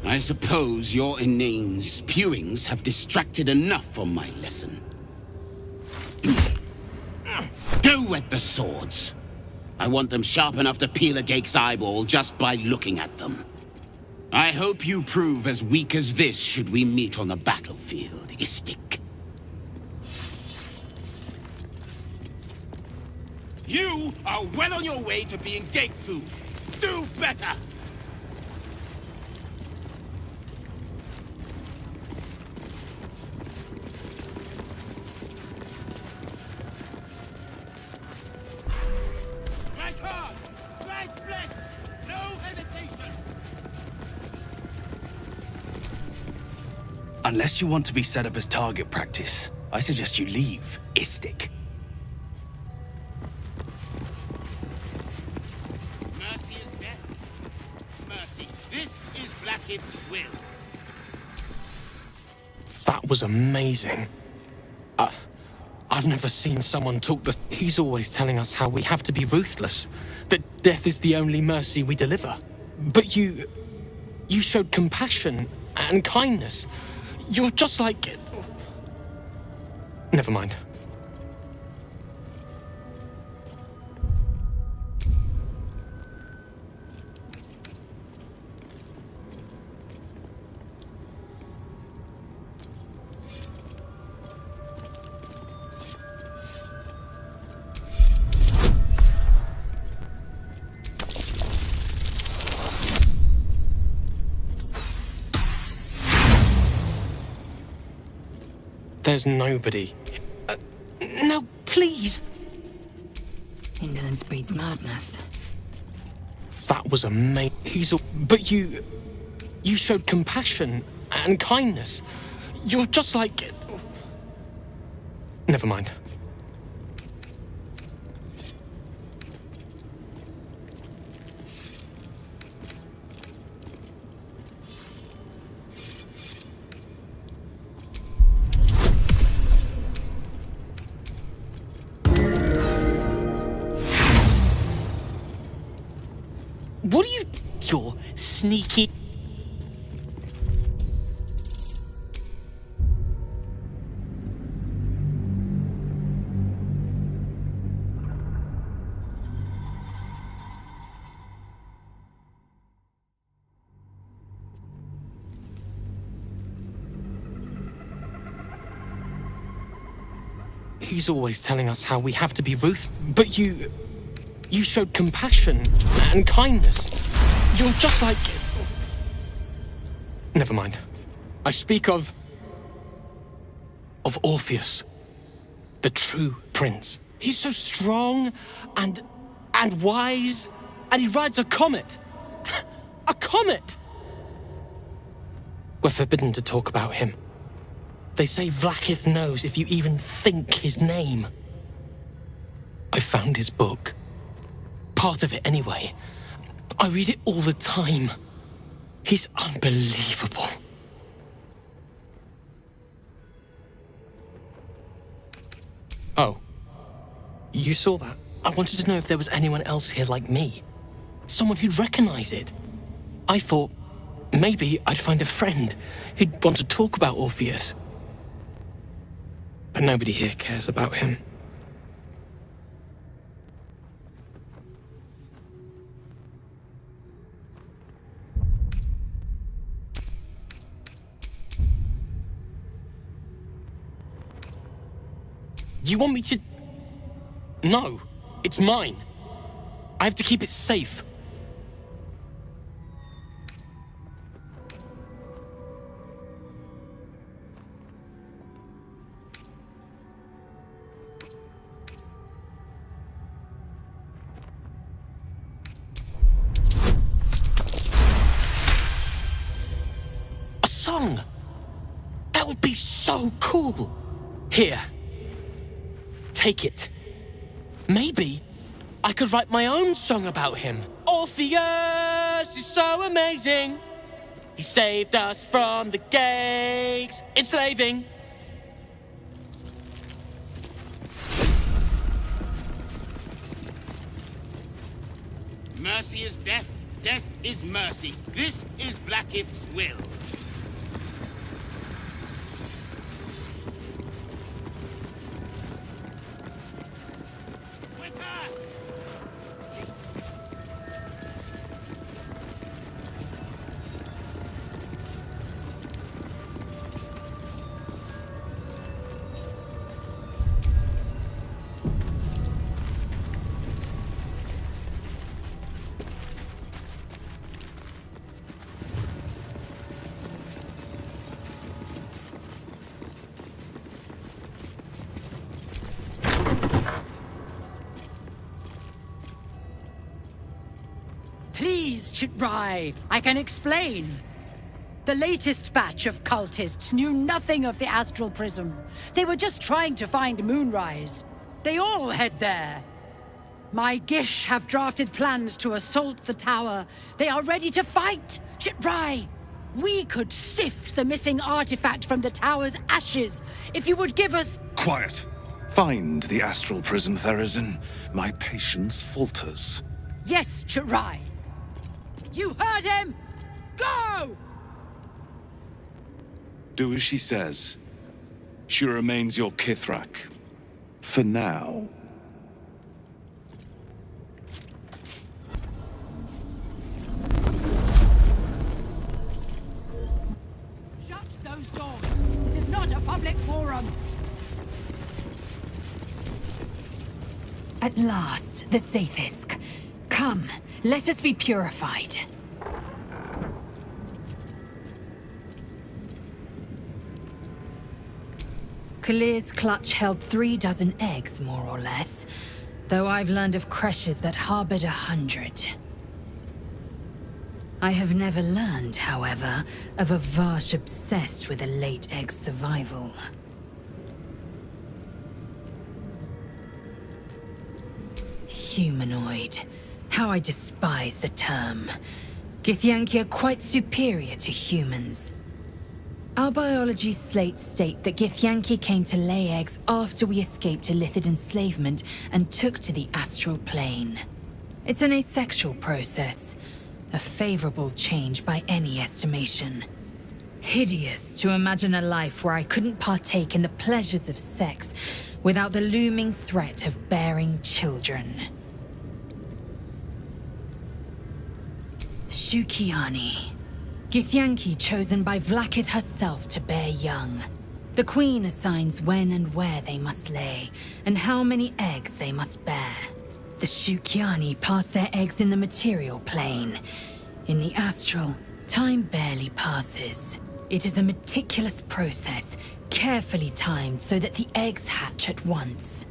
I suppose your inane spewings have distracted enough from my lesson. Go wet the swords. I want them sharp enough to peel a Gake's eyeball just by looking at them. I hope you prove as weak as this should we meet on the battlefield, Istik. You are well on your way to being Gake food. Do better! Strike hard! Slice flesh! No hesitation! Unless you want to be set up as target practice, I suggest you leave, Istik. Mercy is death. Mercy. This is Blackhead's will. That was amazing. I've never seen someone talk this. He's always telling us how we have to be ruthless, that death is the only mercy we deliver. But you showed compassion and kindness. You're just like... Never mind. There's nobody. No, please. Indolence breeds madness. That was amazing. But you showed compassion and kindness. You're just like... Never mind. What are you... You're sneaky... He's always telling us how we have to be ruthless, but you showed compassion and kindness. You're just like... Never mind. I speak of Orpheus, the true prince. He's so strong and wise, and he rides a comet. A comet! We're forbidden to talk about him. They say Vlaakith knows if you even think his name. I found his book. Part of it, anyway. I read it all the time. He's unbelievable. Oh. You saw that? I wanted to know if there was anyone else here like me. Someone who'd recognize it. I thought maybe I'd find a friend who'd want to talk about Orpheus. But nobody here cares about him. You want me to... No, it's mine. I have to keep it safe. A song! That would be so cool! Here. Take it. Maybe I could write my own song about him. Orpheus is so amazing. He saved us from the gates, enslaving. Mercy is death, death is mercy. This is Vlaakith's will. Please, Chitrai, I can explain. The latest batch of cultists knew nothing of the astral prism. They were just trying to find Moonrise. They all head there. My Gish have drafted plans to assault the tower. They are ready to fight, Chitrai. We could sift the missing artifact from the tower's ashes if you would give us... Quiet. Find the astral prism, Therazin. My patience falters. Yes, Chitrai. You heard him! Go! Do as she says. She remains your Kithrak. For now. Shut those doors! This is not a public forum! At last, the Zaithisk. Come, let us be purified. Kalir's clutch held 36 eggs, more or less. Though I've learned of creches that harbored 100. I have never learned, however, of a Vash obsessed with a late egg's survival. Humanoid. How I despise the term. Githyanki are quite superior to humans. Our biology slates state that Githyanki came to lay eggs after we escaped Illithid enslavement and took to the astral plane. It's an asexual process, a favorable change by any estimation. Hideous to imagine a life where I couldn't partake in the pleasures of sex without the looming threat of bearing children. Shukiani. Githyanki chosen by Vlaakith herself to bear young. The Queen assigns when and where they must lay, and how many eggs they must bear. The Shukiani pass their eggs in the material plane. In the astral, time barely passes. It is a meticulous process, carefully timed so that the eggs hatch at once.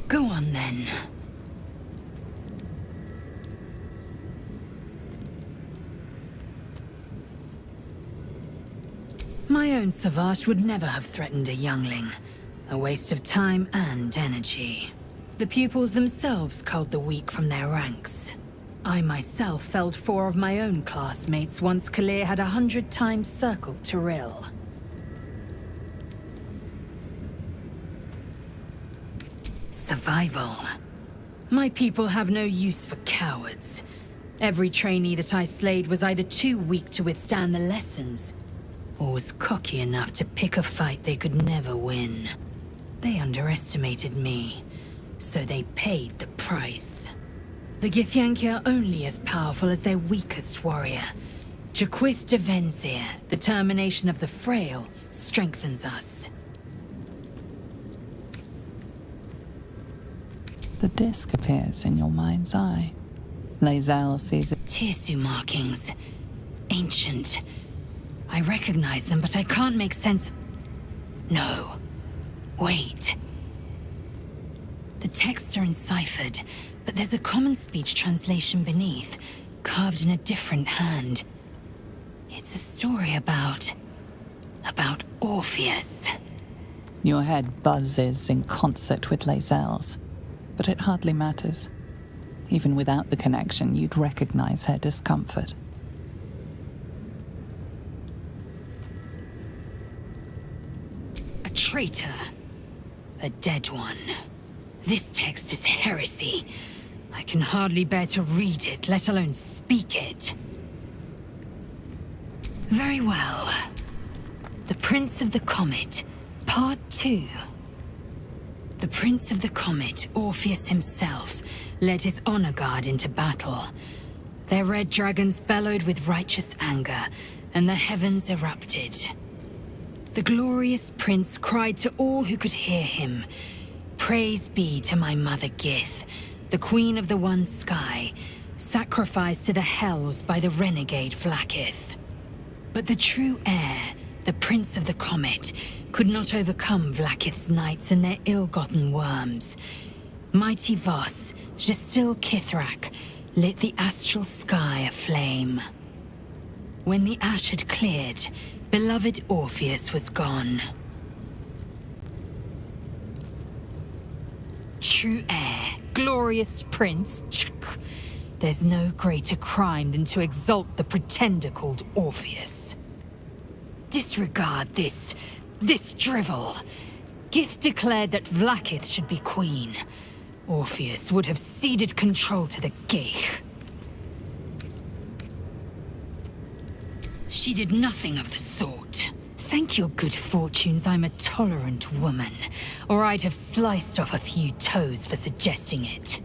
Go on then. My own Savage would never have threatened a youngling. A waste of time and energy. The pupils themselves culled the weak from their ranks. I myself felled 4 of my own classmates once Kalir had 100 times circled Tyrell. Survival. My people have no use for cowards. Every trainee that I slayed was either too weak to withstand the lessons, or was cocky enough to pick a fight they could never win. They underestimated me, so they paid the price. The Githyanki are only as powerful as their weakest warrior. Jaquith de Venzir, the termination of the frail, strengthens us. The disc appears in your mind's eye. Lae'zel sees it. Tirsu markings. Ancient. I recognize them, but I can't make sense of... No. Wait. The texts are enciphered, but there's a common speech translation beneath, carved in a different hand. It's a story about Orpheus. Your head buzzes in concert with Lae'zel's, but it hardly matters. Even without the connection, you'd recognize her discomfort. A traitor. A dead one. This text is heresy. I can hardly bear to read it, let alone speak it. Very well. The Prince of the Comet, Part 2. The Prince of the Comet, Orpheus himself, led his honor guard into battle. Their red dragons bellowed with righteous anger, and the heavens erupted. The glorious prince cried to all who could hear him, "Praise be to my mother Gith, the queen of the one sky, sacrificed to the hells by the renegade Vlaakith." But the true heir, the Prince of the Comet, could not overcome Vlaakith's knights and their ill-gotten worms. Mighty Voss, Gestil Kithrak, lit the astral sky aflame. When the ash had cleared, beloved Orpheus was gone. True heir, glorious prince, there's no greater crime than to exalt the pretender called Orpheus. Disregard this drivel. Gith declared that Vlaakith should be queen. Orpheus would have ceded control to the Geich. She did nothing of the sort. Thank your good fortunes I'm a tolerant woman, or I'd have sliced off a few toes for suggesting it.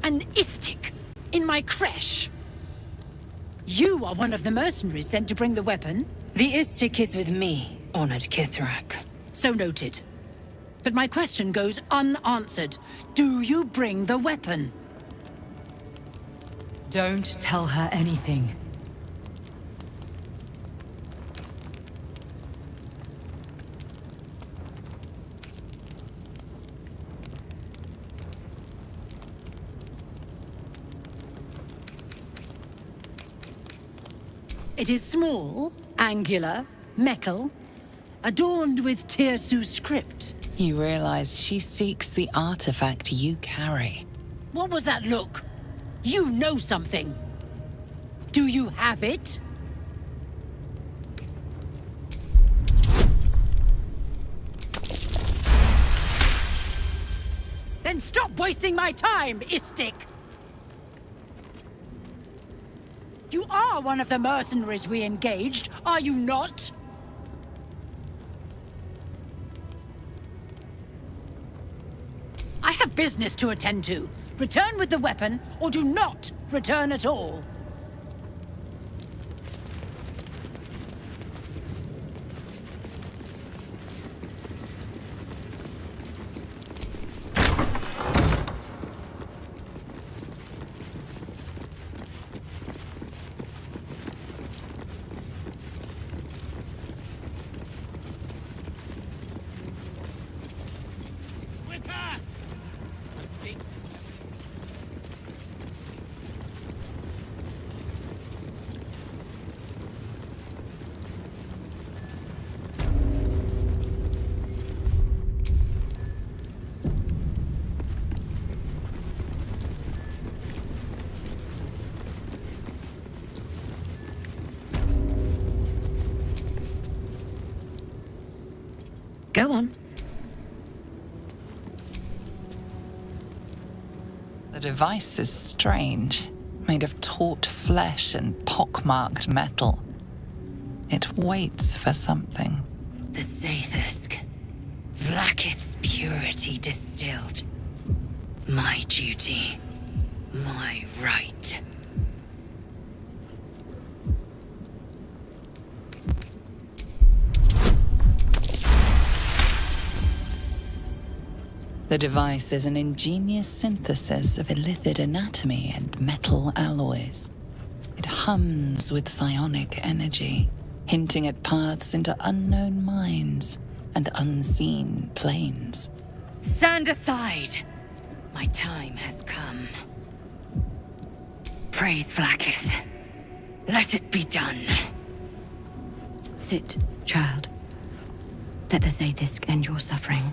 An Istik in my creche. You are one of the mercenaries sent to bring the weapon. The Istik is with me, honored Kithrak. So noted. But my question goes unanswered. Do you bring the weapon? Don't tell her anything. It is small, angular, metal, adorned with Tirsu script. You realize she seeks the artifact you carry. What was that look? You know something. Do you have it? Then stop wasting my time, Istik! You are one of the mercenaries we engaged, are you not? I have business to attend to. Return with the weapon, or do not return at all. Go on. The device is strange, made of taut flesh and pockmarked metal. It waits for something. The Zaithusk. Vlaakith's purity distilled. My duty. My right. The device is an ingenious synthesis of illithid anatomy and metal alloys. It hums with psionic energy, hinting at paths into unknown minds and unseen planes. Stand aside! My time has come. Praise Vlaakith. Let it be done. Sit, child. Let the Zaithusk end your suffering.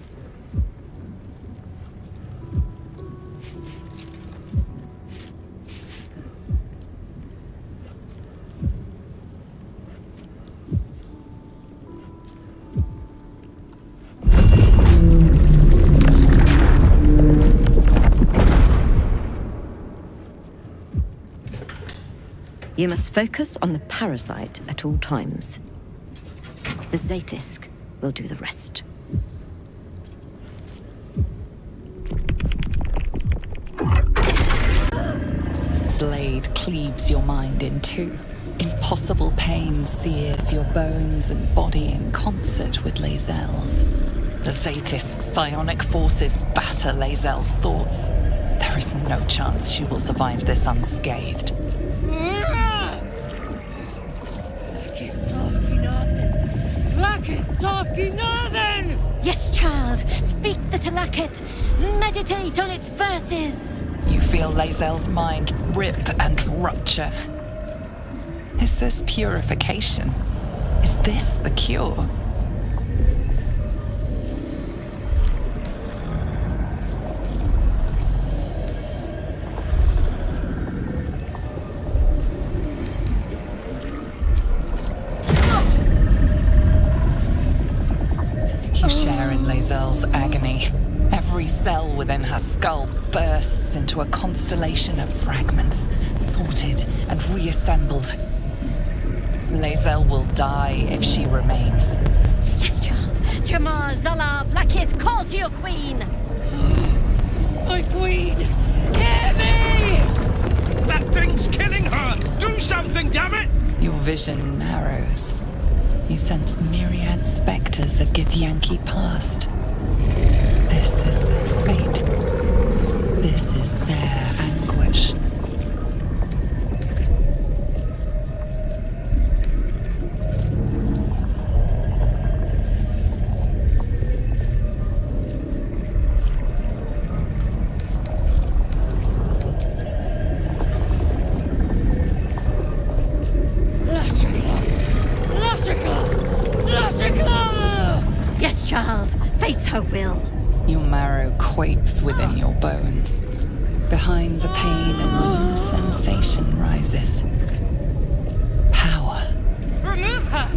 You must focus on the parasite at all times. The Zaithusk will do the rest. Blade cleaves your mind in two. Impossible pain sears your bones and body in concert with Lae'zel's. The Zaithusk's psionic forces batter Lae'zel's thoughts. There is no chance she will survive this unscathed. Yes, child. Speak the Talakit. Meditate on its verses. You feel Lae'zel's mind rip and rupture. Is this purification? Is this the cure? You share in Lae'zel's agony. Every cell within her skull bursts into a constellation of fragments, sorted and reassembled. Lae'zel will die if she remains. Yes, child. Jamar, Zala, Vlaakith, call to your queen. My queen! Hear me! That thing's killing her! Do something, damn it! Your vision narrows. You sense myriad specters of Githyanki past. This is their fate. This is their anguish. child. Fate's her will. Your marrow quakes within your bones. Behind the pain, a new sensation rises. Power. Remove her!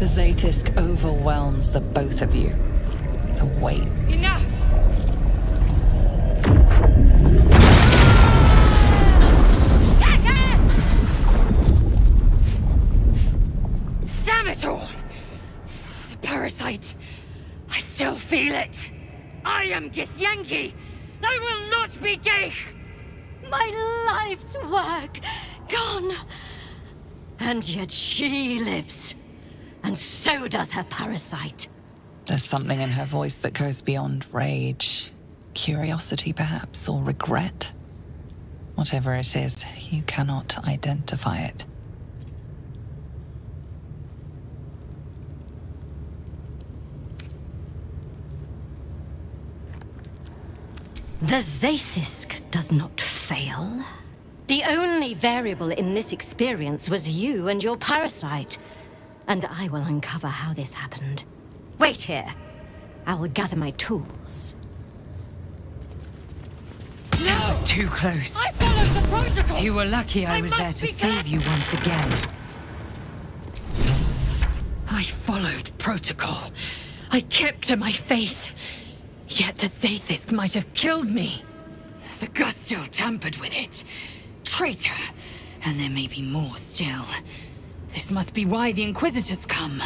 The Zaithisk overwhelms the both of you. The weight. Enough! Damn it all! The parasite. I still feel it. I am Githyanki. I will not be gay. My life's work gone. And yet she lives. And so does her parasite. There's something in her voice that goes beyond rage. Curiosity, perhaps, or regret. Whatever it is, you cannot identify it. The Zaithisk does not fail. The only variable in this experience was you and your parasite. And I will uncover how this happened. Wait here. I will gather my tools. That was too close. I followed the protocol! You were lucky I was there to save you once again. I followed protocol. I kept to my faith. Yet the Zaithisk might have killed me. The Gustil tampered with it. Traitor. And there may be more still. This must be why the Inquisitors come.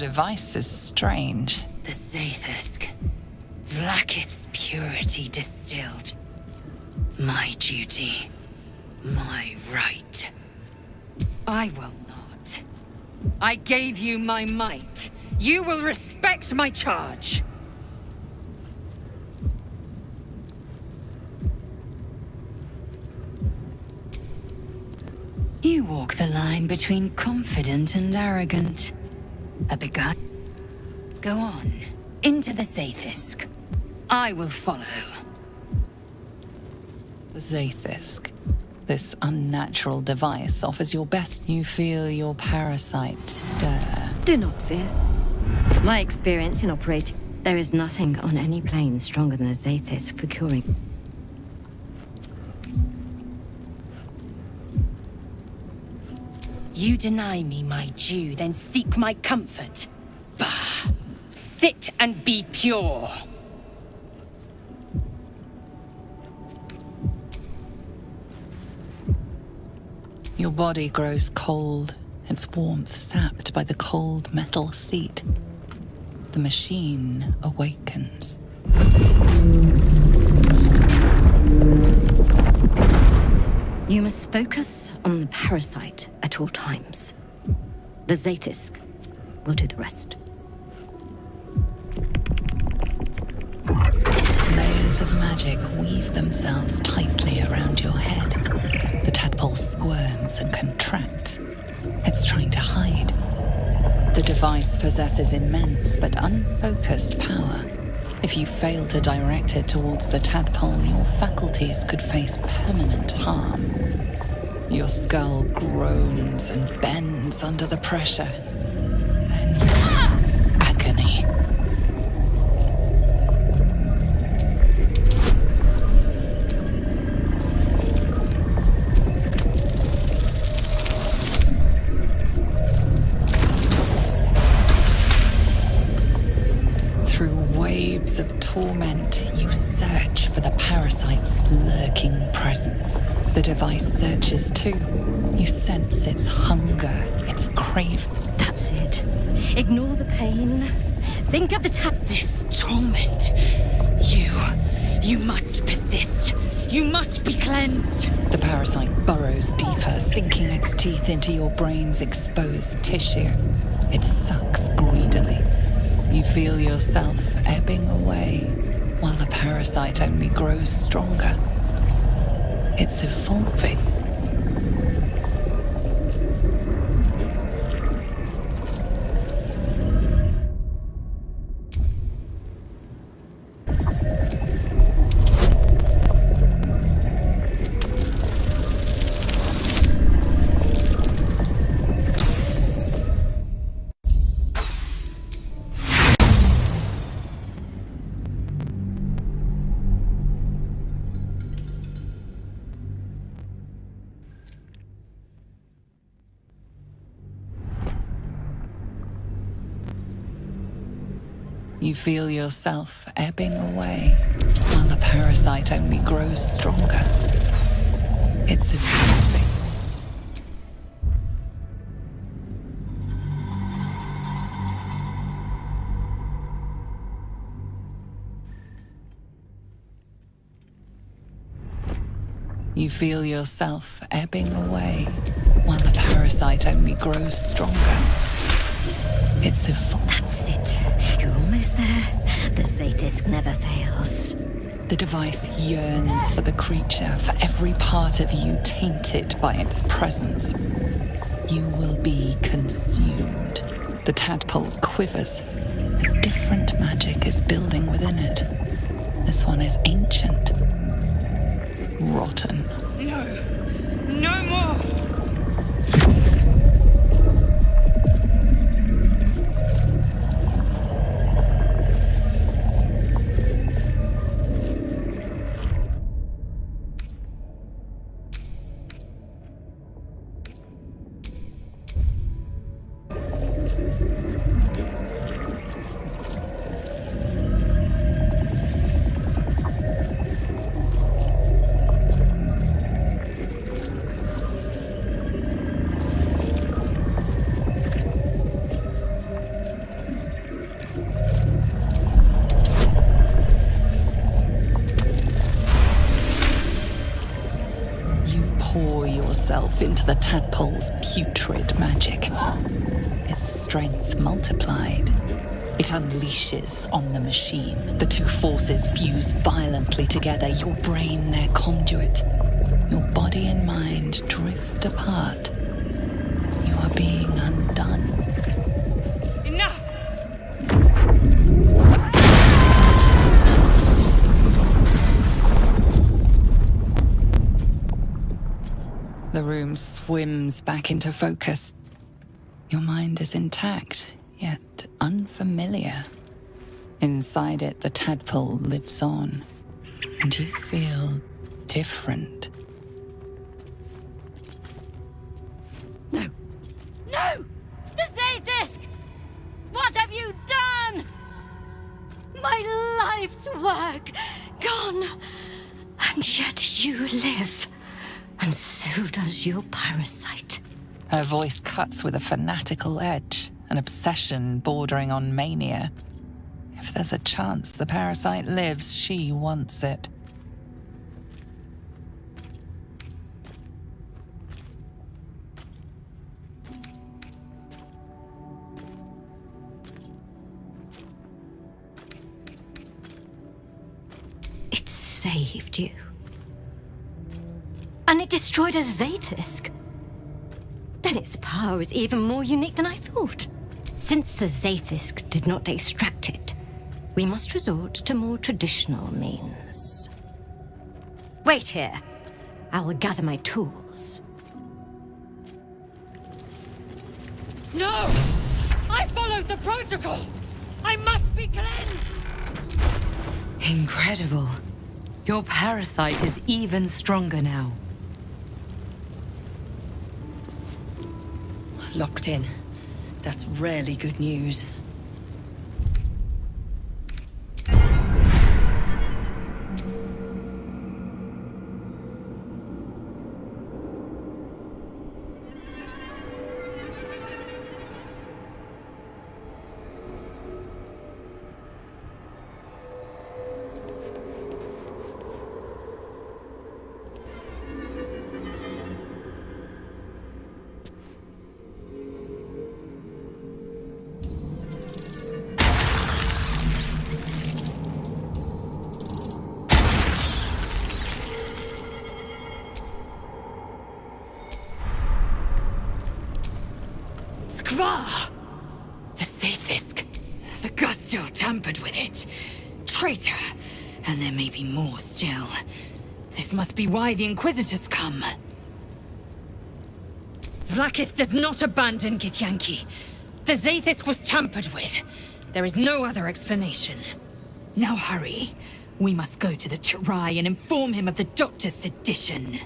device is strange. The Zathisk. Vlaakith's purity distilled. My duty. My right. I will not. I gave you my might. You will respect my charge. You walk the line between confident and arrogant. A begun. Go on, into the Zathisk. I will follow. The Zathisk. This unnatural device offers your best. You feel your parasite stir. Do not fear. My experience in operating, there is nothing on any plane stronger than a Zathisk for curing. You deny me my due, then seek my comfort. Bah! Sit and be pure. Your body grows cold, its warmth sapped by the cold metal seat. The machine awakens. You must focus on the parasite at all times. The Zathisk will do the rest. Layers of magic weave themselves tightly around your head. The tadpole squirms and contracts. It's trying to hide. The device possesses immense but unfocused power. If you fail to direct it towards the tadpole, your faculties could face permanent harm. Your skull groans and bends under the pressure. Then agony. Through waves of torment, you search for the parasite's lurking presence. The device searches too. You sense its hunger, its craving. That's it. Ignore the pain. Think of the This torment. You must persist. You must be cleansed. The parasite burrows deeper, sinking its teeth into your brain's exposed tissue. It sucks greedily. You feel yourself ebbing away, while the parasite only grows stronger. It's evolving. You feel yourself ebbing away, while the parasite only grows stronger. It's evolving. You feel yourself ebbing away, while the parasite only grows stronger. It's evolving. That's it. You're almost there. The Zathisk never fails. The device yearns for the creature, for every part of you tainted by its presence. You will be consumed. The tadpole quivers. A different magic is building within it. This one is ancient. Rotten. No. No more! itself into the tadpole's putrid magic. Its strength multiplied. It unleashes on the machine. The two forces fuse violently together, your brain their conduit. Your body and mind drift apart. You are being undone. Enough! The room swims back into focus. Your mind is intact, yet unfamiliar. Inside it, the tadpole lives on, and you feel different. No! The Zaythisk! What have you done? My life's work gone. And yet you live. And so does your parasite. Her voice cuts with a fanatical edge, an obsession bordering on mania. If there's a chance the parasite lives, she wants it. It saved you. And it destroyed a Zaythisk. Then its power is even more unique than I thought. Since the Zaythisk did not extract it, we must resort to more traditional means. Wait here. I will gather my tools. No! I followed the protocol! I must be cleansed! Incredible. Your parasite is even stronger now. Locked in. That's rarely good news. The Zaythisk. The Gustil tampered with it. Traitor. And there may be more still. This must be why the Inquisitors come. Vlaakith does not abandon Githyanki. The Zaythisk was tampered with. There is no other explanation. Now hurry. We must go to the Chirai and inform him of the Doctor's sedition.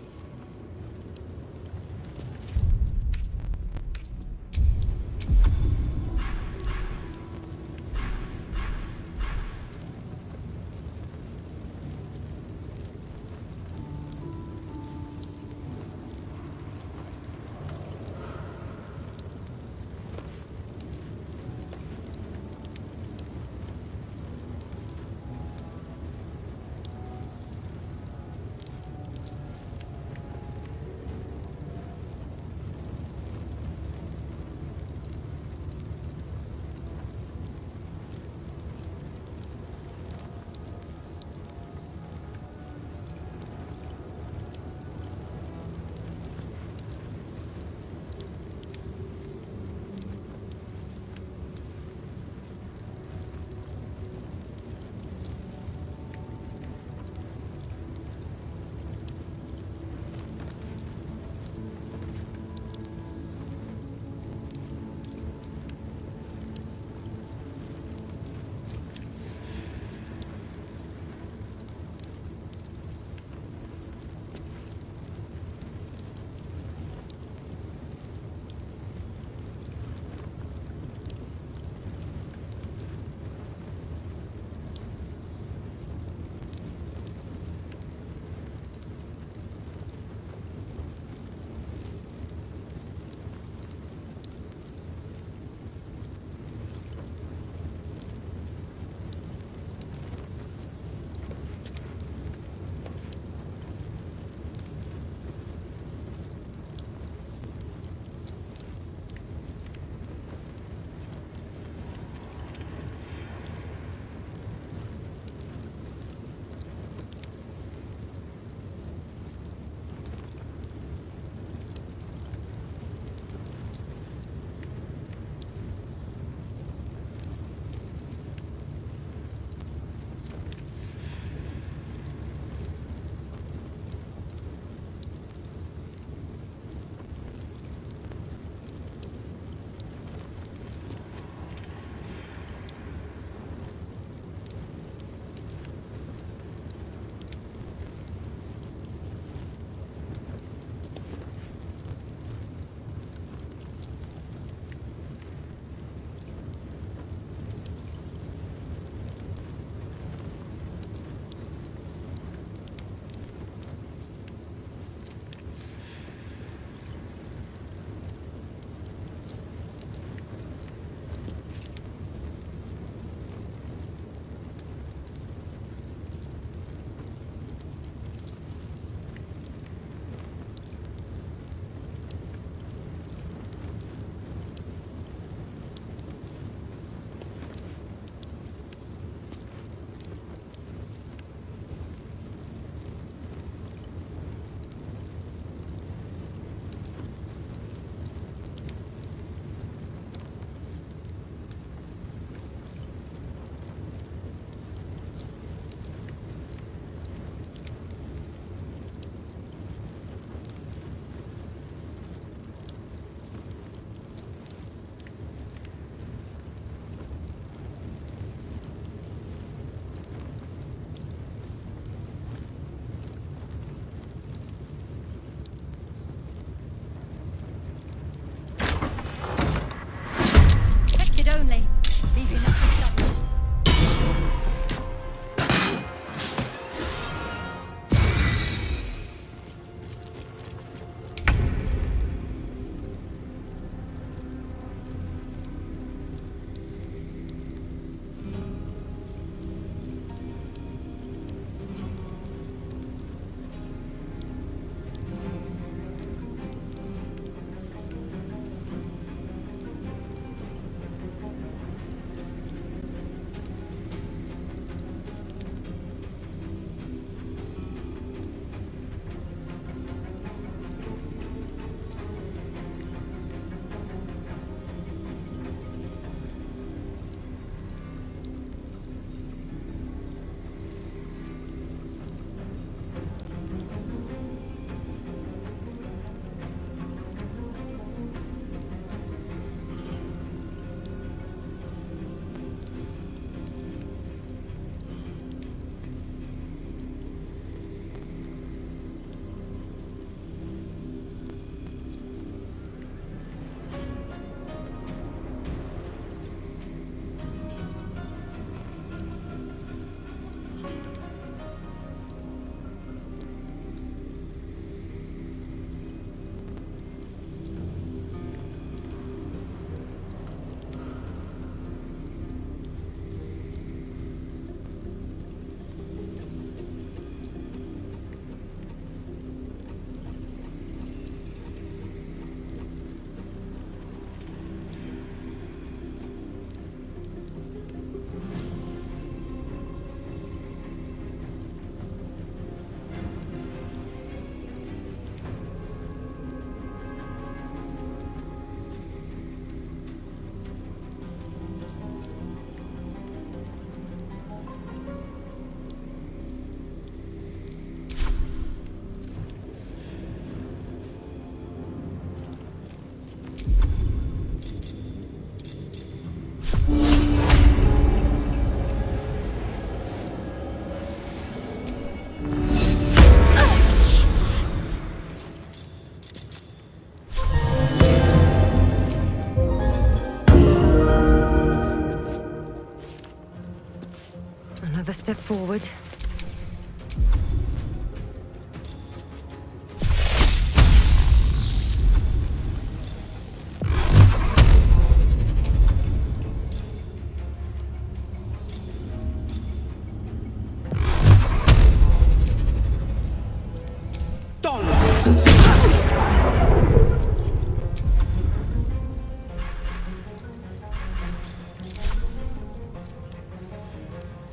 step forward.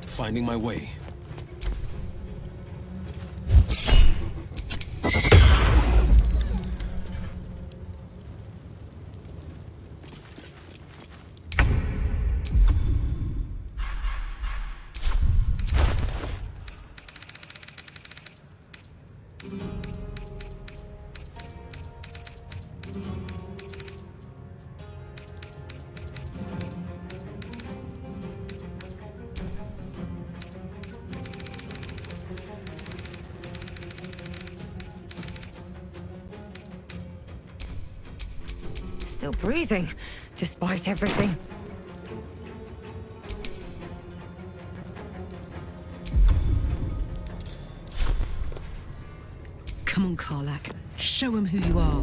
Finding my way. Still breathing, despite everything. Come on, Karlak. Show him who you are.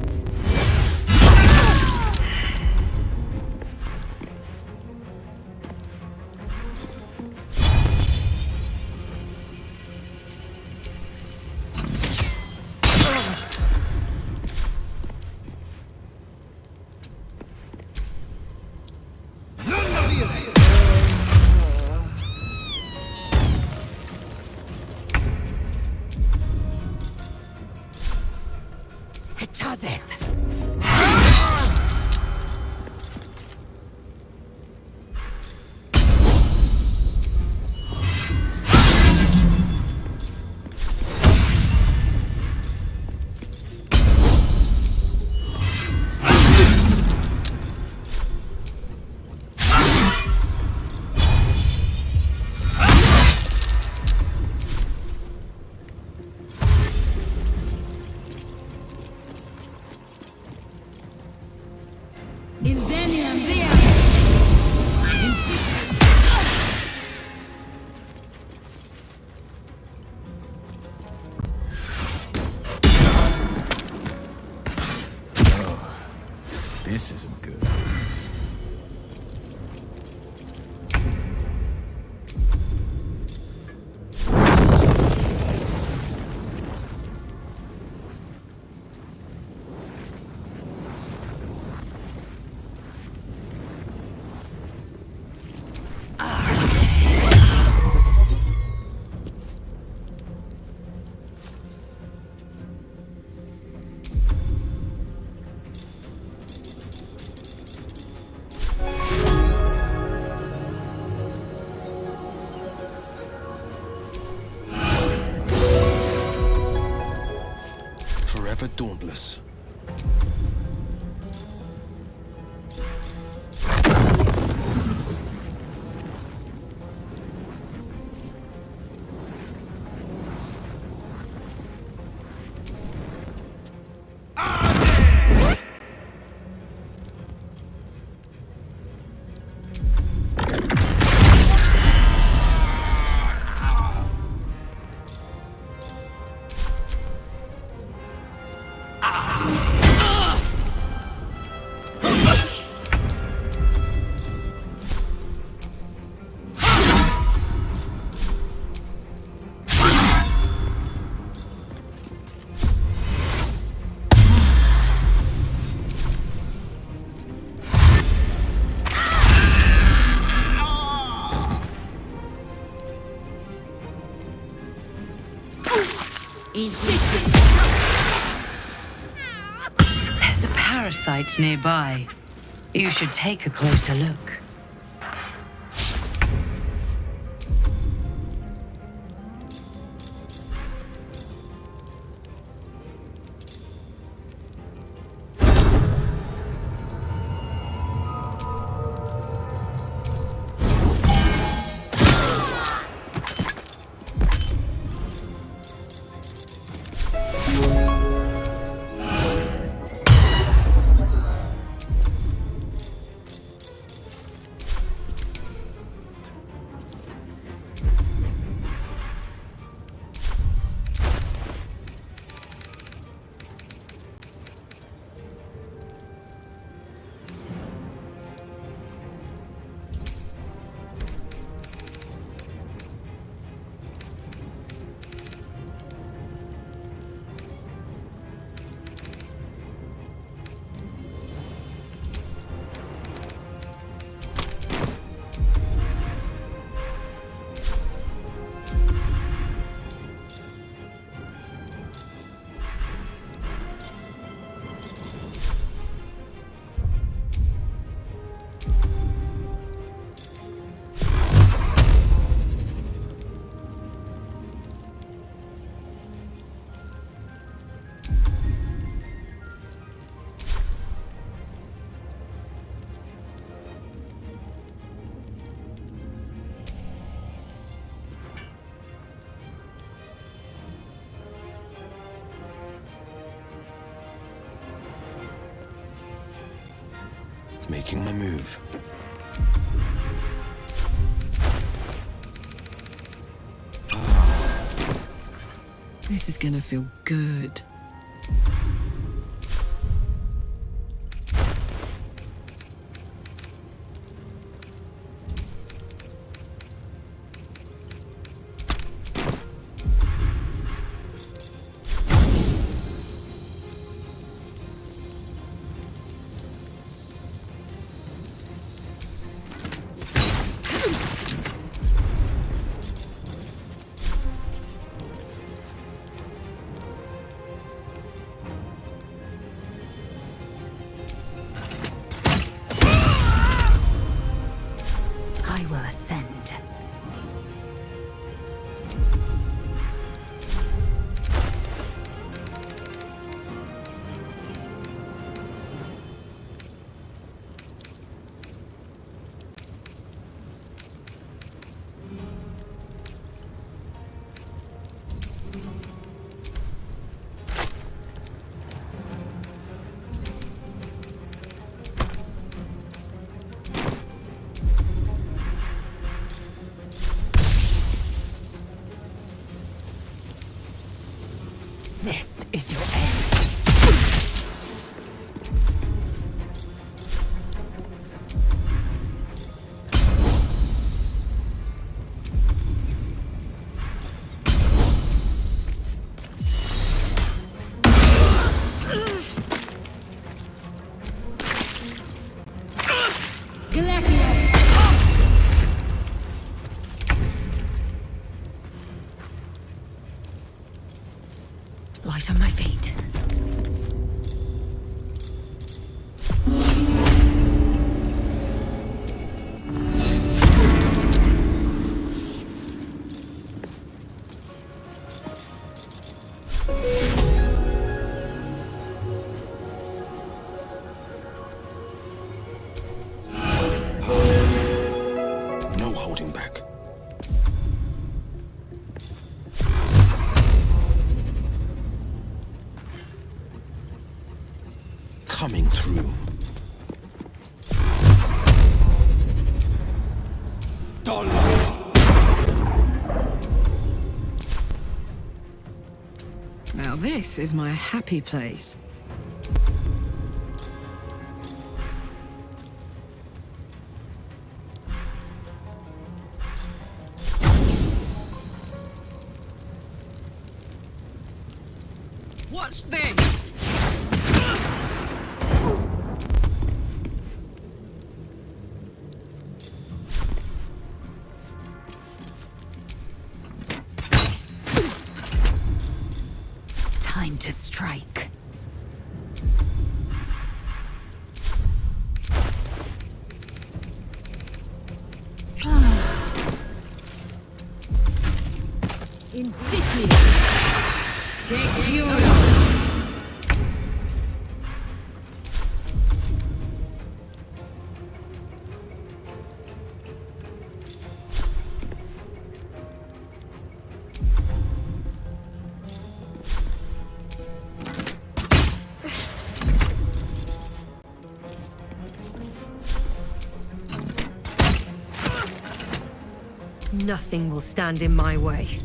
This isn't good. Forever dauntless. There's a parasite nearby. You should take a closer look. Making my move. This is gonna feel good. I will ascend. This is your end. Light on my feet. No holding back. Coming through. Now this is my happy place. Watch this! Time to strike. Take you. Nothing will stand in my way.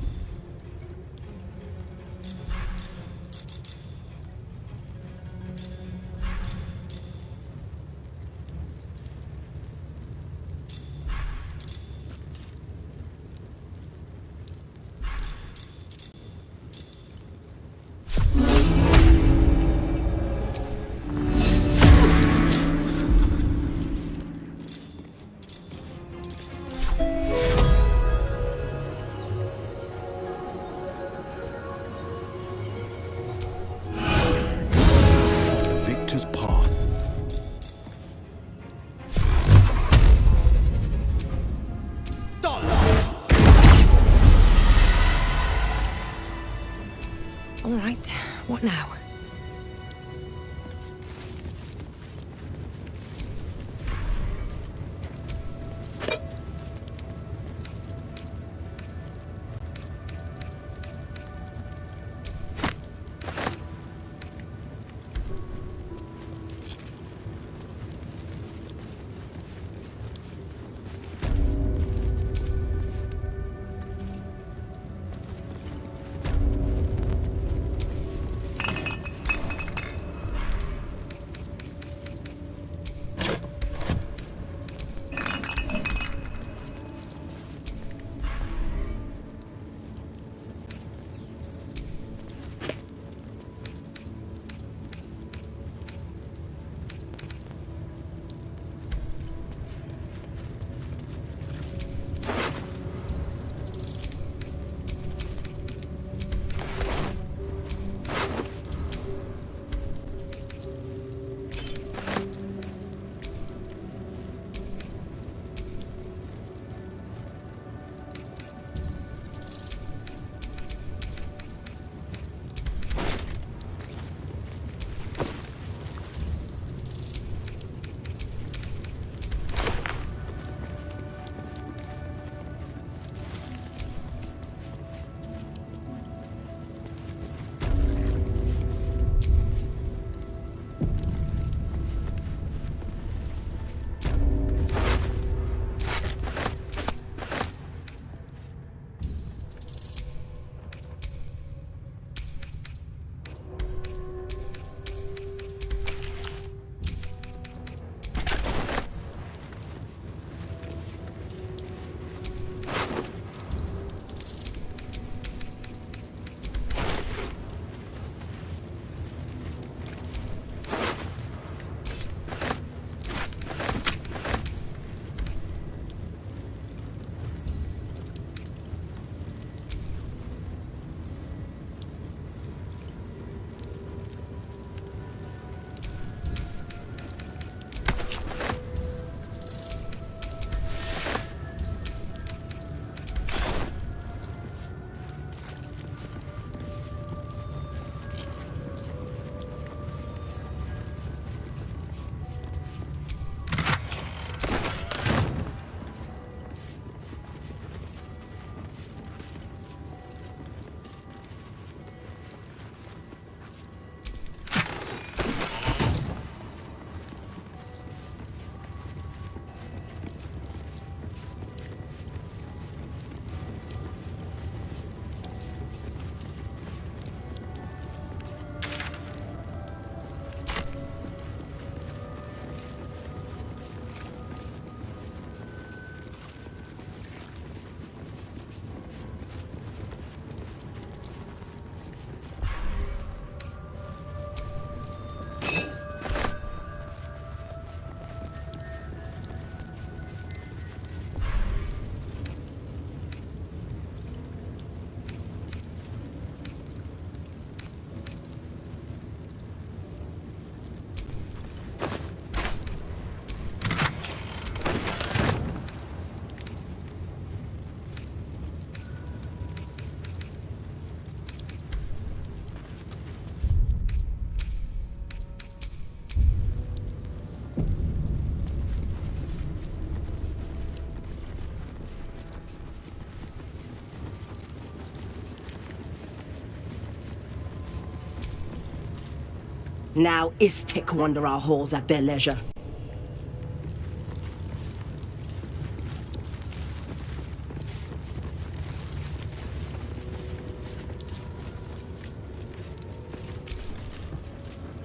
Now Istik wander our halls at their leisure.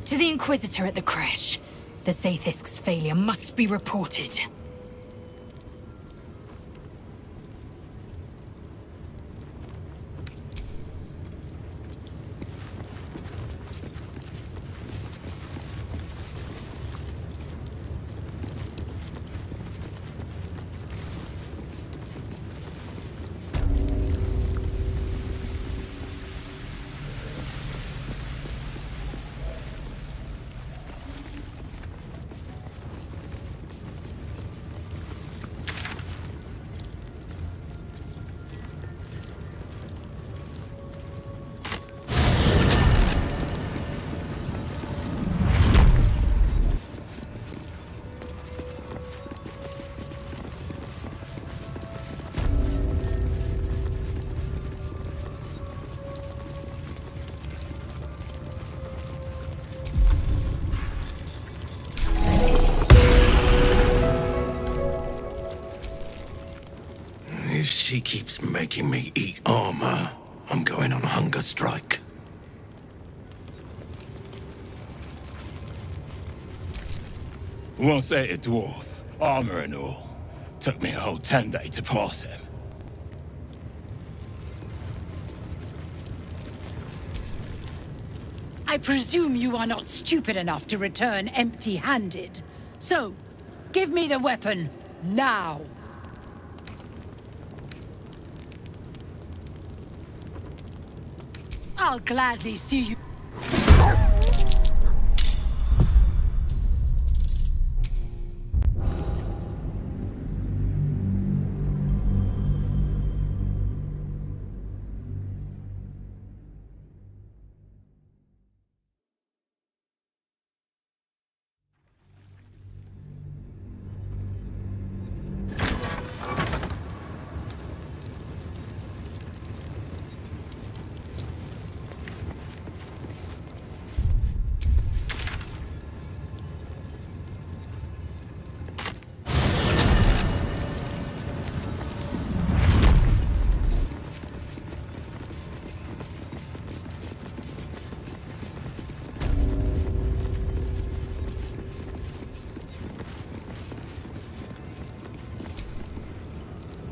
To the Inquisitor at the crash. The Zaithisk's failure must be reported. If she keeps making me eat armor, I'm going on hunger strike. Once ate a dwarf, armor and all. Took me a whole 10 days to pass him. I presume you are not stupid enough to return empty-handed. So, give me the weapon, now! I'll gladly see you.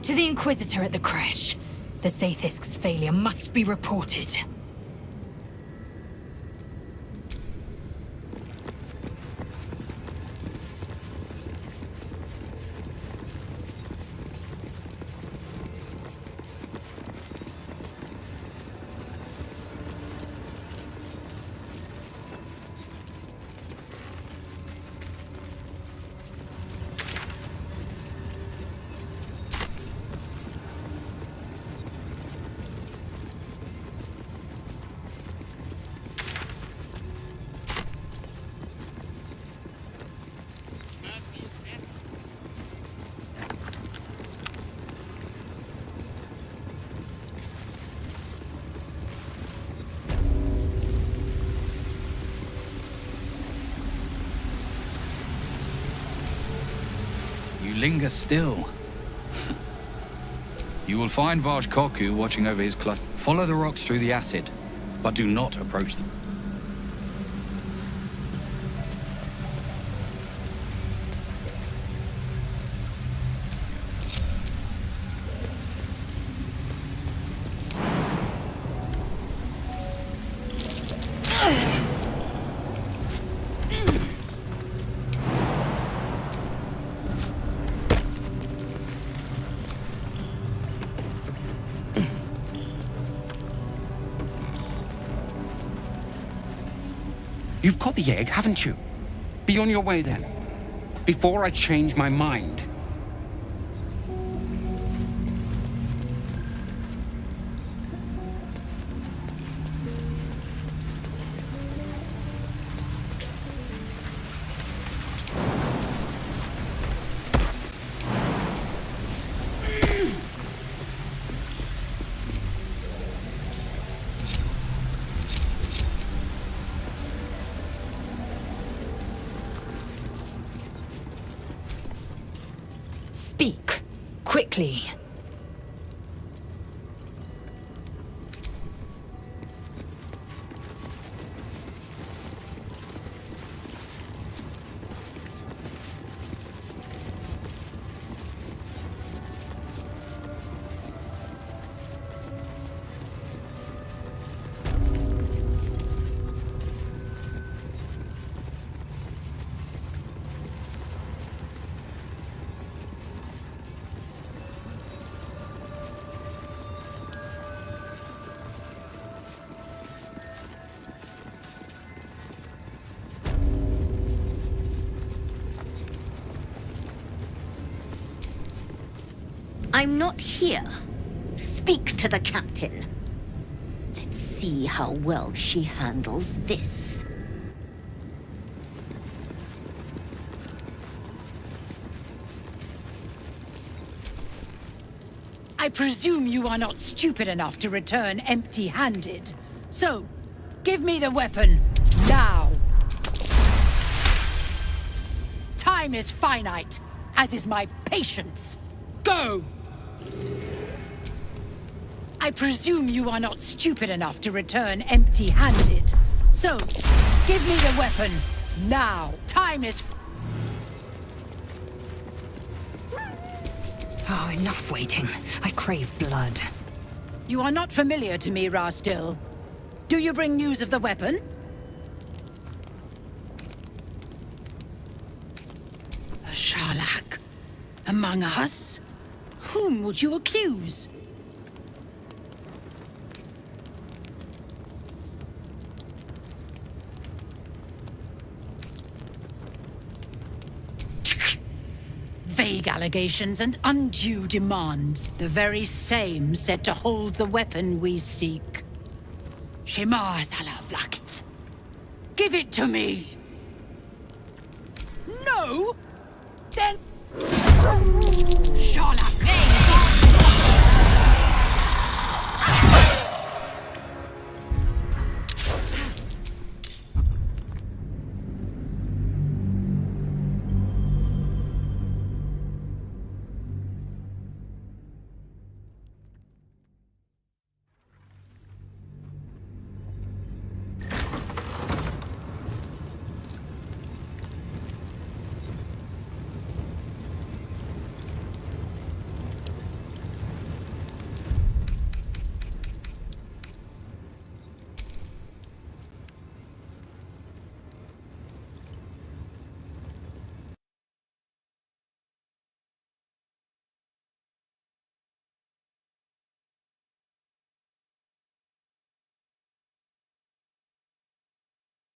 To the Inquisitor at the crash. The Zaithisk's failure must be reported. Linger still. You will find Vaj Koku watching over his clutch. Follow the rocks through the acid, but do not approach them. You've got the egg, haven't you? Be on your way then. Before I change my mind. Speak. Quickly. I'm not here. Speak to the captain. Let's see how well she handles this. I presume you are not stupid enough to return empty-handed. So, give me the weapon, now. Time is finite, as is my patience. Go! I presume you are not stupid enough to return empty-handed. So, give me the weapon, now. Time is... Oh, enough waiting. I crave blood. You are not familiar to me, Rastil. Do you bring news of the weapon? A Sharlak? Among us? Whom would you accuse? Vague allegations and undue demands, the very same said to hold the weapon we seek. Shema Zalavlakith. Give it to me! No? Then... Sharlak,